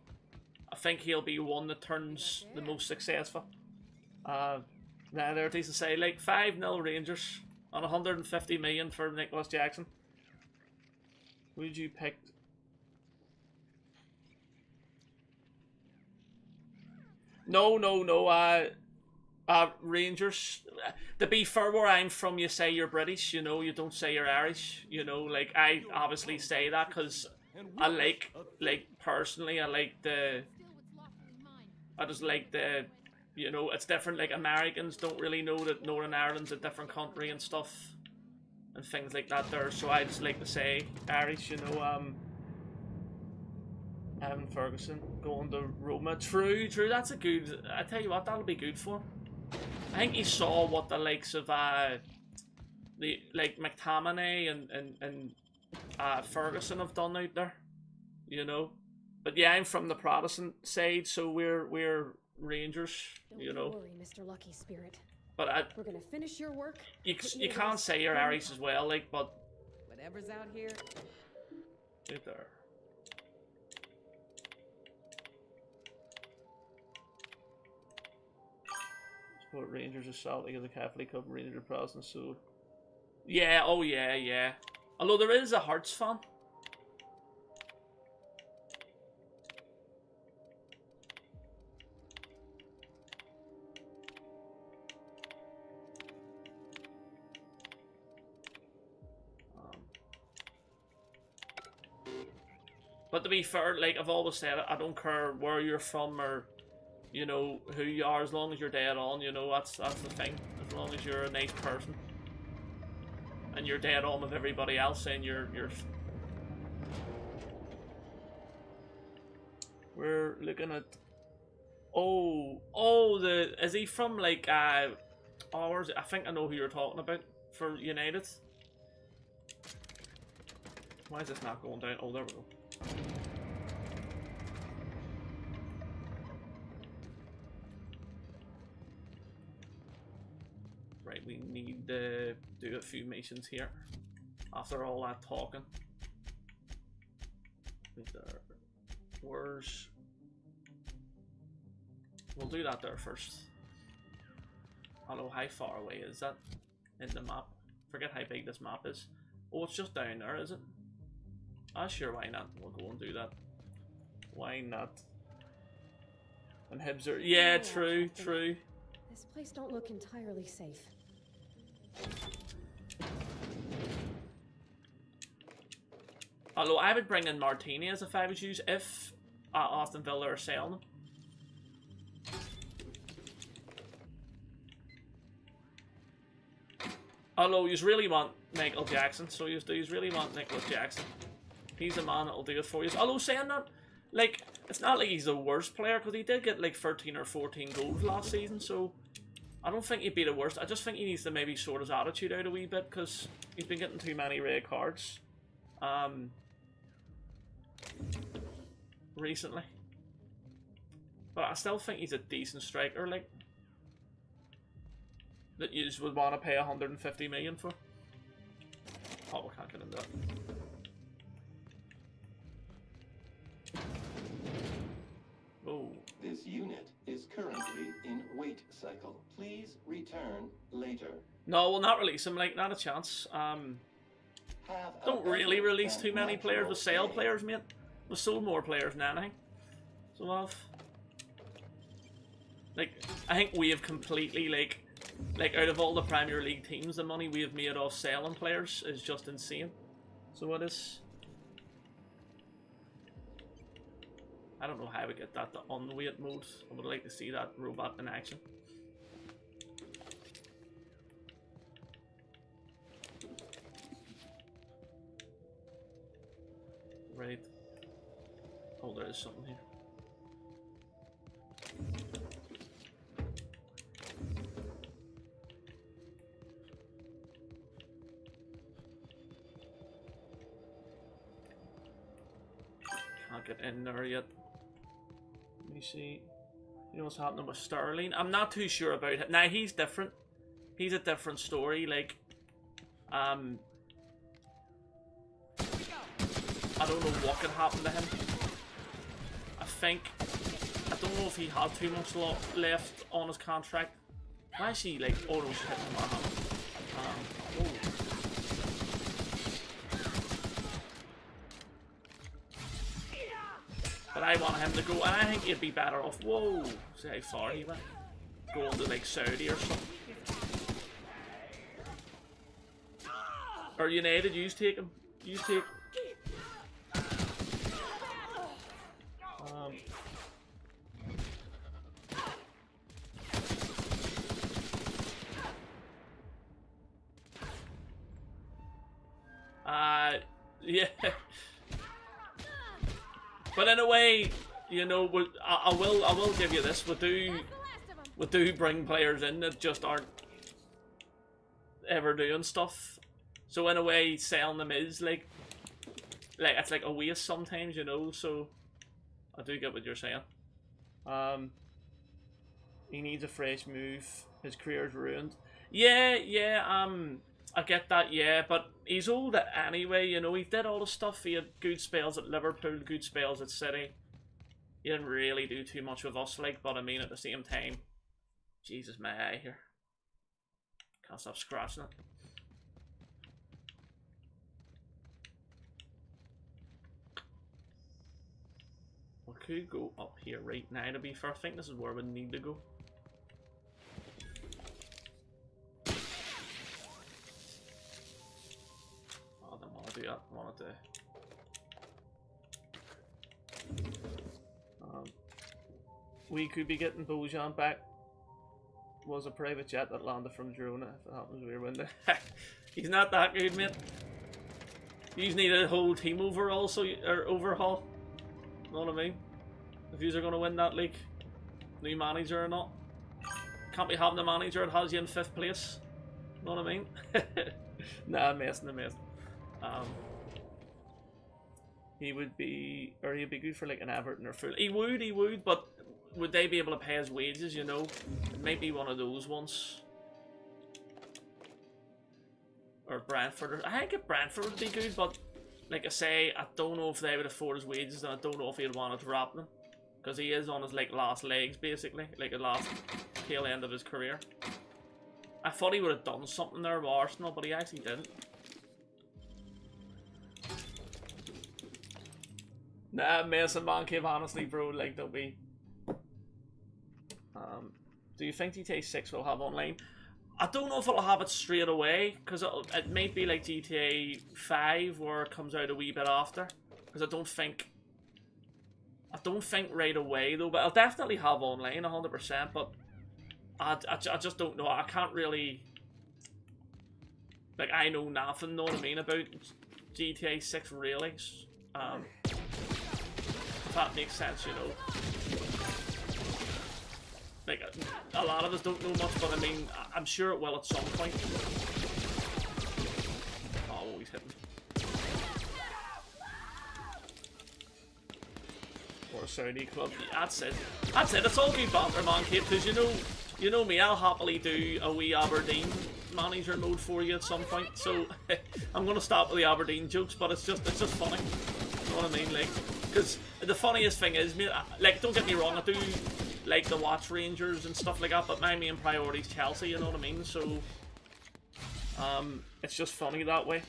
S2: I think he'll be one that turns the most successful. Now there it is to say, like 5-0 Rangers on 150 million for Nicholas Jackson. Who did you pick? No. Rangers. To be fair, where I'm from, you say you're British. You know, you don't say you're Irish. You know, like I obviously say that because I like personally, I just like the, you know, it's different. Like Americans don't really know that Northern Ireland's a different country and stuff, and things like that there. So I just like to say Irish. You know, Evan Ferguson going to Roma. True. That's a good. I tell you what, that'll be good for him. I think he saw what the likes of the like McTominay and Ferguson have done out there. You know. But yeah, I'm from the Protestant side, so we're Rangers, you know.
S4: Don't worry, Mr. Lucky Spirit.
S2: But
S4: we're gonna finish your work.
S2: You can't say you're Irish as well, like, but
S1: whatever's out here.
S2: Right there. Support Rangers are Celtic as a Catholic club, Rangers are Protestant, so yeah, oh yeah. Although there is a Hearts fan. But to be fair, like I've always said, I don't care where you're from or, you know, who you are, as long as you're dead on, you know, that's the thing. As long as you're a nice person. And you're dead on with everybody else, and you're... We're looking at... is he from, like, where's it? I think I know who you're talking about for United. Why is this not going down? Oh, there we go. Right, we need to do a few missions here after all that talking. Where's... We'll do that there first. Hello, how far away is that in the map? Forget how big this map is. Oh, it's just down there, is it? Ah, sure, why not? We'll go and do that. Why not? And Hibs are... Yeah, true.
S4: This place don't look entirely safe.
S2: Although I would bring in Martini as if I was used if Aston Villa are selling them. Although you really want Michael Jackson, so you really want Nicholas Jackson. He's a man that'll do it for you. Although saying that, like, it's not like he's the worst player, because he did get like 13 or 14 goals last season, so I don't think he'd be the worst. I just think he needs to maybe sort his attitude out a wee bit, because he's been getting too many red cards. recently. But I still think he's a decent striker, like, that you just would want to pay 150 million for. Oh, we can't get into that. Oh.
S18: This unit is currently in wait cycle. Please return later.
S2: No, we'll not release him, like, not a chance. Don't really release too many players with sale players, mate. We've sold more players than anything. So I've... Like, I think we have completely, like, out of all the Premier League teams, the money we have made off selling players is just insane. So it is... I don't know how we get that to unweight mode. I would like to see that robot in action. Right. Oh, there is something here. Can't get in there yet. Let me see. You know what's happening with Sterling? I'm not too sure about it. Now, he's different. He's a different story. Like, I don't know what could happen to him. I don't know if he had too much left on his contract. Why is he like, oh no, she's hitting him on him. But I want him to go, and I think he'd be better off. Whoa, see how far he went? Going to like Saudi or something. Or United, you take him. You take. Yeah. But in a way, you know, I will give you this. We do bring players in that just aren't ever doing stuff. So in a way, selling them is like it's like a waste sometimes, you know. So I do get what you're saying. He needs a fresh move. His career's ruined. Yeah. I get that, yeah, but he's old anyway, you know. He did all the stuff. He had good spells at Liverpool, good spells at City. He didn't really do too much with us, like, but I mean, at the same time, Jesus, my eye here. Can't stop scratching it. We could go up here right now, to be fair. I think this is where we need to go. I wanted to we could be getting Bojan back. Was a private jet that landed from Girona. If it happens, we're winning. He's not that good, mate. You need a whole team overhaul, overhaul. Know what I mean? If you are going to win that league, new manager or not, can't be having the manager that has you in 5th place. Know what I mean? Nah, I'm messing. He would be, or he'd be good for like an Everton or Fulham. He would, but would they be able to pay his wages, you know? It might be one of those ones. Or Brentford. I think Brentford would be good, but like I say, I don't know if they would afford his wages, and I don't know if he'd want to drop them. Because he is on his like last legs, basically. Like the last tail end of his career. I thought he would have done something there with Arsenal, but he actually didn't. Nah, Mason Man Cave, honestly, bro, like, they'll be... do you think GTA 6 will have online? I don't know if it'll have it straight away, because it might be like GTA 5, where it comes out a wee bit after. Because I don't think right away, though, but I'll definitely have online, 100%, but I just don't know. I can't really... Like, I know nothing, know what I mean, about GTA 6, really. If that makes sense, you know. Like, a lot of us don't know much, but I mean, I'm sure it will at some point. Oh, he's hitting. for a Saudi club. That's it. That's it. It's all good banter, man, Kate, because you know me, I'll happily do a wee Aberdeen manager mode for you at some point. So I'm gonna stop with the Aberdeen jokes, but it's just funny. You know what I mean? Like, because the funniest thing is, mate, like, don't get me wrong, I do like to watch Rangers and stuff like that, but my main priority is Chelsea. You know what I mean? So it's just funny that way.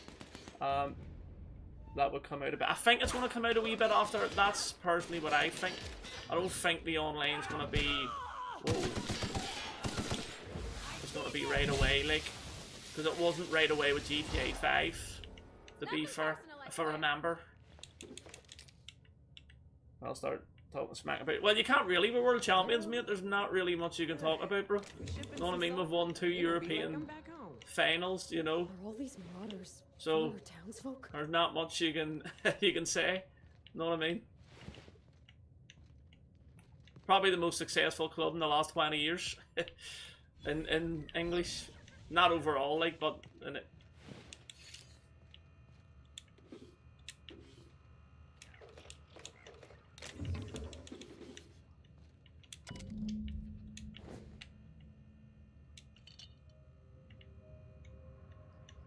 S2: That would come out a bit. I think it's going to come out a wee bit after. That's personally what I think. I don't think the online's going to be... Whoa. It's going to be right away, like... Because it wasn't right away with GTA 5, to be fair, if I remember. I'll start talking smack about it. Well, you can't really. We're world champions, mate. There's not really much you can talk about, bro. You know what I mean? We've won 2 European finals, you know.
S4: Are all these marauders
S2: So
S4: townsfolk?
S2: there's not much you can you can say. You know what I mean? Probably the most successful club in the last 20 years in English. Not overall, like, but in it.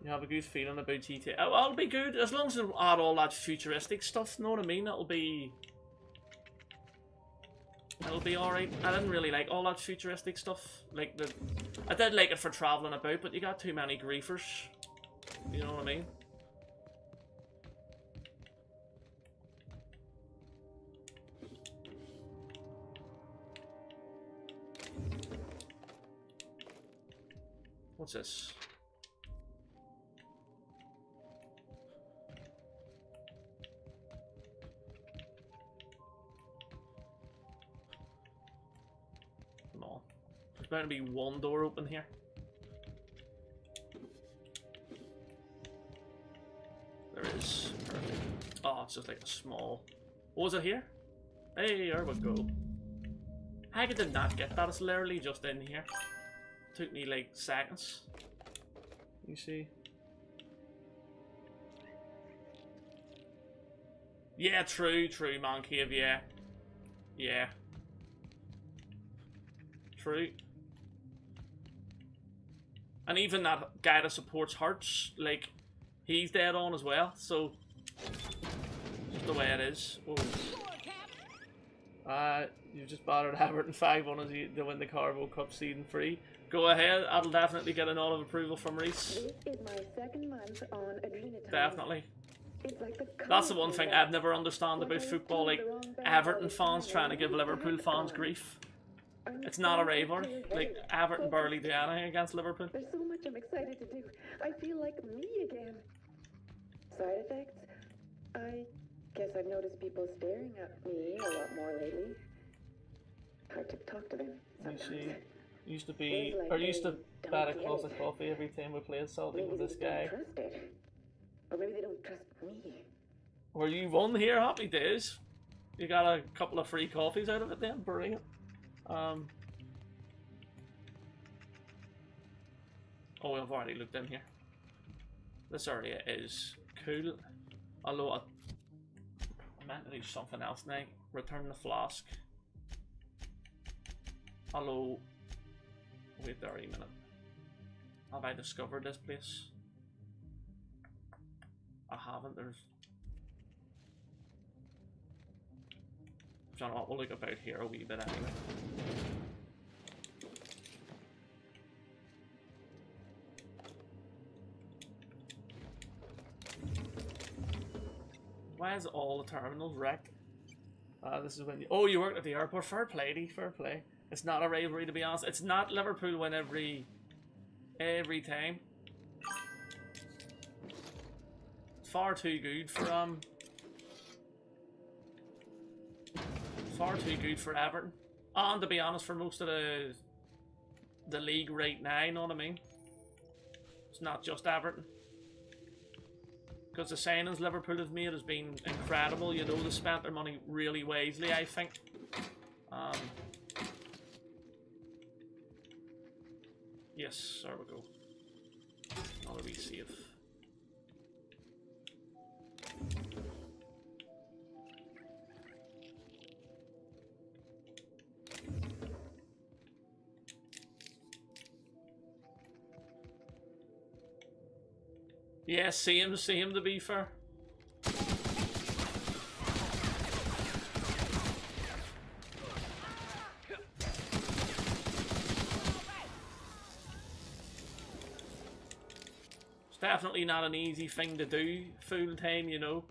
S2: You have a good feeling about GTA. Oh, I'll be good as long as they add all that futuristic stuff. You know what I mean? It'll be alright. I didn't really like all that futuristic stuff. Like I did like it for traveling about, but you got too many griefers. You know what I mean? What's this? There's bound to be one door open here. There is. Perfect. Oh, it's just like a small... What was it here? Hey, there we go. I did not get that. It's literally just in here. Took me like seconds. You see? Yeah, true, man cave, yeah. Yeah. True. And even that guy that supports Hearts, like, he's dead on as well, so just the way it is. Whoa. You just battered Everton 5-1 to win the Carbo Cup Season 3. Go ahead, that'll definitely get a nod of approval from Reese.
S7: This is my second month on Adrenatine.
S2: Definitely.
S7: It's like the
S2: That's the one thing I've never understand about football, like Everton fans trying to give Liverpool fans grief. It's not a rivalry. Like, Everton barely do anything against Liverpool.
S7: There's so much I'm excited to do. I feel like me again. Side effects? I guess I've noticed people staring at me a lot more lately. Hard to talk to them sometimes.
S2: You see, used to be, or used to bat across a coffee every time we played Celtic with this guy.
S7: Or maybe they don't trust me.
S2: Well, you won here, happy days. You got a couple of free coffees out of it then, brilliant. Oh, I've already looked in here. This area is cool. Although I meant to do something else now. Return the flask. Hello. Wait there a minute. Have I discovered this place? I haven't. There's... Do you know what? We'll look about here a wee bit anyway. Why is all the terminals wrecked? This is when you... Oh, you worked at the airport. Fair play, D. Fair play. It's not a rivalry, to be honest. It's not Liverpool win every time. Far too good for far too good for Everton. And to be honest, for most of the league right now, you know what I mean? It's not just Everton. Because the signings Liverpool have made has been incredible. You know, they spent their money really wisely, I think. Yes, there we go. Another wee save. Yeah, same to be fair. It's definitely not an easy thing to do full time, you know,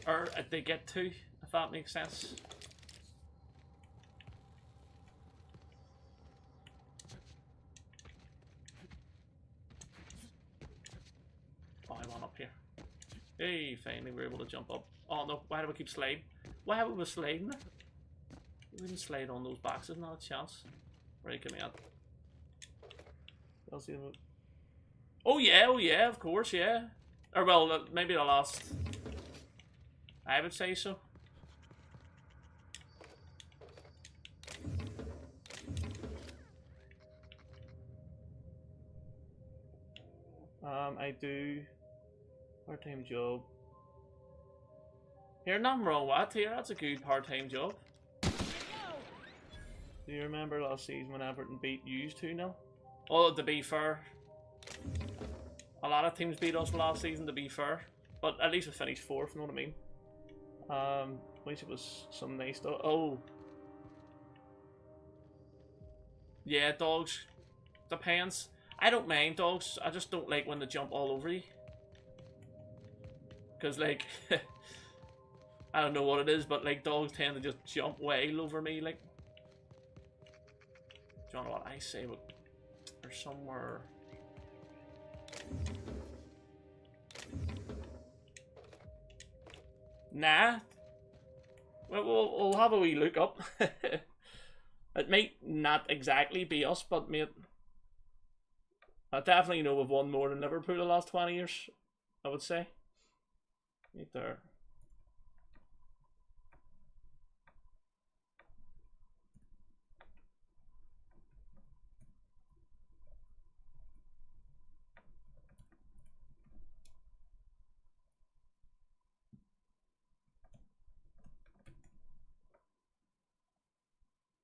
S2: or they get to, if that makes sense. Oh, I want up here. Hey, finally we're able to jump up. Oh no, why do we keep sliding? Why have we sliding? We didn't slide on those boxes, not a chance. Right, give me out. Oh yeah, of course, yeah. Or well, maybe the last. I would say so. I do part-time job. Here, nothing wrong with that here. That's a good part-time job. Do you remember last season when Everton beat Hughes 2-0? Oh, to be fair, a lot of teams beat us last season, to be fair. But at least we finished fourth, you know what I mean? At least it was some nice stuff. Oh. Yeah, dogs. Depends. I don't mind dogs. I just don't like when they jump all over you. Because, like, I don't know what it is, but, like, dogs tend to just jump wild over me, like. Do you know what I say? Or somewhere. Nah. We'll have a wee look up. It might not exactly be us, but mate, I definitely know we've won more than Liverpool the last 20 years, I would say. Right there.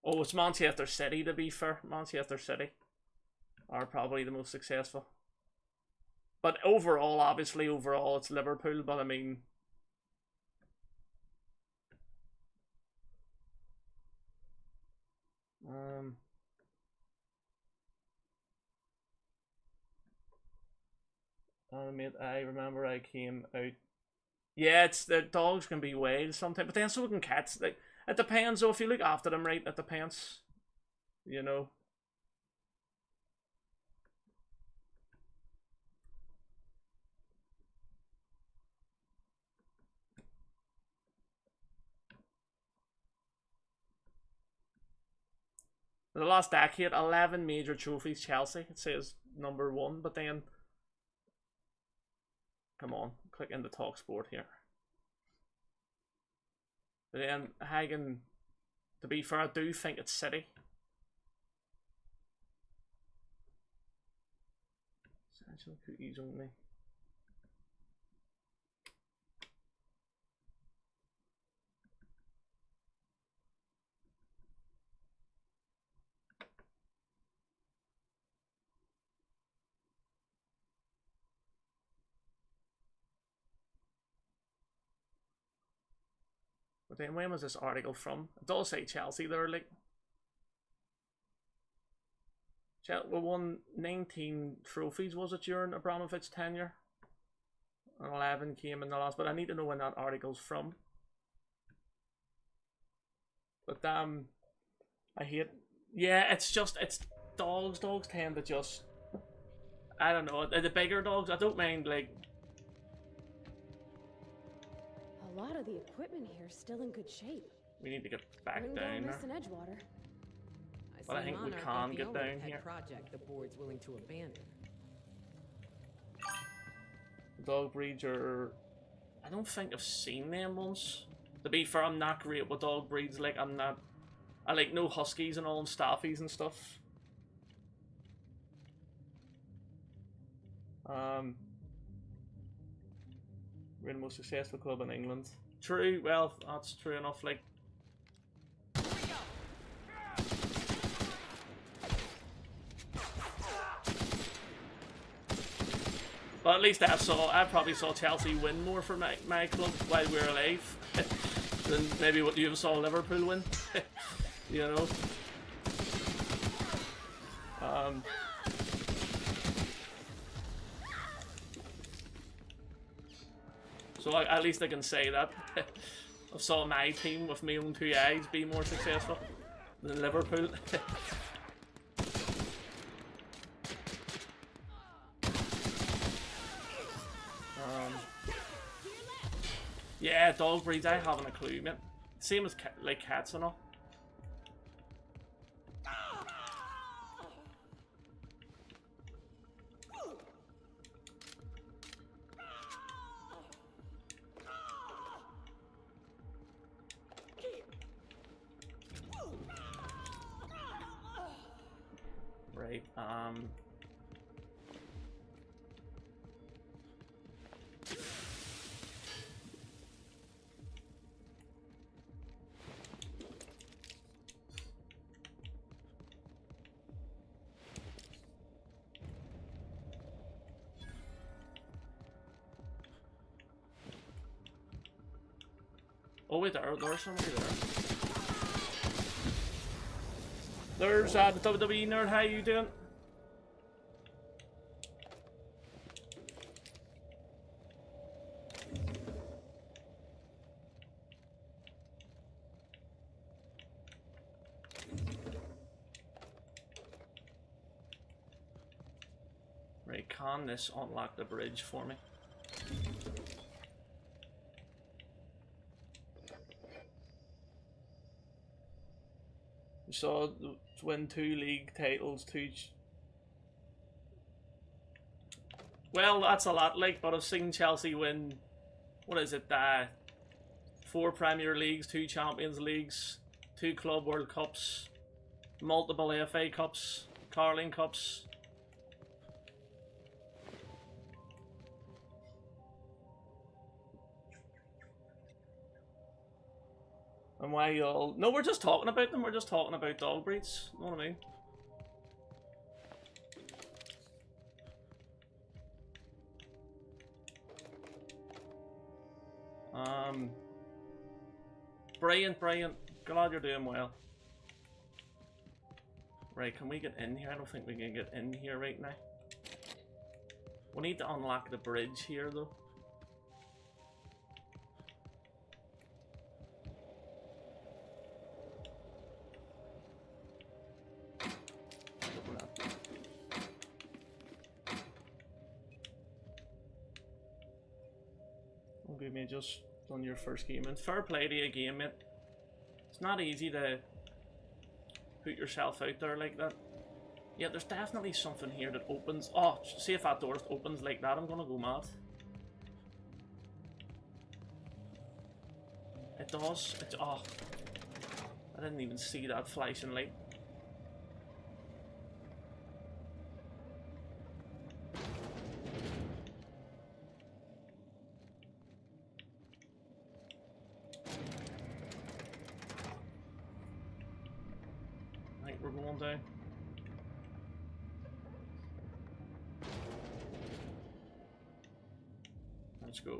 S2: Oh, it's Manchester City, to be fair. Manchester City are probably the most successful. But overall, obviously, it's Liverpool, but I mean... mate, I remember I came out... Yeah, it's the dogs can be wild sometimes, but then so can cats. Like, it depends, though, if you look after them right, it depends. You know? The last decade, 11 major trophies, Chelsea. It says #1, but then... Come on, click into TalkSport here. But then, Hagen, to be fair, I do think it's City. Essential cookies only. But then when was this article from? It does say Chelsea there, like. Chelsea won 19 trophies, was it, during Abramovich's tenure? And 11 came in the last, but I need to know when that article's from. But I hate... Yeah, it's dogs. Dogs tend to just... I don't know, the bigger dogs, I don't mind, like...
S4: A lot of the equipment here is still in good shape.
S2: We need to get back
S4: Wouldn't
S2: down
S4: go
S2: there.
S4: missing Edgewater.
S2: But I think we can get down here.
S1: Project the board's willing to abandon.
S2: Dog breeds are... I don't think I've seen them once. To be fair, I'm not great with dog breeds. Like, I'm not... I like no huskies and all and staffies and stuff. We're the most successful club in England. True, well, that's true enough, like... But at least I probably saw Chelsea win more for my club while we were alive than maybe what you saw Liverpool win. You know. So at least I can say that I saw my team with my own 2 eyes be more successful than Liverpool. Yeah, dog breeds, I haven't a clue, man. Same as like cats and all. Right, oh wait, there's somebody there. There's the WWE nerd, how you doing? Right, can this unlock the bridge for me? We saw win 2 league titles, 2. Well, that's a lot, like, but I've seen Chelsea win. What is it? 4 Premier Leagues, 2 Champions Leagues, 2 Club World Cups, multiple FA Cups, Carling Cups. And why y'all... No, we're just talking about them. We're just talking about dog breeds. You know what I mean? Brilliant. Glad you're doing well. Right, can we get in here? I don't think we can get in here right now. We need to unlock the bridge here, though. Me just done your first game, and fair play to you game, mate. It's not easy to put yourself out there like that. Yeah, there's definitely something here that opens. Oh, see if that door opens like that, I'm gonna go mad. It does. It's oh, I didn't even see that flashing light. We're going down. Let's go.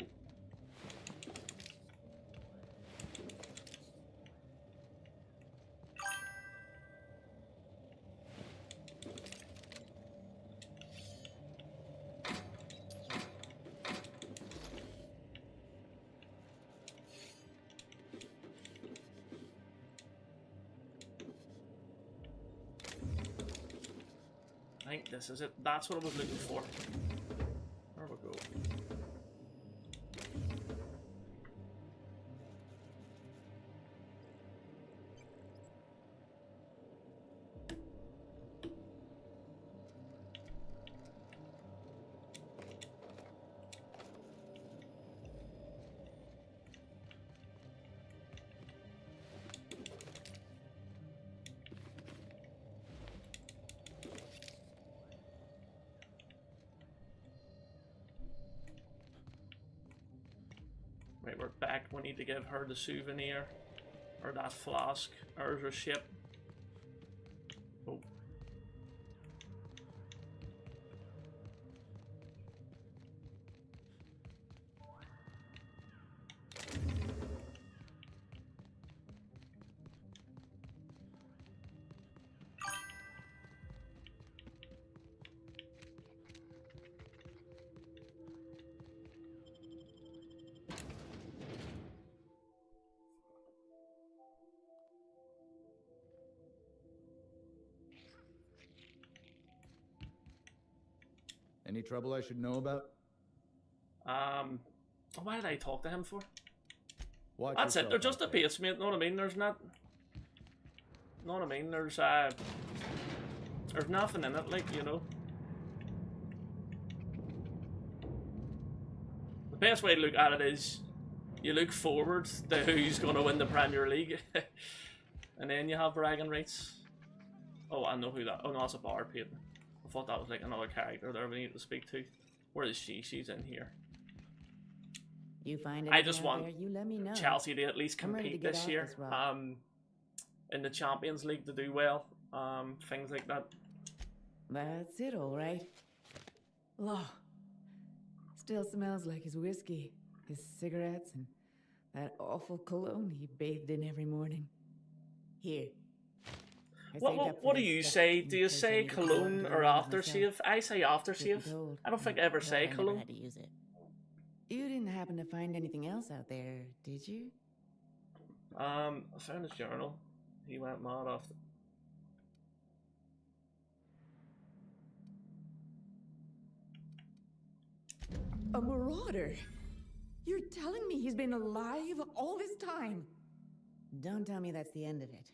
S2: I think this is it. That's what I was looking for. There we go. Right, we're back. We need to give her the souvenir. Or that flask. Or her ship. Oh. I
S21: Any trouble I should know about?
S2: Why did I talk to him for?
S21: Watch
S2: That's it.
S21: yourself
S2: They're just a
S21: out there.
S2: base, mate. Know what I mean? There's not. Know what I mean? There's nothing in it, like, you know. The best way to look at it is you look forward to who's going to win the Premier League, and then you have bragging rights. Oh, I know who that. Oh no, that's a bar Peyton. I thought that was like another character there we need to speak to. Where is she? She's in here.
S22: You find
S2: I
S22: anything
S2: just
S22: out
S2: want
S22: there, you let me know.
S2: Chelsea to at least
S22: I'm ready to
S2: compete
S22: get
S2: this
S22: off
S2: year.
S22: this rock.
S2: In the Champions League to do well. Things like that.
S22: That's it, all right. Law. Still smells like his whiskey, his cigarettes, and that awful cologne he bathed in every morning. Here. I saved up for
S2: What do
S22: this
S2: you
S22: stuff
S2: say?
S22: in
S2: Do you
S22: case I
S2: say
S22: needed to go
S2: cologne
S22: and get
S2: or
S22: it out myself.
S2: aftershave? I say aftershave.
S22: Told.
S2: I don't think I ever say
S22: I never
S2: cologne.
S22: had to use it. You didn't happen to find anything else out there, did you?
S2: I found his journal. He went mad after.
S22: A marauder? You're telling me he's been alive all this time? Don't tell me that's the end of it.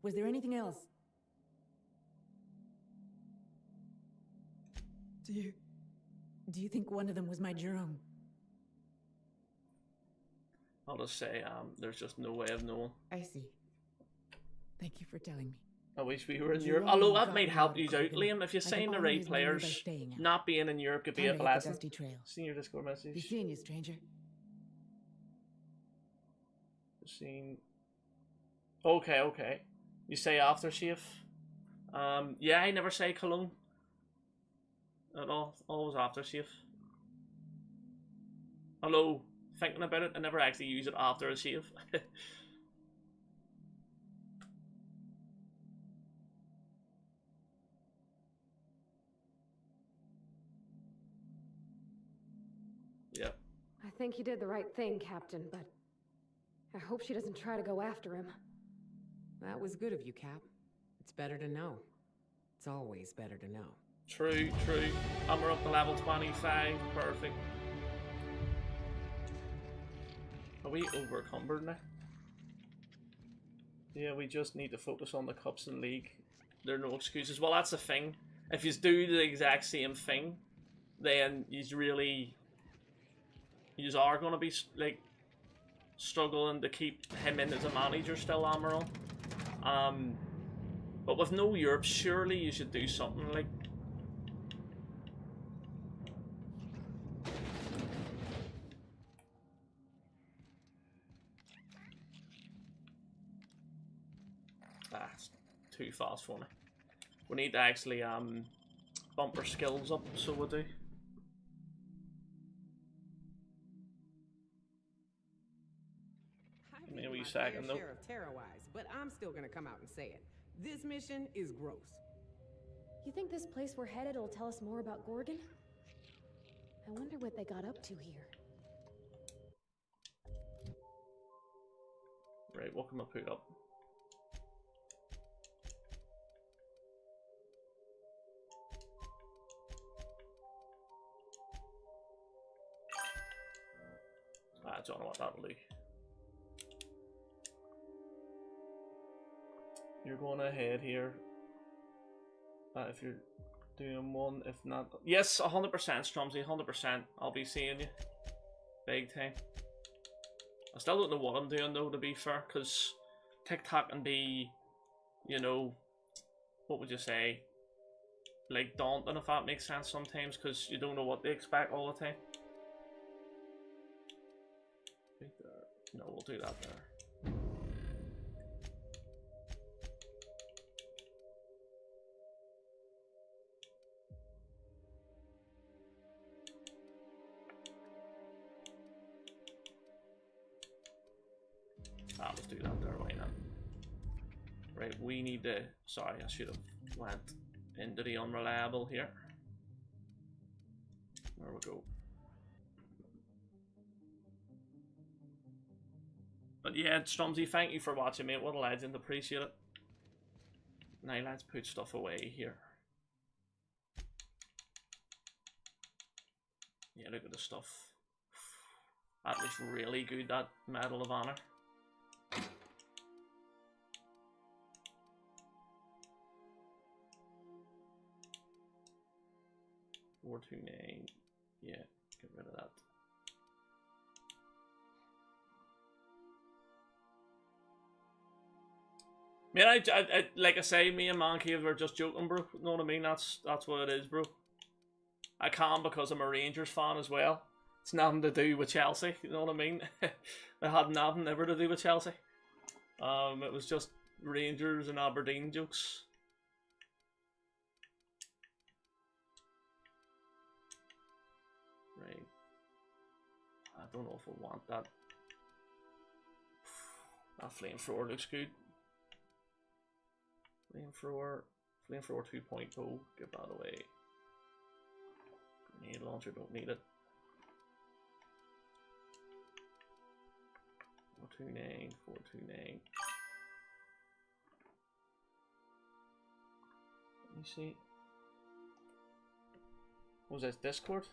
S22: Was there anything else? Do you think one of them was my Jerome?
S2: I'll just say, there's just no way of knowing.
S22: I see. Thank you for telling me.
S2: I wish we were in
S22: Jerome
S2: Europe. Although that
S22: got
S2: might
S22: me
S2: help
S22: out
S2: you
S22: of
S2: out,
S22: Copenhagen.
S2: Liam. If you
S22: I
S2: sign
S22: can
S2: the
S22: honor
S2: right
S22: his memory by
S2: players,
S22: staying out.
S2: not being in Europe could be
S22: Time
S2: a
S22: to hit the
S2: blessing.
S22: dusty trail.
S2: Seen your Discord
S22: Be
S2: message.
S22: seeing you, stranger.
S2: Seen. Okay. You say aftershave. Yeah, I never say cologne. At all. Always aftershave. Although, thinking about it, I never actually use it after a shave. Yep.
S4: I think you did the right thing, Captain, but I hope she doesn't try to go after him.
S9: That was good of you, Cap. It's better to know. It's always better to know.
S2: True. And we're up to level 25. Perfect. Are we overcumbered now? Yeah, we just need to focus on the Cups and League. There are no excuses. Well, that's the thing. If you do the exact same thing, then you are going to be, like, struggling to keep him in as a manager still, Amaral. But with no Europe, surely you should do something like... it's too fast for me. We need to actually bump our skills up, so we do. Give me a wee second though.
S9: Share of Terror-wise, but I'm still gonna come out and say it. This mission is gross.
S4: You think this place we're headed will tell us more about Gorgon? I wonder what they got up to here.
S2: Right, what can I put up? I don't know what that'll do. You're going ahead here. If you're doing one, if not... Yes, 100% Strumsy, 100%. I'll be seeing you. Big time. I still don't know what I'm doing though, to be fair, because TikTok can be, you know, what would you say? Like daunting, if that makes sense sometimes, because you don't know what to expect all the time. No, we'll do that there. Let's do that there, why not? Right, we need to... Sorry, I should have went into the unreliable here. There we go. But yeah, Strumsy, thank you for watching, mate. What a legend, appreciate it. Now let's put stuff away here. Yeah, look at the stuff. That looks really good, that Medal of Honor. $429. Yeah, get rid of that. Man, I like I say, me and Man Cave were just joking, bro. You know what I mean? That's what it is, bro. I can because I'm a Rangers fan as well. It's nothing to do with Chelsea, you know what I mean? It had nothing ever to do with Chelsea. It was just Rangers and Aberdeen jokes. Right. I don't know if I want that. That flamethrower looks good. Flamethrower 2.0, give that away. Grenade launcher, don't need it. 429. Let me see. What was this, Discord?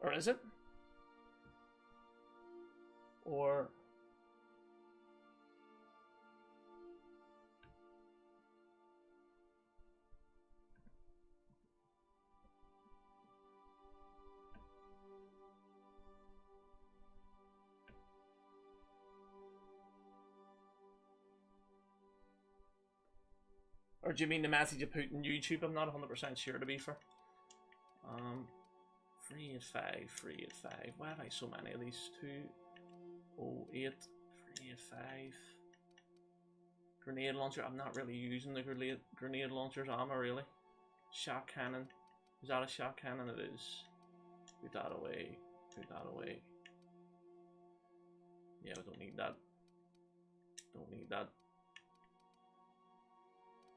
S2: Or is it? Or do you mean the message you put in YouTube? I'm not 100% sure, to be fair. 385, 385. Why have I so many of these? 208, 385. Grenade launcher. I'm not really using the grenade launchers, am I really? Shot cannon. Is that a shot cannon? It is. Put that away. Put that away. Yeah, we don't need that. Don't need that.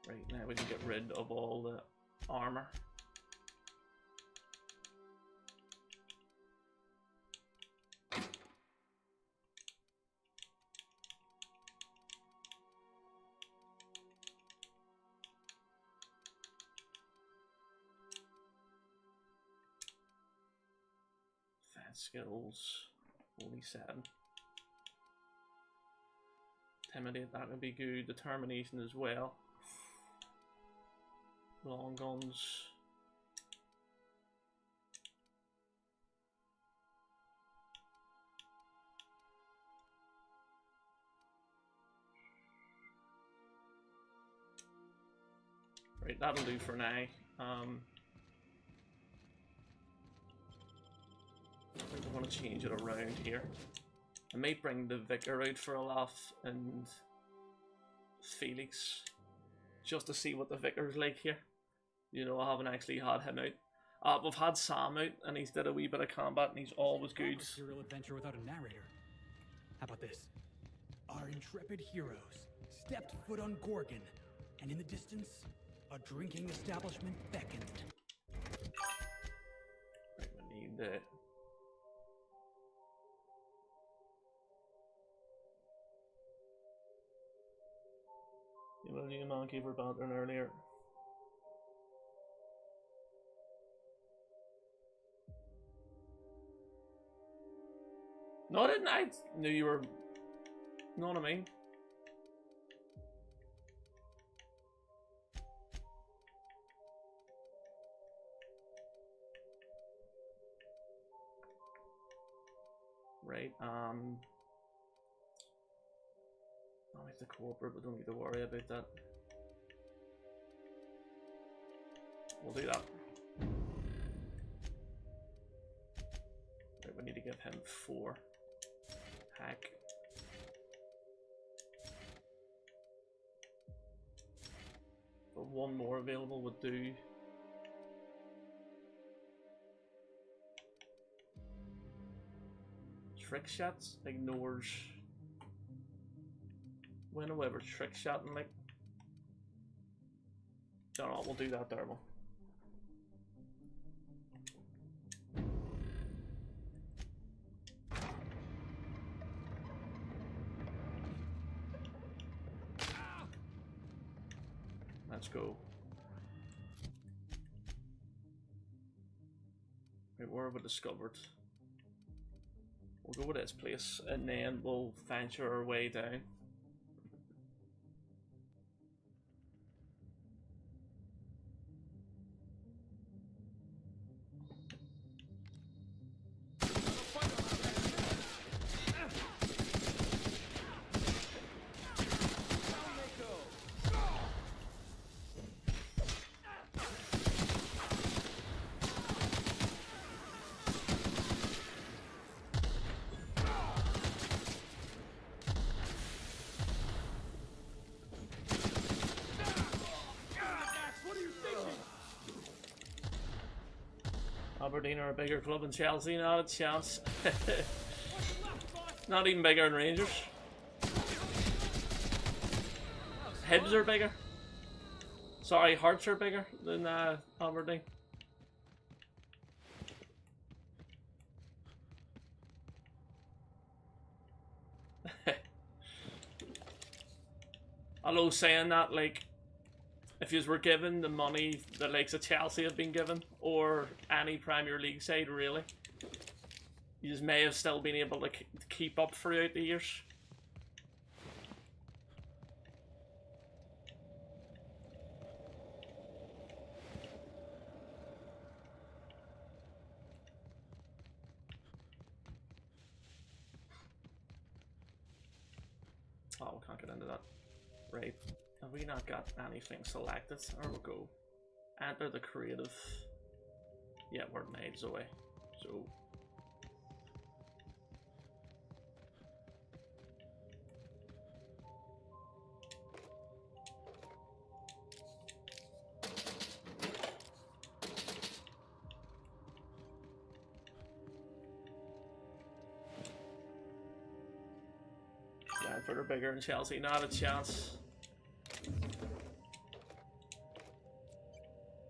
S2: Right, now we can get rid of all the armor. Fast skills, 47. Intimidate, that would be good. Determination as well. Long guns. Right, that'll do for now. I'm going to change it around here. I might bring the Vicar out for a laugh and Felix, just to see what the Vicar's like here. You know, I haven't actually had him out. We've had Sam out, and he's did a wee bit of combat, and he's always good.
S8: A serial adventure without a narrator. How about this? Our intrepid heroes stepped foot on Gorgon, and in the distance, a drinking establishment beckoned.
S2: Right, we need the... You know, the Man Cave were bantering earlier. No, I didn't. I knew you were. Know what I mean? Right. I'll make the corporate, but don't need to worry about that. We'll do that. Right, we need to give him 4. Hack. But 1 more available would do. Trick shots ignores. Whenever trick shotting, like. Don't know, we'll do that there, one. let's go. Right, where have we discovered? We'll go with this place and then we'll venture our way down. Aberdeen are a bigger club than Chelsea, not a chance. Not even bigger than Rangers. Hibs are bigger. Sorry, Hearts are bigger than Aberdeen. Although saying that, like, if you were given the money that likes of Chelsea have been given, or any Premier League side really, you may have still been able to keep up throughout the years. Oh, we can't get into that. Right. Have we not got anything selected? There we go. Enter the creative. Yeah, we're maids away. So. Bradford are bigger than Chelsea, not a chance.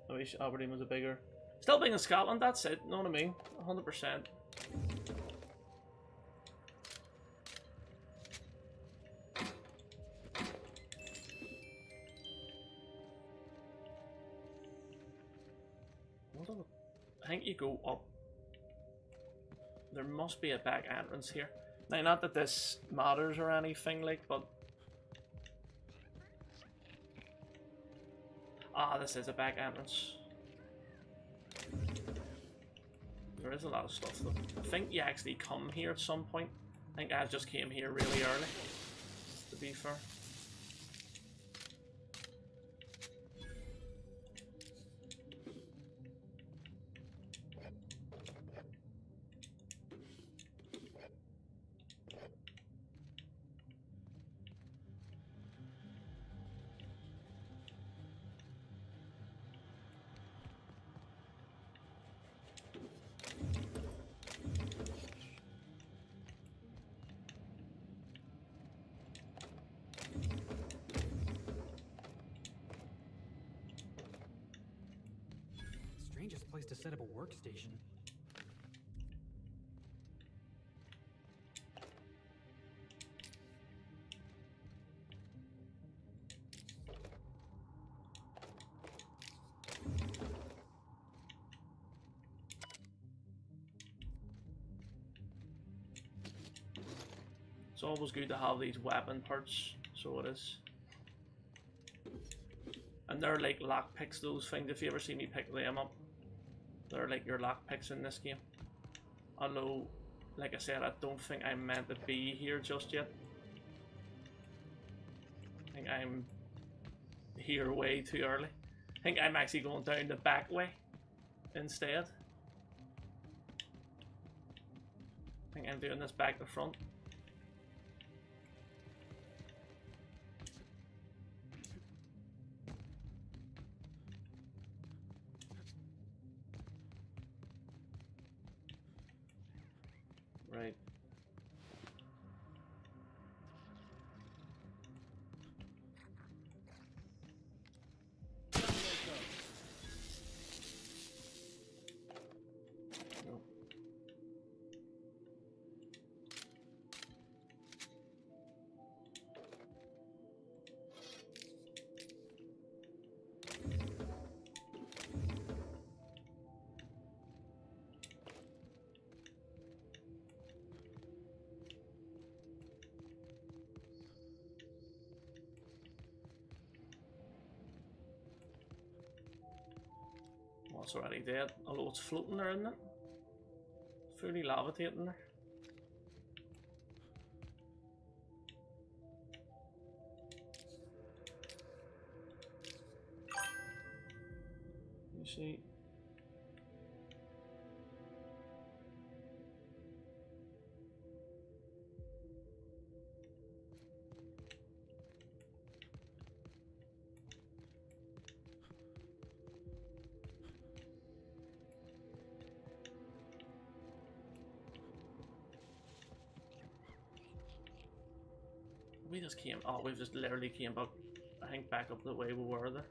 S2: I wish Aberdeen was a bigger. Still being in Scotland, that's it, know what I mean? 100%. I think you go up. There must be a back entrance here. Now, not that this matters or anything, like, but... Ah, this is a back entrance. There is a lot of stuff though. I think you actually come here at some point. I think I just came here really early, to be fair.
S8: Strangest place to set up a workstation.
S2: It's always good to have these weapon parts, so it is. And they're like lockpicks, those things, if you ever see me pick them up. They're like your lockpicks in this game. Although, like I said, I don't think I'm meant to be here just yet. I think I'm here way too early. I think I'm actually going down the back way instead. I think I'm doing this back to front. Right. It's already dead, although it's floating there, isn't it? Fully levitating there. You see? We just came. Oh, we've just literally came back. I think back up the way we were there.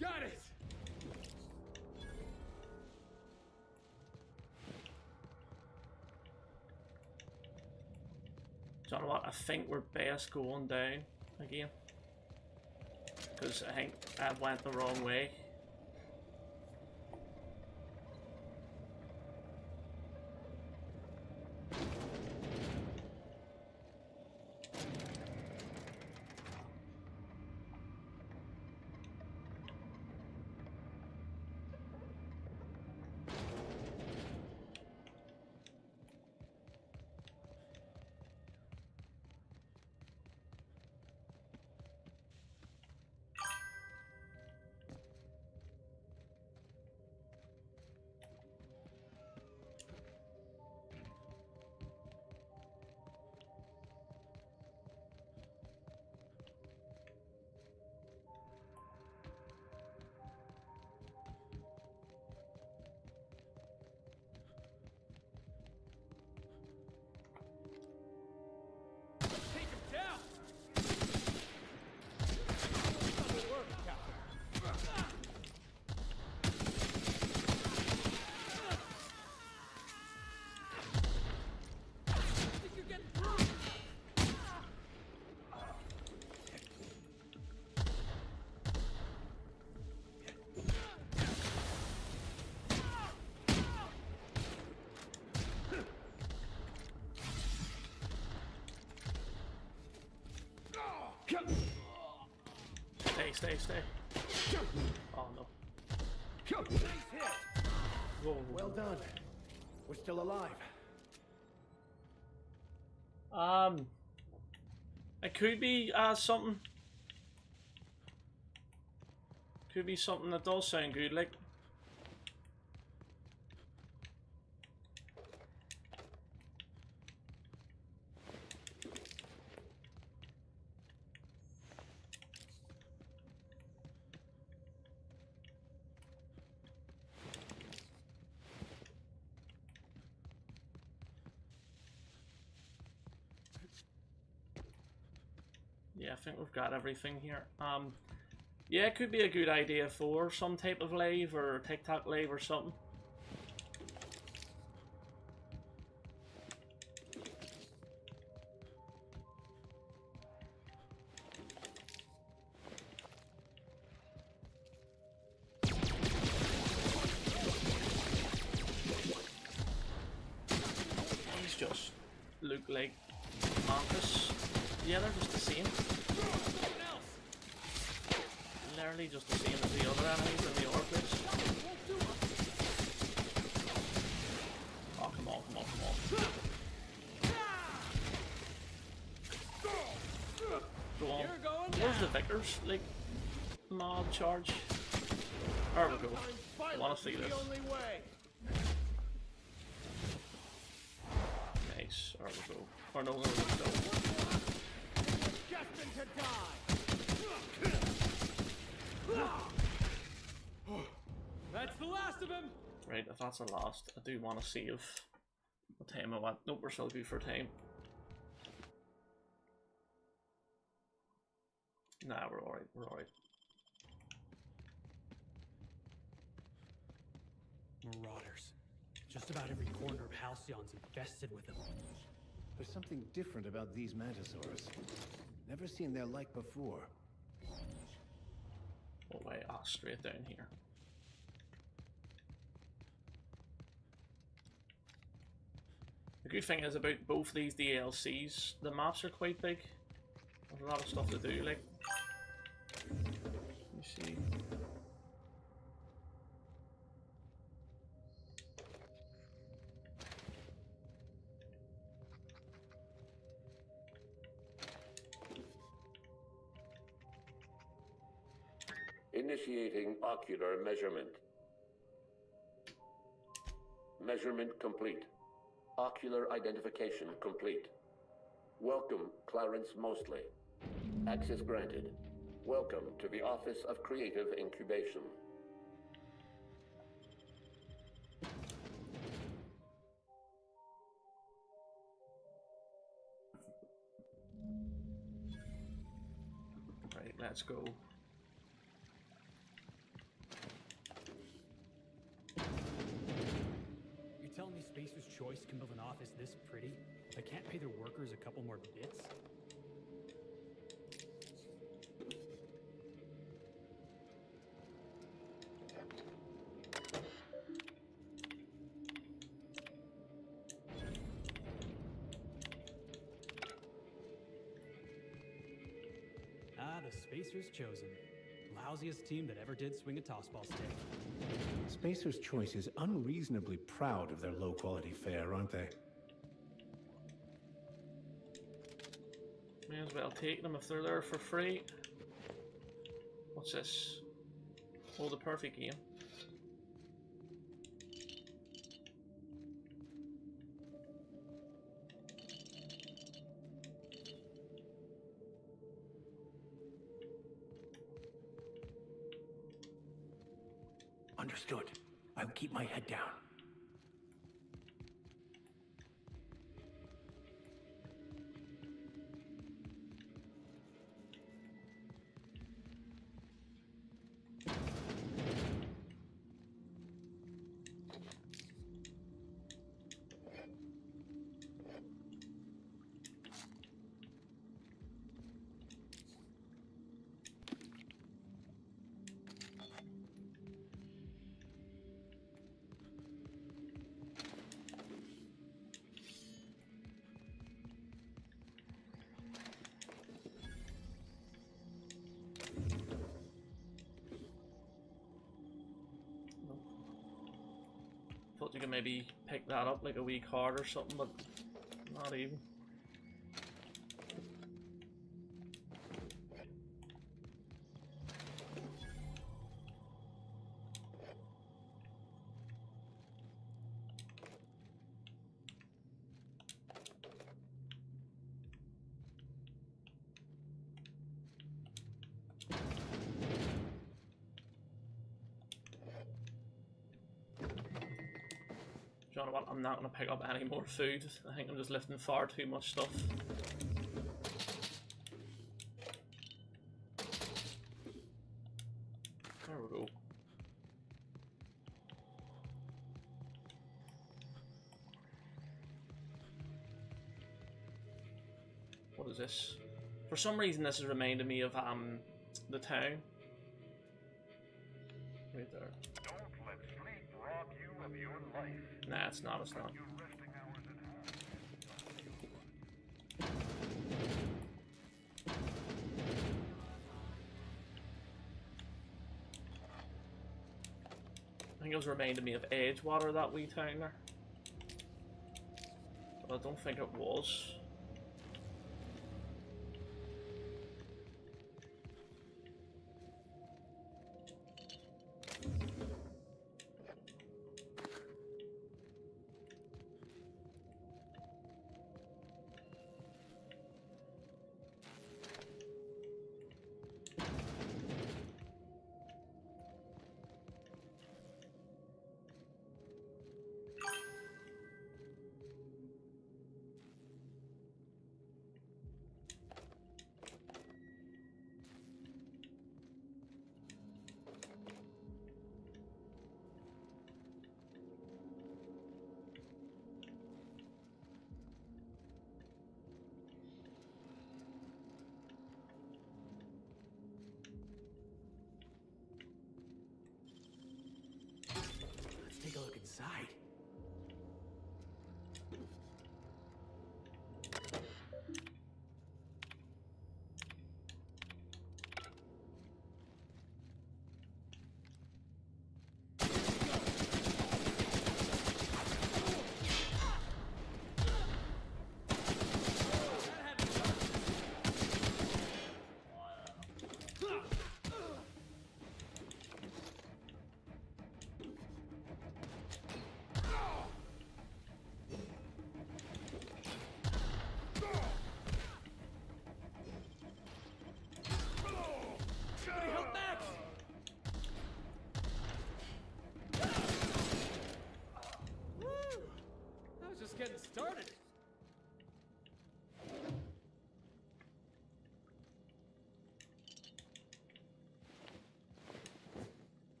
S16: Got it!
S2: Do you know what? I think we're best going down again. Because I think I went the wrong way. Stay. Oh no. Whoa.
S19: Well done. We're still alive.
S2: It could be something. Could be something that does sound good, like. Yeah, I think we've got everything here. Yeah, it could be a good idea for some type of live or TikTok live or something. These just look like Mantis. Yeah, they're just the same. Literally just the same as the other enemies in the other place. Oh, come on. Go on. Where's the Vickers, like, mob charge? There we go. I want to see this. place. There we go. Or no, no.
S16: Destined to die! That's the last of him!
S2: Right, if that's the last, I do want to save the time I want. Nope, we're still good for time. Nah, we're alright, we're alright.
S8: Marauders. Just about every corner of Halcyon's infested with them.
S19: There's something different about these mantisaurs. Never seen their like before.
S2: Oh wait, straight down here. The good thing is about both these DLCs, the maps are quite big. There's a lot of stuff to do, like. Let me see.
S3: Initiating ocular measurement. Measurement complete. Ocular identification complete. Welcome, Clarence Mostly. Access granted. Welcome to the Office of Creative Incubation.
S2: Right, let's go.
S8: You're telling me Spacer's Choice can build an office this pretty? They can't pay their workers a couple more bits? Ah, the Spacer's chosen. Lousiest team that ever did swing a tossball stick.
S19: Spacer's Choice is unreasonably proud of their low-quality fare, aren't they?
S2: May as well take them if they're there for free. What's this? Oh, the perfect game.
S19: Understood. I'll keep my head down.
S2: Thought you could maybe pick that up like a wee card or something, but not even. Do you know what? I'm not going to pick up any more food. I think I'm just lifting far too much stuff. There we go. What is this? For some reason this is reminding me of the town. Right there.
S10: Don't let sleep rob you of your life.
S2: Nah, it's not, it's not. I think it was reminding me of Edgewater, that wee town there. But I don't think it was.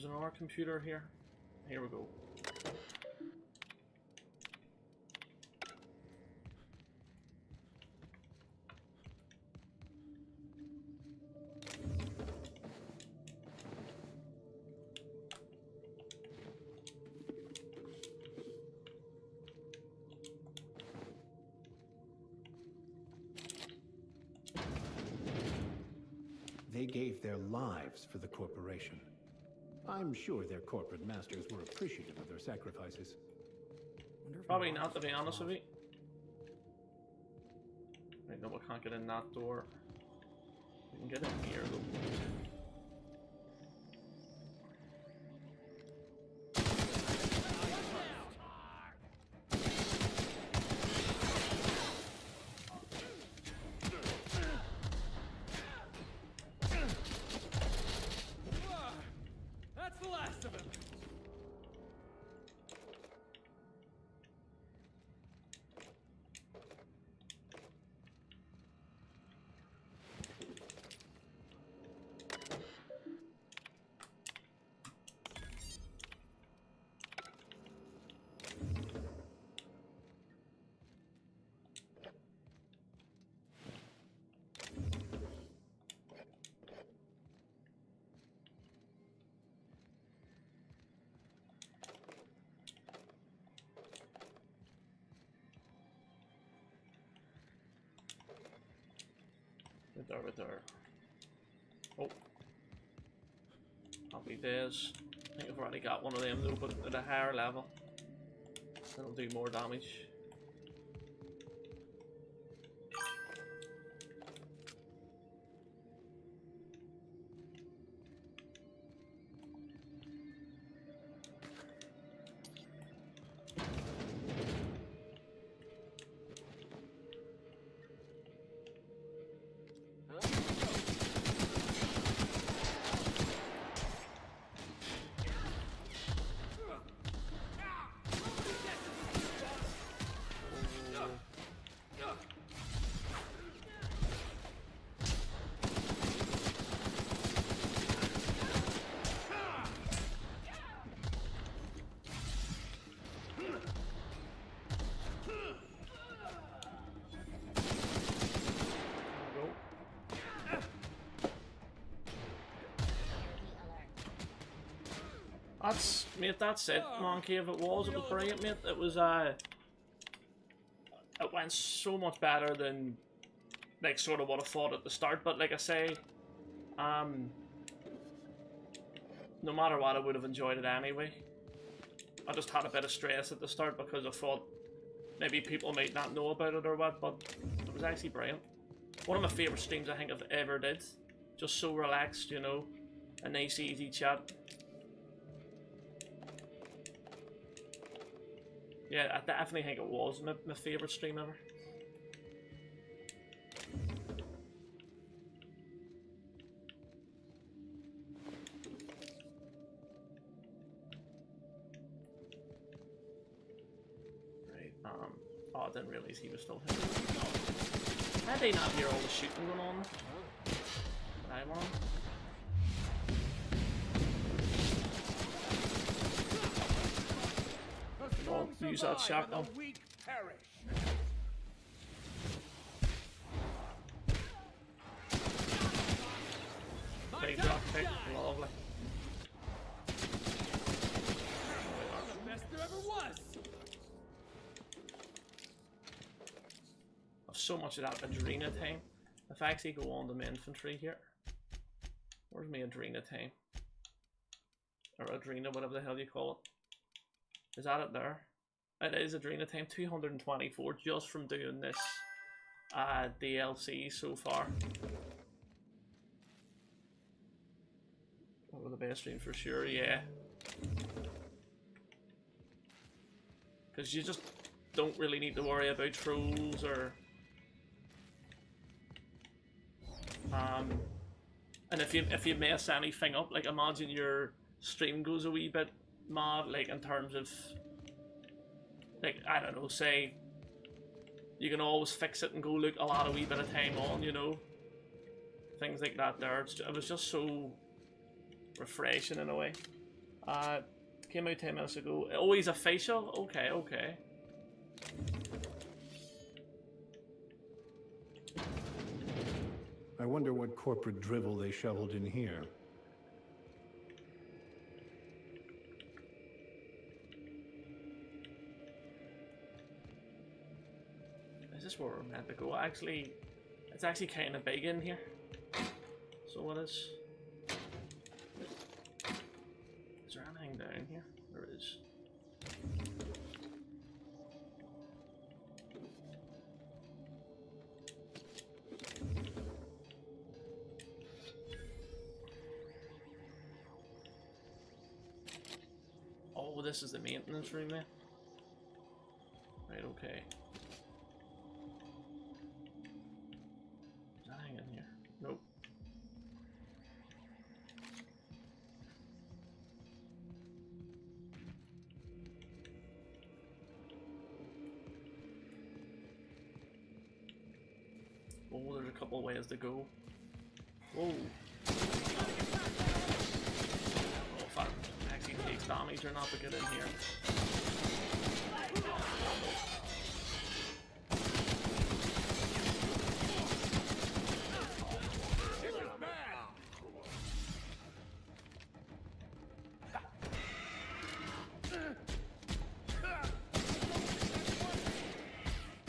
S2: There's another computer here. Here we go.
S19: They gave their lives for the corporation. I'm sure their corporate masters were appreciative of their sacrifices.
S2: Probably not, to be honest with you. Right, no, we can't get in that door. We can get in here though.
S16: That's the last of him.
S2: Right there. Oh. Happy days. I think I've already got one of them though, but at a higher level. That'll do more damage. That's, mate, that's it, Monkey. If it was brilliant, mate. It was, it went so much better than, like, sort of what I thought at the start, but like I say, no matter what, I would have enjoyed it anyway. I just had a bit of stress at the start because I thought maybe people might not know about it or what, but it was actually brilliant. One of my favourite streams I think I've ever did. Just so relaxed, you know, a nice easy chat. Yeah, I definitely think it was my favourite stream ever. Right, oh, I didn't realise he was still here. How did they not hear all the shooting going on? I'm on. Don't use that shotgun. Big drop kick, lovely.
S16: The best there ever was.
S2: I've so much of that Adrena time. If I actually go on to my infantry here, where's my Adrena time? Or Adrena, whatever the hell you call it. Is that it there? It is Adrena time, 224 just from doing this DLC so far. One of the best streams for sure, yeah. Because you just don't really need to worry about trolls or... and if you mess anything up, like imagine your stream goes a wee bit mad, like in terms of, like, I don't know, say you can always fix it and go look a lot of wee bit of time on, you know, things like that there. It was just so refreshing in a way. Came out 10 minutes ago. Oh, he's a facial? Okay, okay.
S19: I wonder what corporate drivel they shoveled in here.
S2: Is this where we're meant to go? Actually, it's actually kind of big in here. So it is. Is there anything down here? There is. Oh, this is the maintenance room there. Right, okay. Is there anything in here? Nope. Oh, there's a couple ways to go. Whoa. Oh, if that actually takes damage or not to get in here.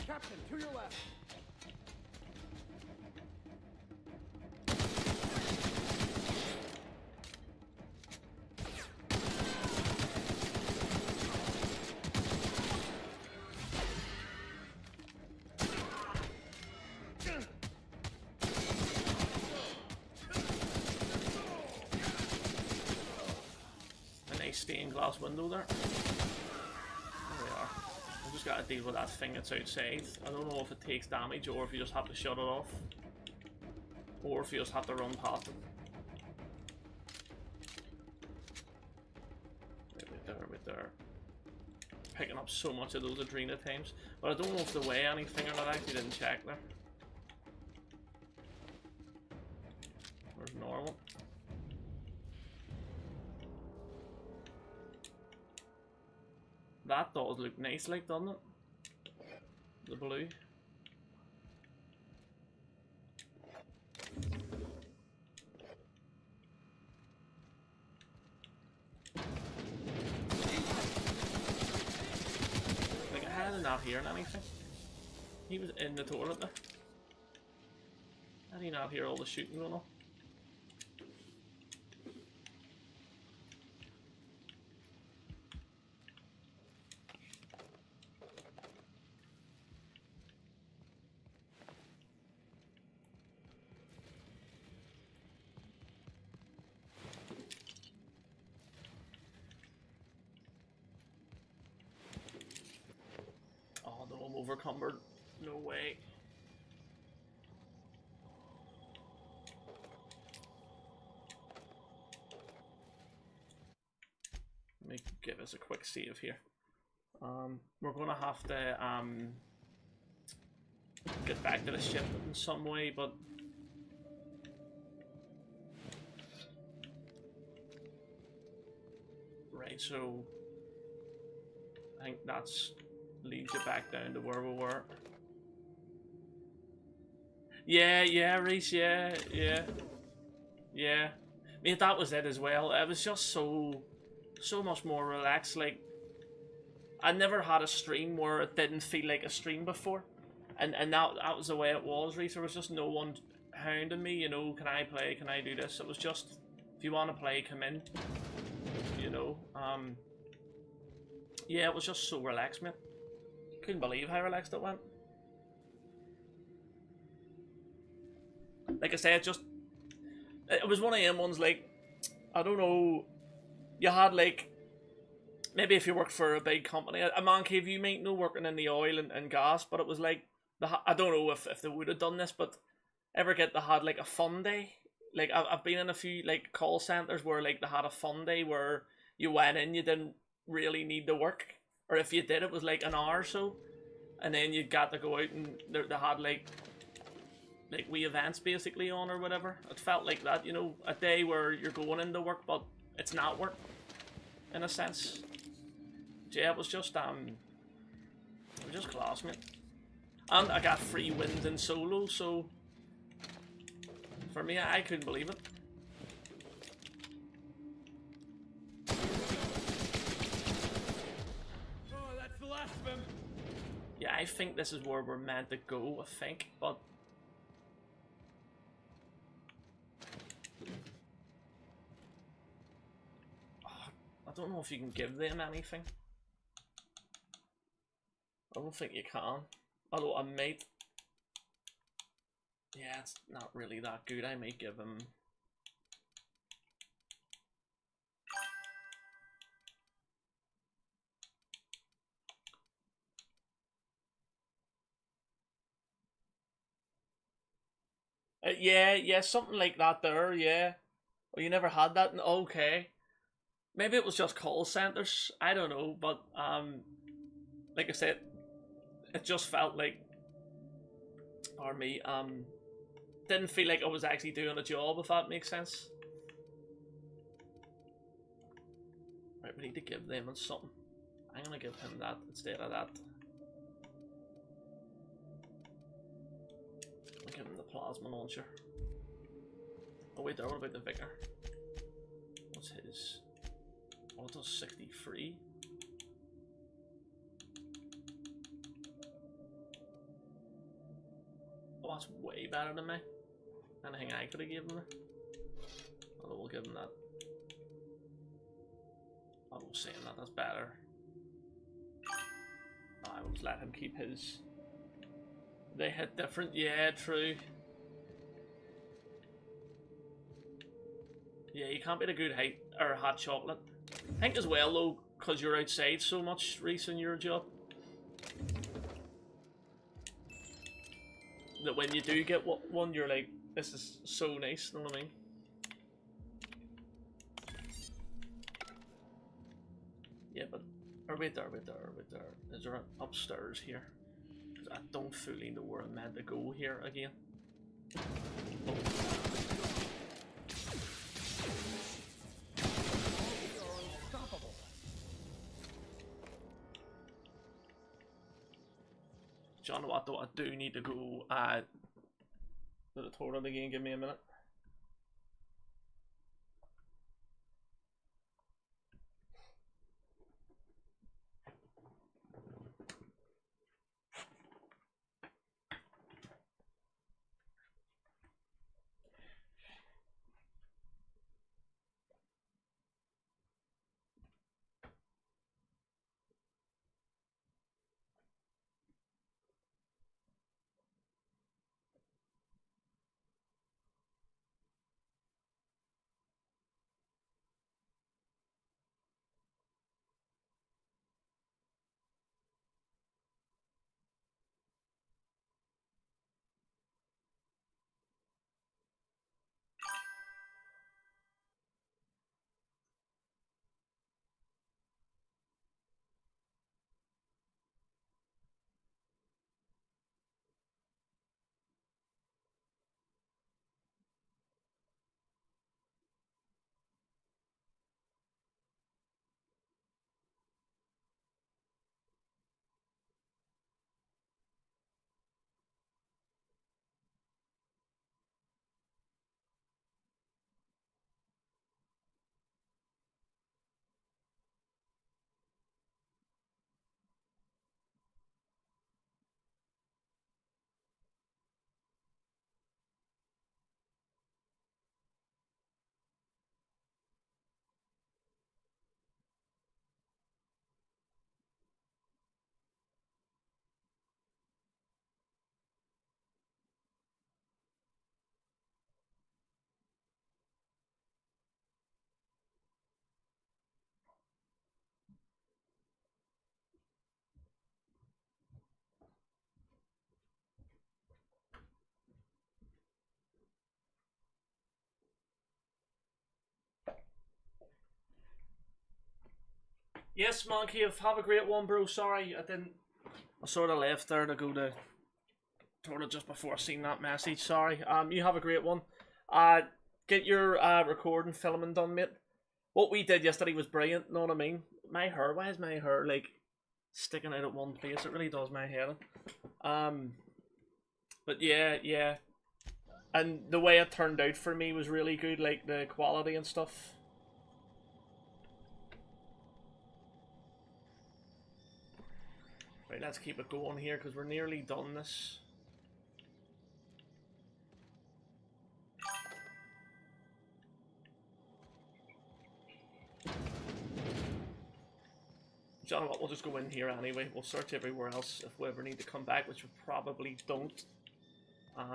S16: Captain, to your left.
S2: A nice stained glass window there. There we are. I just gotta deal with that thing that's outside. I don't know if it takes damage or if you just have to shut it off. Or if you just have to run past it. Right there. Picking up so much of those Adrena times. But I don't know if they weigh anything or not. I actually didn't check there. Where's normal? That does look nice, like, doesn't it? The blue. Like, how did not hear anything? He was in the toilet there. How did he not hear all the shooting going on? Oh no, I'm overcumbered. No way. Let me give us a quick save here. We're gonna have to get back to the ship in some way, but right, so I think that's leads you back down to where we were. Yeah, Reese, yeah. Mate, that was it as well. It was just so much more relaxed. Like, I never had a stream where it didn't feel like a stream before. And that was the way it was, Reese. There was just no one hounding me, you know, can I play, can I do this? It was just, if you want to play, come in. You know, yeah, it was just so relaxed, man. Couldn't believe how relaxed it went. Like I said, it was one of them ones, like, I don't know, you had, like, maybe if you worked for a big company, a man cave, you might know, working in the oil and gas, but it was like, I don't know if they would have done this, but ever they had, like, a fun day? Like, I've been in a few, like, call centers where, like, they had a fun day where you went in, you didn't really need to work, or if you did, it was like an hour or so, and then you got to go out and they had, like wee events basically on or whatever. It felt like that, you know, a day where you're going into work but it's not work. in a sense. Yeah, it was just class, mate. And I got free wins in solo, so for me, I couldn't believe it.
S16: Oh, that's the last of him.
S2: Yeah, I think this is where we're meant to go, I think, but I don't know if you can give them anything. I don't think you can. Although I might. Yeah, it's not really that good. I might give him. Yeah, something like that there, yeah. Oh, you never had that? Okay. Maybe it was just call centers. I don't know, but like I said, it just felt like, or me, didn't feel like I was actually doing a job, if that makes sense. Right, we need to give them something. I'm gonna give him that instead of that. I'll give him the plasma launcher. Oh wait, what about the Vicar? What's his? Oh, it does 63. Oh, that's way better than me. Anything I could have given him. Although we'll give him that. I was saying that's better. I will let him keep his. They hit different, yeah, true. Yeah, you can't beat a good hot chocolate. I think as well though, because you're outside so much, Reese, in your job, that when you do get one, you're like, this is so nice, you know what I mean? Yeah, but, wait there. Is there an upstairs here? Because I don't fully know where I'm meant to go here again. Oh. John, what though? I do need to go to the toilet again. Give me a minute. Yes, Monkey, have a great one, bro. Sorry, I sort of left there to go to toilet just before I seen that message. Sorry. You have a great one. Get your recording, filming done, mate. What we did yesterday was brilliant, know what I mean? My hair, why is my hair like sticking out at one place? It really does my hair. But yeah. And the way it turned out for me was really good, like the quality and stuff. Right, let's keep it going here because we're nearly done this. You know what, we'll just go in here anyway. We'll search everywhere else if we ever need to come back, which we probably don't.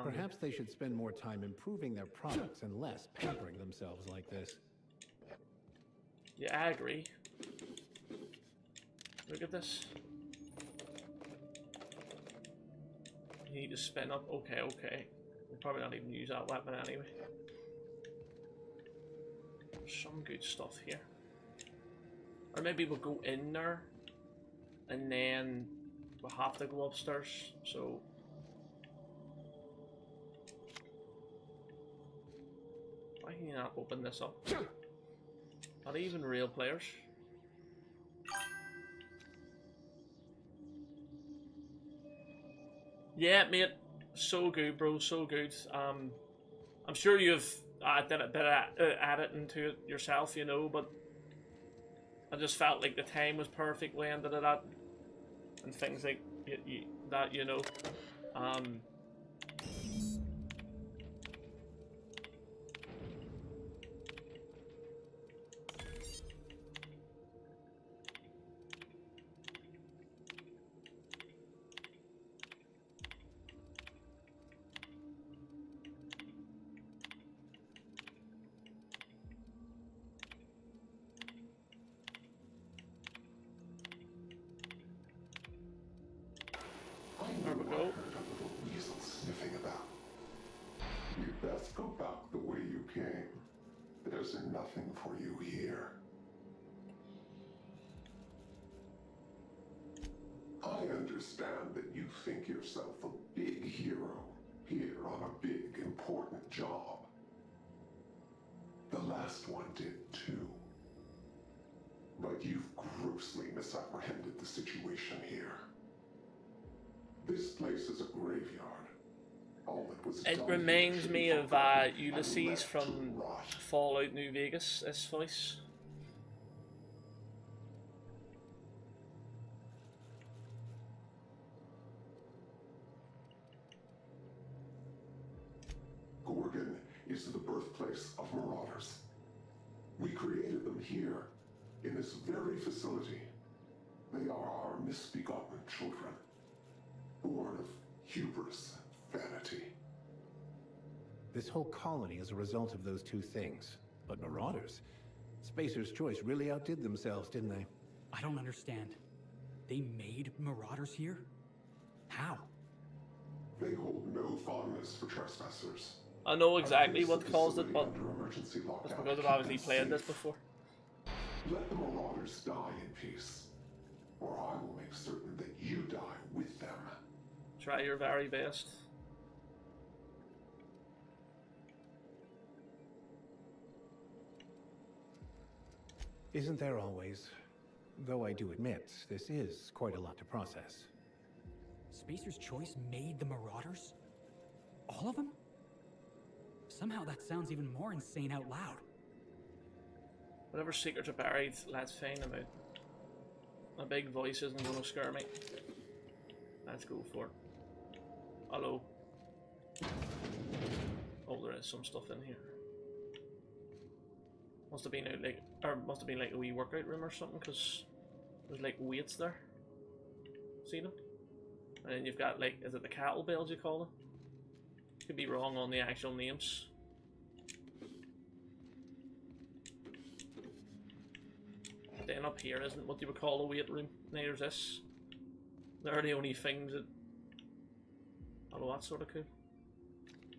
S19: Perhaps they should spend more time improving their products and less pampering themselves like this.
S2: Yeah, I agree. Look at this. You need to spin up. Okay. We'll probably not even use that weapon anyway. There's some good stuff here. Or maybe we'll go in there and then we'll have to go upstairs. So why can you not open this up? Not even real players. Yeah, mate, so good, bro, so good. I'm sure you've done a bit of editing to it yourself, you know, but I just felt like the time was perfect we ended it at, and things like that, you know. There we go.
S13: Weasel sniffing about. You'd best go back the way you came. There's nothing for you here. I understand that you think yourself a big hero here on a big, important job. The last one did too. But you've grossly misapprehended the situation here. This place is a graveyard. All that was
S2: It
S13: done
S2: reminds
S13: should
S2: me
S13: be
S2: of
S13: forgotten and
S2: Ulysses
S13: left to
S2: from
S13: rot.
S2: Fallout New Vegas, this voice.
S13: Gorgon is the birthplace of marauders. We created them here, in this very facility. They are our misbegotten children, born of hubris and vanity.
S19: This whole colony is a result of those two things. But Marauders? Spacer's Choice really outdid themselves, didn't they?
S8: I don't understand. They made Marauders here? How?
S13: They hold no fondness for trespassers.
S2: I know exactly
S13: I've
S2: what
S13: placed
S2: caused
S13: the
S2: it, but
S13: facility under emergency
S2: it's
S13: lockdown
S2: because
S13: to
S2: I've
S13: keep
S2: obviously
S13: them
S2: played this
S13: safe.
S2: before.
S13: Let the marauders die in peace, or I will make certain that you die with them.
S2: Try your very best.
S19: Isn't there always? Though I do admit, this is quite a lot to process.
S8: Spacer's Choice made the Marauders? All of them? Somehow that sounds even more insane out loud.
S2: Whatever secrets are buried, let's find them out. My big voice isn't gonna scare me. Let's go for it. Hello. Oh, there is some stuff in here. Must have been out like, or must have been like a wee workout room or something, because there's like weights there. See them? And then you've got like, is it the kettlebells you call them? Could be wrong on the actual names. Then up here isn't what you would call a weight room. Neither's this. They're the only things that. Oh, that's sort of cool.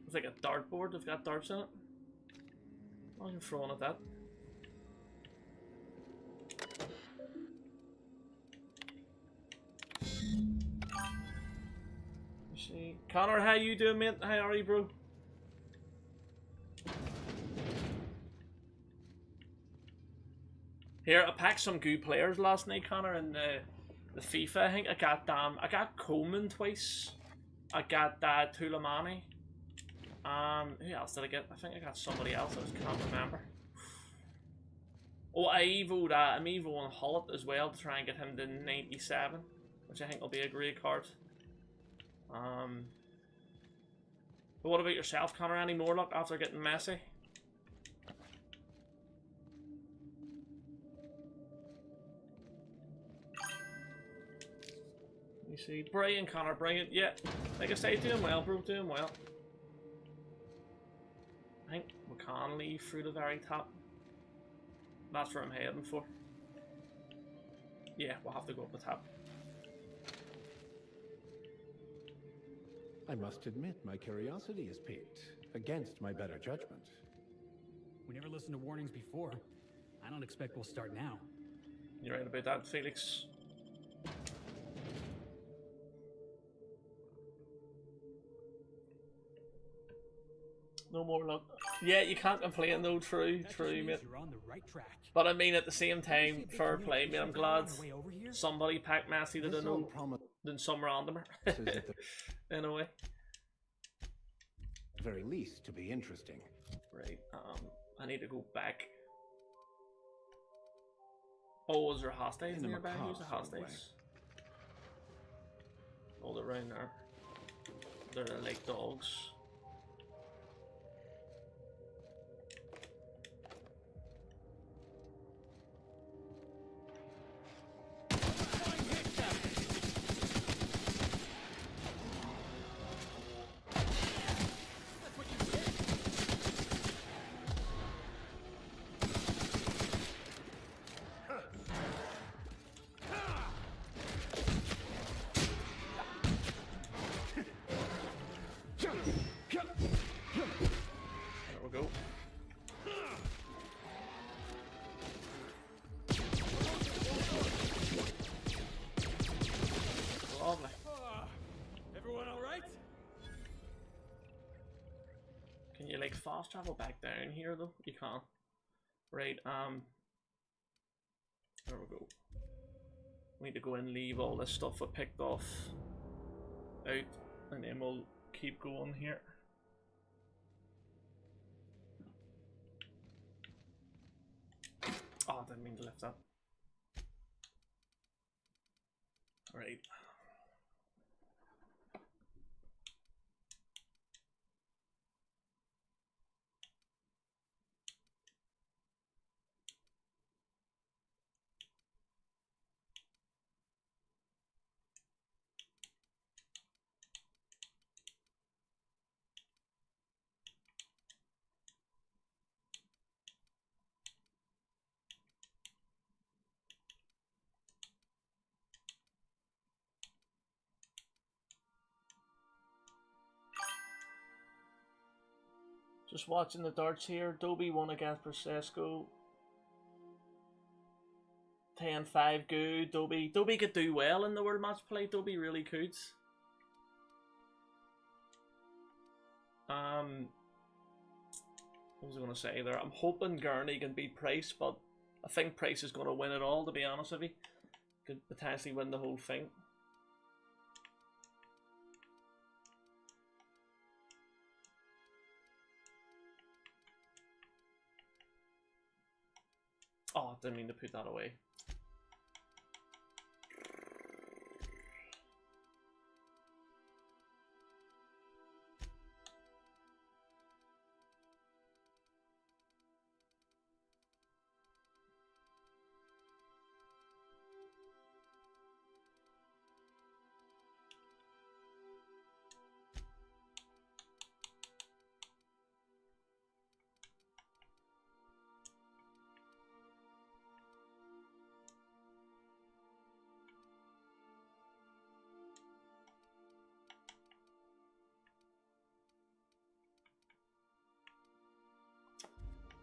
S2: It's like a dartboard. They've got darts in it. I'm even throwing at that. You see, Connor, how you doing, mate? How are you, bro? Here, I packed some good players last night, Connor, in the FIFA. I think I got Coleman twice. I got Tulamani. Who else did I get? I think I got somebody else. I just can't remember. Oh, I'm evoing Hullet as well to try and get him to 97, which I think will be a great card. But what about yourself, Connor? Any more luck after getting Messi? You see, brilliant, Connor, brilliant. Yeah, like I say, doing well, bro, doing well. I think we can leave through the very top. That's where I'm heading for. Yeah, we'll have to go up the top.
S19: I must admit, my curiosity is piqued, against my better judgment.
S8: We never listened to warnings before. I don't expect we'll start now.
S2: You're right about that, Felix. No more luck. Yeah, you can't complain though, true, mate.
S8: You're on the right track.
S2: But I mean, at the same time, fair play, mate. I'm glad somebody packed Messi that I know than some randomer. In a way.
S19: At the very least, to be interesting.
S2: Right, I need to go back. Oh, is there hostages nearby? Who's the hostages? Oh, they're right there. They're like dogs. Can you like fast travel back down here though? You can't. Right, there we go. We need to go and leave all this stuff I picked off out, and then we'll keep going here. Oh, I didn't mean to lift that. Right. Just watching the darts here. Dobie won against Procesco. 10-5 good. Dobie could do well in the World Match Play. Dobie really could. What was I going to say there? I'm hoping Gurney can beat Price, but I think Price is going to win it all, to be honest with you. Could potentially win the whole thing. Oh, I didn't mean to put that away.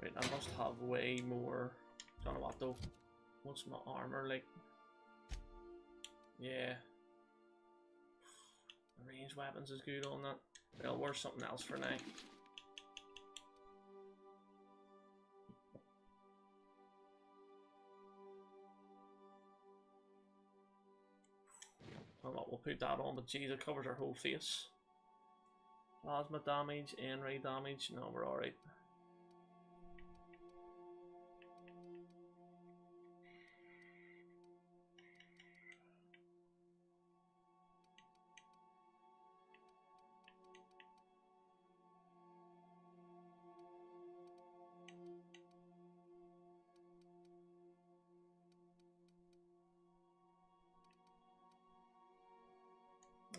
S2: Right, I must have way more. Don't know what though. What's my armor like? Yeah. Ranged weapons is good on that. I'll wear something else for now. Well, we'll put that on, but geez, it covers our whole face. Plasma damage, N-ray damage. No, we're alright.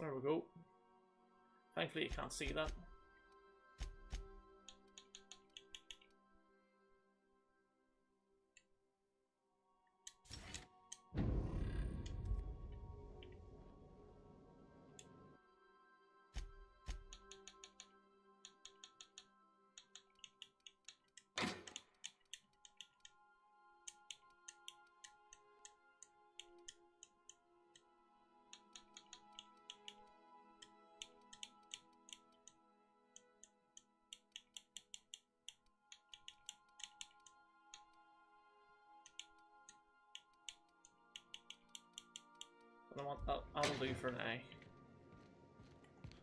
S2: There we go. Thankfully you can't see that. I want that. That'll do for now.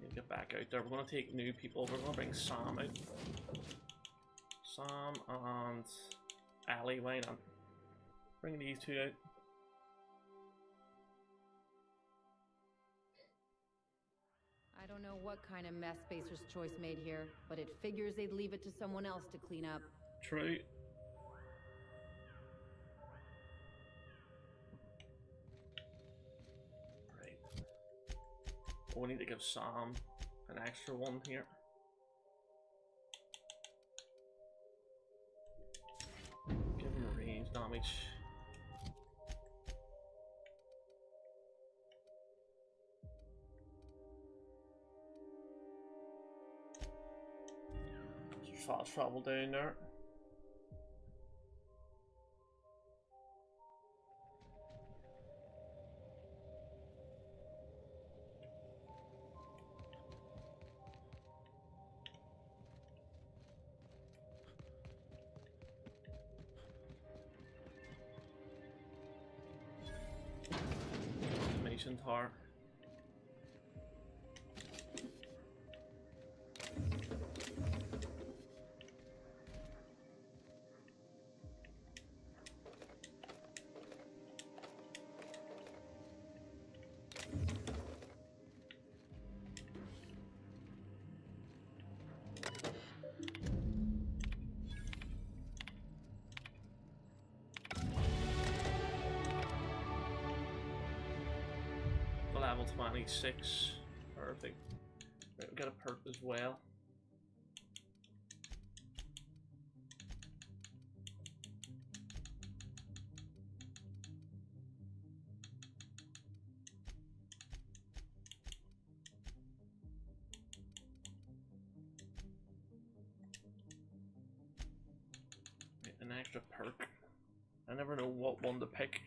S2: Need to get back out there. We're gonna take new people. We're gonna bring Sam out. Sam and Ali. Why not? Bring these two out.
S11: I don't know what kind of mess Spacer's Choice made here, but it figures they'd leave it to someone else to clean up.
S2: True. Right. We need to give Sam an extra one here. Give him range damage. Fast travel down there. Mason Tower. Level 26. Perfect. Right, we've got a perk as well. Right, an extra perk. I never know what one to pick.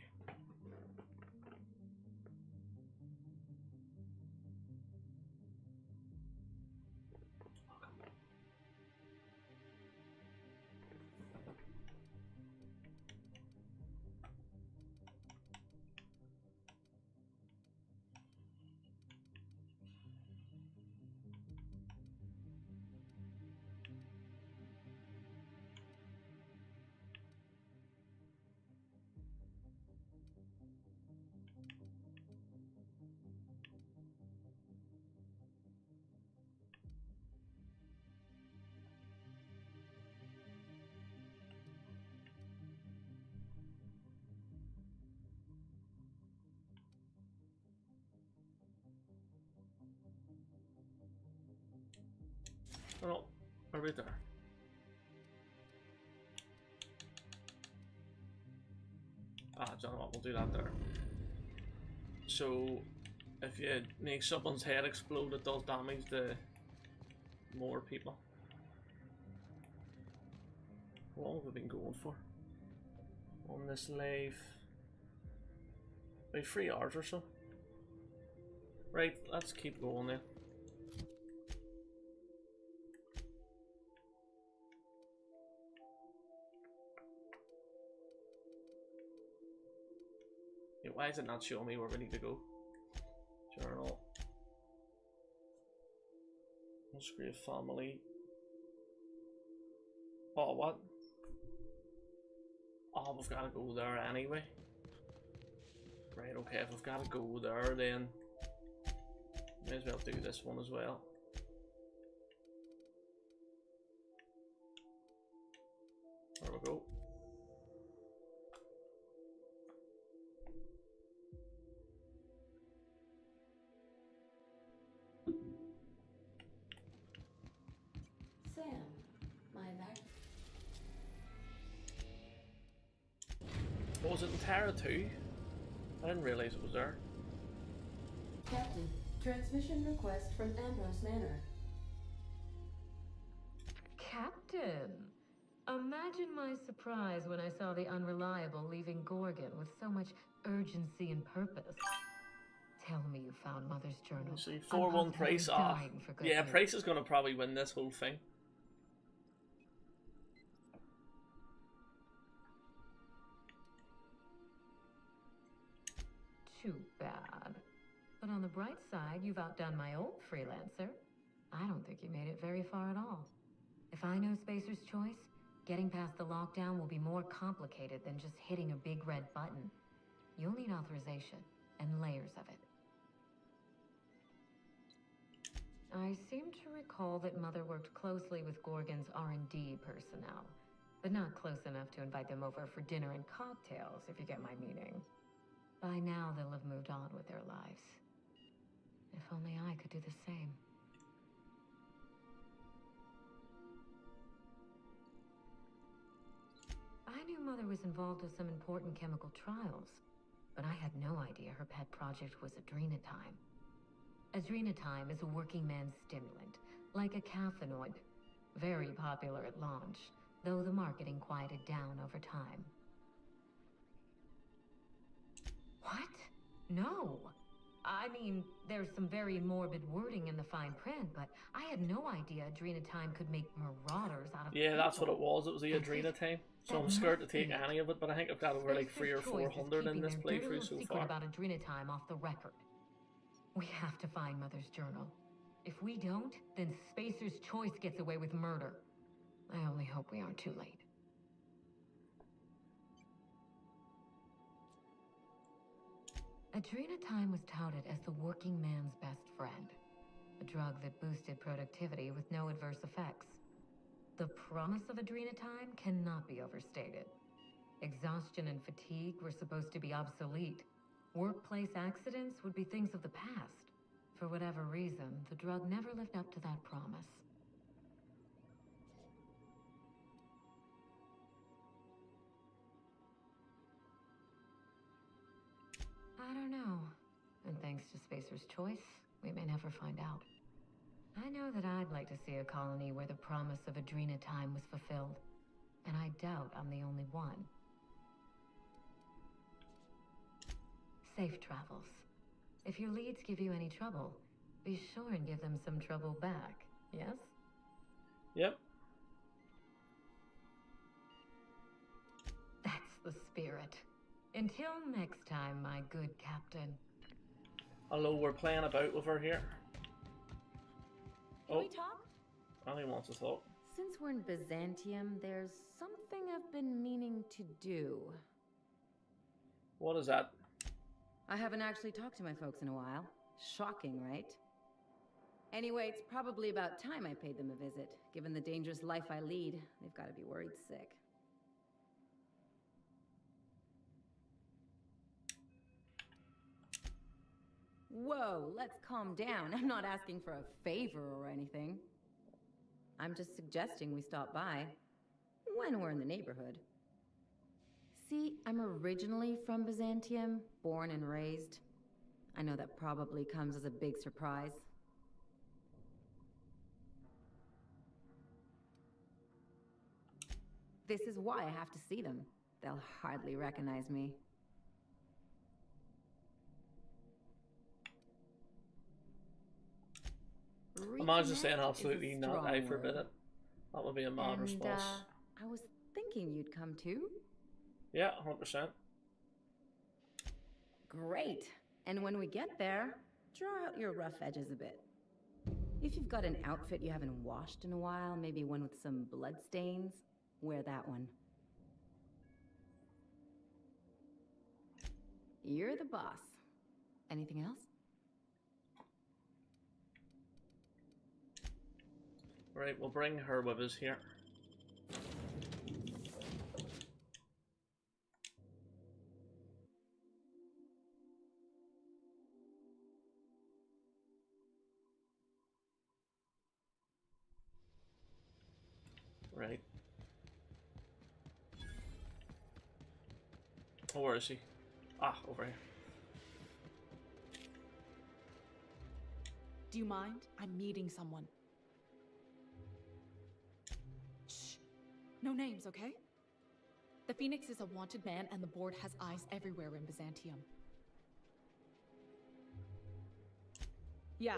S2: Oh, no, right there. Ah, do you know what? We'll do that there. So, if you make someone's head explode, it does damage to more people. What have we been going for? On this live? About 3 hours or so. Right, let's keep going then. Why is it not showing me where we need to go? Journal. Musgrave family. Oh, what? Oh, we've got to go there anyway. Right, okay, if we've got to go there, then may as well do this one as well. There we go.
S6: Sam, my back.
S2: Was it in Terra too? I didn't realize it was there.
S6: Captain, transmission request from Ambrose Manor.
S11: Captain! Imagine my surprise when I saw the Unreliable leaving Gorgon with so much urgency and purpose. Tell me you found Mother's journal.
S2: See,
S11: I'm
S2: 4-1
S11: positive
S2: Price.
S11: I'm dying for good
S2: Yeah,
S11: news.
S2: Price is going to probably win this whole thing.
S11: Too bad. But on the bright side, you've outdone my old freelancer. I don't think you made it very far at all. If I know Spacer's Choice, getting past the lockdown will be more complicated than just hitting a big red button. You'll need authorization and layers of it. I seem to recall that Mother worked closely with Gorgon's R&D personnel, but not close enough to invite them over for dinner and cocktails, if you get my meaning. By now, they'll have moved on with their lives. If only I could do the same. I knew Mother was involved with some important chemical trials, but I had no idea her pet project was Adrenatime. Adrenatime is a working man's stimulant, like a caffeinoid. Very popular at launch, though the marketing quieted down over time. What? No! I mean, there's some very morbid wording in the fine print, but I had no idea Adrenatime could make marauders out of
S2: Yeah, that's what it
S11: people.
S2: was. It was the
S11: That's
S2: Adrenatime. So
S11: That
S2: I'm scared to
S11: must be
S2: take
S11: it.
S2: any of it, but I think I've got over like 300 or
S11: Spacer's Choice is
S2: 400 in
S11: keeping
S2: this
S11: their dirty
S2: playthrough
S11: little
S2: so
S11: secret
S2: far.
S11: about Adrenatime off the record. We have to find Mother's journal. If we don't, then Spacer's Choice gets away with murder. I only hope we aren't too late. Adrenatime was touted as the working man's best friend. A drug that boosted productivity with no adverse effects. The promise of Adrenatime cannot be overstated. Exhaustion and fatigue were supposed to be obsolete. Workplace accidents would be things of the past. For whatever reason, the drug never lived up to that promise. I don't know. And thanks to Spacer's Choice, we may never find out. I know that I'd like to see a colony where the promise of Adrenatime was fulfilled. And I doubt I'm the only one. Safe travels. If your leads give you any trouble, be sure and give them some trouble back, yes?
S2: Yep.
S11: That's the spirit. Until next time, my good captain.
S2: Although we're playing about with her here.
S11: Can we talk?
S2: Annie wants to talk.
S11: Since we're in Byzantium, there's something I've been meaning to do.
S2: What is that?
S11: I haven't actually talked to my folks in a while. Shocking, right? Anyway, it's probably about time I paid them a visit. Given the dangerous life I lead, they've got to be worried sick. Whoa, let's calm down. I'm not asking for a favor or anything. I'm just suggesting we stop by when we're in the neighborhood. See, I'm originally from Byzantium, born and raised. I know that probably comes as a big surprise. This is why I have to see them. They'll hardly recognize me.
S2: Imagine saying
S11: Reconnect
S2: absolutely
S11: is a
S2: not. I
S11: strong
S2: forbid
S11: word.
S2: it. That would be a mad response.
S11: I was thinking you'd come too.
S2: Yeah, 100%.
S11: Great. And when we get there, draw out your rough edges a bit. If you've got an outfit you haven't washed in a while, maybe one with some blood stains, wear that one. You're the boss. Anything else?
S2: Right, we'll bring her with us here. Right. Oh, where is he? Ah, over here.
S12: Do you mind? I'm meeting someone. Shh. No names, okay? The Phoenix is a wanted man, and the board has eyes everywhere in Byzantium. Yeah,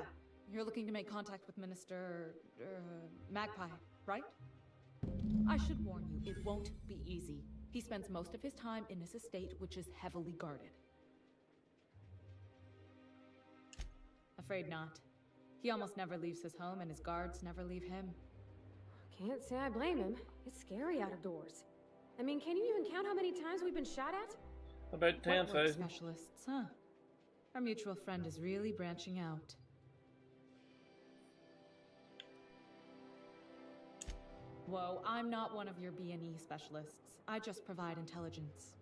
S12: you're looking to make contact with Minister... Magpie, right? I should warn you, it won't be easy. He spends most of his time in this estate, which is heavily guarded. Afraid not. He almost never leaves his home, and his guards never leave him.
S4: Can't say I blame him. It's scary out of doors. I mean, can you even count how many times we've been shot at?
S2: About 10,000.
S12: Specialists, huh? Our mutual friend is really branching out. Whoa, I'm not one of your B&E specialists. I just provide intelligence.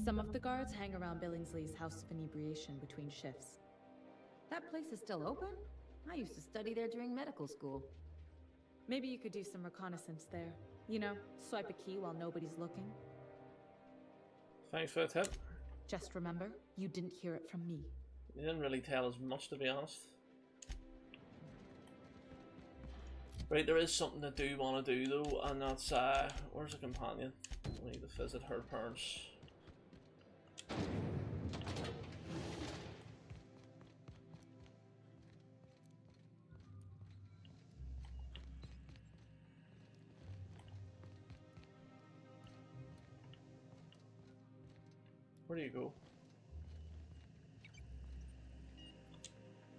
S12: Some of the guards hang around Billingsley's House of Inebriation between shifts.
S11: That place is still open? I used to study there during medical school.
S12: Maybe you could do some reconnaissance there. You know, swipe a key while nobody's looking.
S2: Thanks for the tip.
S12: Just remember, you didn't hear it from me.
S2: You didn't really tell us much, to be honest. Right, there is something I do want to do though, and that's where's the companion? We need to visit her parents. Where do you go?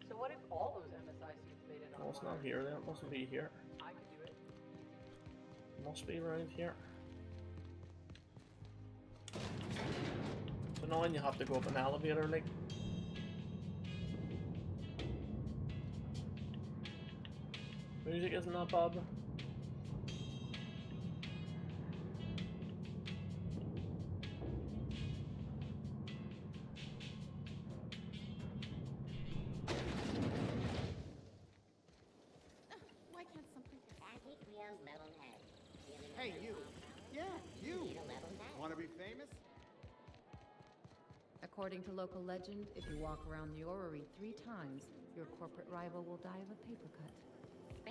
S14: So what if all those MSI suits made it on?
S2: Oh, it's not here then. It mustn't be here.
S14: I could do it.
S2: It must be around here. So now you have to go up an elevator, like. Music isn't that bad.
S12: Why can't something...
S15: Hey, you! Yeah, you! Want to be famous?
S11: According to local legend, if you walk around the orrery 3 times, your corporate rival will die of a paper cut.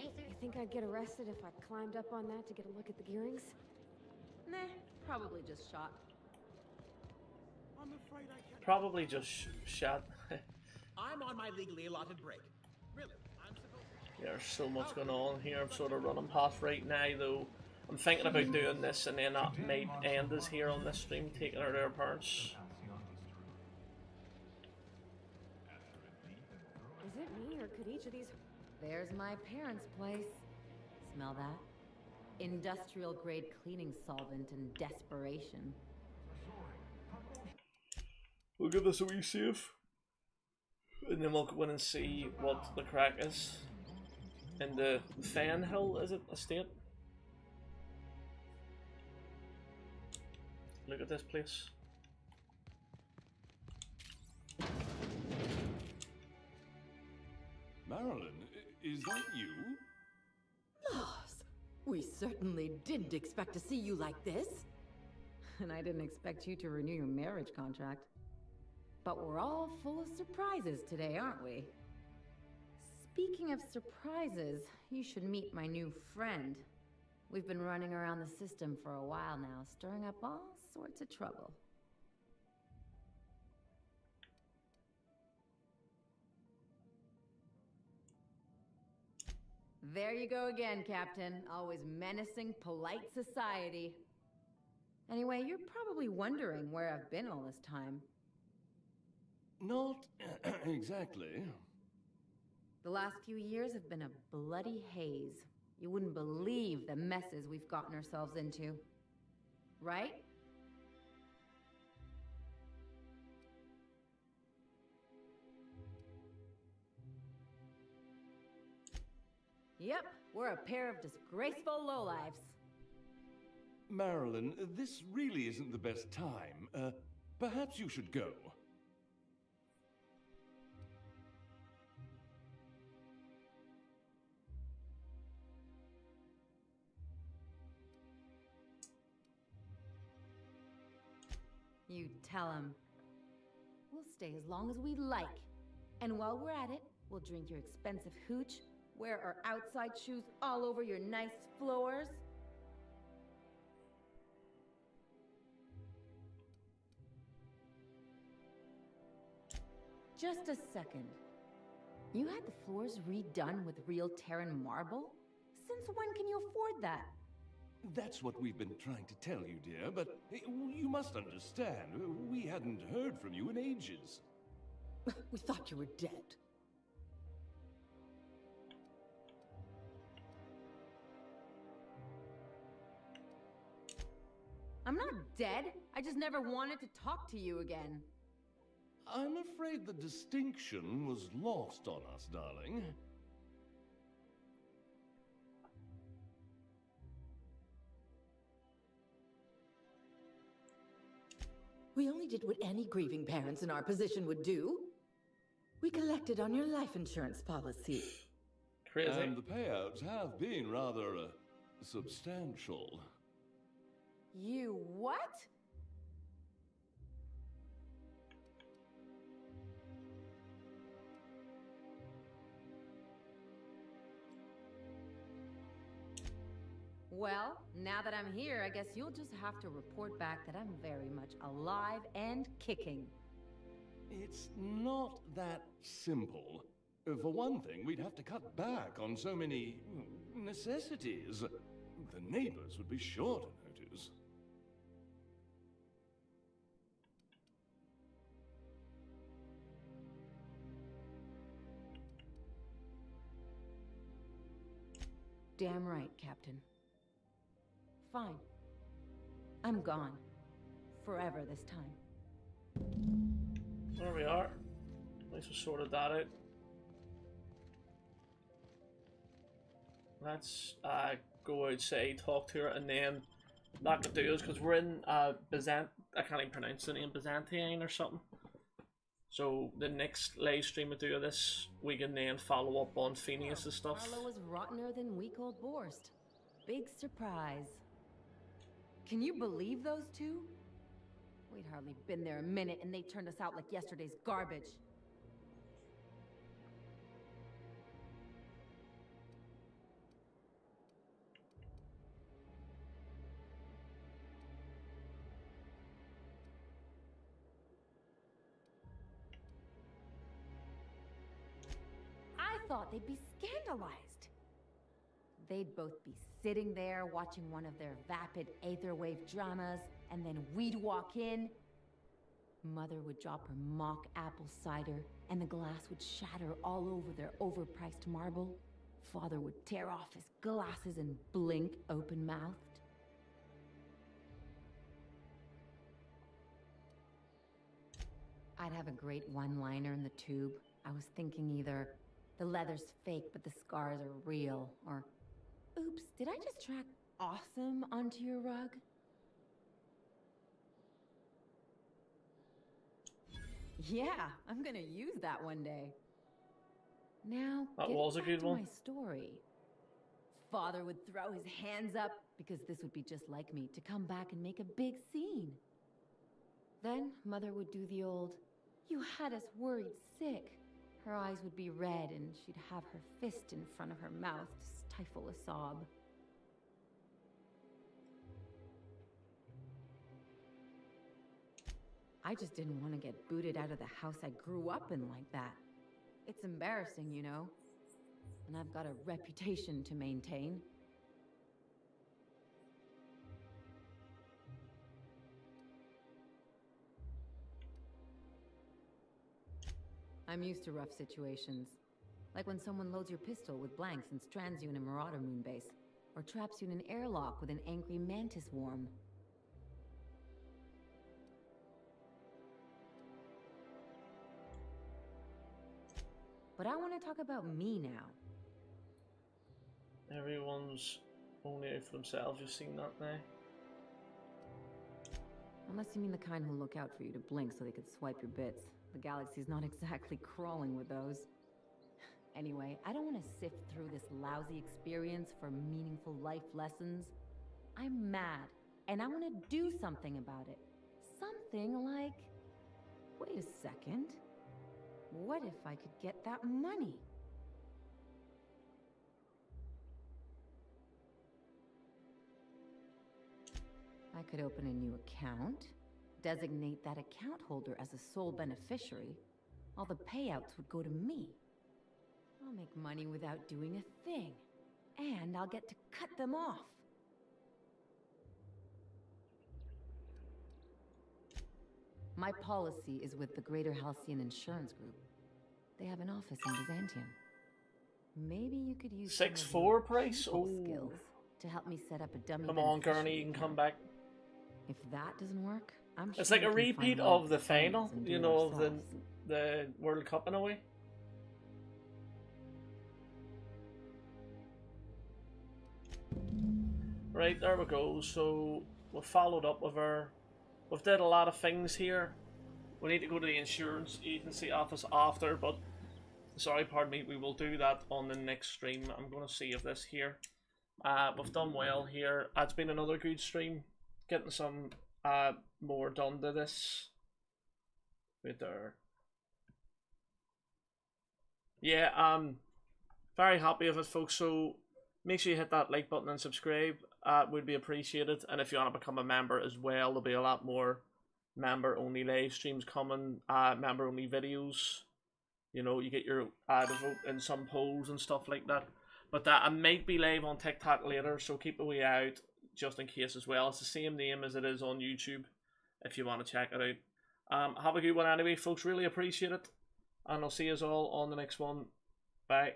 S4: You think I'd get arrested if I climbed up on that to get a look at the gearings?
S11: Nah, probably just shot.
S15: I'm afraid I can't.
S2: Probably just shot.
S23: I'm on my legally allotted break. Really, I'm supposed to...
S2: There's so much going on here. I'm sort of running past right now, though. I'm thinking about doing this, and then that might end us here on this stream, taking her to her parents.
S4: Is it me, or could each of these...
S11: There's my parents' place. Smell that? Industrial grade cleaning solvent and desperation.
S2: We'll give this a wee save. And then we'll go in and see what the crack is. In the Fen Hill, is it? Estate? Look at this place.
S24: Marilyn, is that you?
S5: Loss! We certainly didn't expect to see you like this.
S11: And I didn't expect you to renew your marriage contract. But we're all full of surprises today, aren't we? Speaking of surprises, you should meet my new friend. We've been running around the system for a while now, stirring up all sorts of trouble. There you go again, Captain. Always menacing polite society. Anyway, you're probably wondering where I've been all this time.
S24: Not exactly.
S11: The last few years have been a bloody haze. You wouldn't believe the messes we've gotten ourselves into. Right? Yep, we're a pair of disgraceful lowlifes.
S24: Marilyn, this really isn't the best time. Perhaps you should go.
S11: You tell him. We'll stay as long as we like. And while we're at it, we'll drink your expensive hooch, wear our outside shoes all over your nice floors. Just a second. You had the floors redone with real Terran marble? Since when can you afford that?
S24: That's what we've been trying to tell you, dear, but you must understand, we hadn't heard from you in ages.
S5: We thought you were dead.
S11: I'm not dead. I just never wanted to talk to you again.
S24: I'm afraid the distinction was lost on us, darling.
S5: We only did what any grieving parents in our position would do. We collected on your life insurance policy.
S2: Crazy.
S24: And the payouts have been rather substantial.
S11: You what? Well, now that I'm here, I guess you'll just have to report back that I'm very much alive and kicking.
S24: It's not that simple. For one thing, we'd have to cut back on so many necessities. The neighbors would be sure to notice.
S11: Damn right, Captain. Fine. I'm gone. Forever this time.
S2: There we are. At least we sorted that out. Let's go outside, talk to her, and then that could do us because we're in Byzant. I can't even pronounce the name, Byzantine or something. So the next live stream we do of this, we can then follow up on Phineas' stuff.
S11: Arlo was rottener than week-old Borst. Big surprise. Can you believe those two? We'd hardly been there a minute and they turned us out like yesterday's garbage. I thought they'd be scandalized. They'd both be sitting there watching one of their vapid aetherwave dramas, and then we'd walk in. Mother would drop her mock apple cider, and the glass would shatter all over their overpriced marble. Father would tear off his glasses and blink open-mouthed. I'd have a great one-liner in the tube. I was thinking either the leather's fake but the scars are real, or oops, did I just track awesome onto your rug? Yeah, I'm gonna use that one day. Now,
S2: That
S11: getting
S2: was a
S11: back
S2: good
S11: to
S2: one.
S11: my story. Father would throw his hands up because this would be just like me to come back and make a big scene. Then Mother would do the old, "You had us worried sick." Her eyes would be red and she'd have her fist in front of her mouth to stifle a sob. I just didn't want to get booted out of the house I grew up in like that. It's embarrassing, you know. And I've got a reputation to maintain. I'm used to rough situations. Like when someone loads your pistol with blanks and strands you in a Marauder moon base, or traps you in an airlock with an angry mantis worm. But I want to talk about me now.
S2: Everyone's only out for themselves. You've seen that now.
S11: Unless you mean the kind who look out for you to blink so they could swipe your bits. The galaxy's not exactly crawling with those. Anyway, I don't want to sift through this lousy experience for meaningful life lessons. I'm mad, and I want to do something about it. Something like... Wait a second. What if I could get that money? I could open a new account, designate that account holder as a sole beneficiary. All the payouts would go to me. I'll make money without doing a thing, and I'll get to cut them off. My policy is with the Greater Halcyon Insurance Group. They have an office in Byzantium. Maybe you could use
S2: 6-4 price? Oh,
S11: skills to help me set up a dummy.
S2: Come on, Gurney, you can come back.
S11: If that doesn't work, I'm sure
S2: it's like
S11: we
S2: a
S11: can
S2: repeat
S11: find
S2: of the
S11: friends
S2: final,
S11: and do
S2: you
S11: it
S2: know, of
S11: ourselves.
S2: the World Cup in a way. Right, there we go. So we've followed up with we've did a lot of things here. We need to go to the insurance agency office after, but sorry, pardon me, we will do that on the next stream. I'm going to save this here. We've done well here. It's been another good stream. Getting some more done to this. Right there. Yeah, very happy with it, folks. So make sure you hit that like button and subscribe. Would be appreciated. And if you want to become a member as well, there'll be a lot more member only live streams coming, member only videos. You know, you get your to vote in some polls and stuff like that. But I might be live on TikTok later, so keep a wee eye out just in case as well. It's the same name as it is on YouTube if you want to check it out. Have a good one anyway, folks. Really appreciate it. And I'll see you all on the next one. Bye.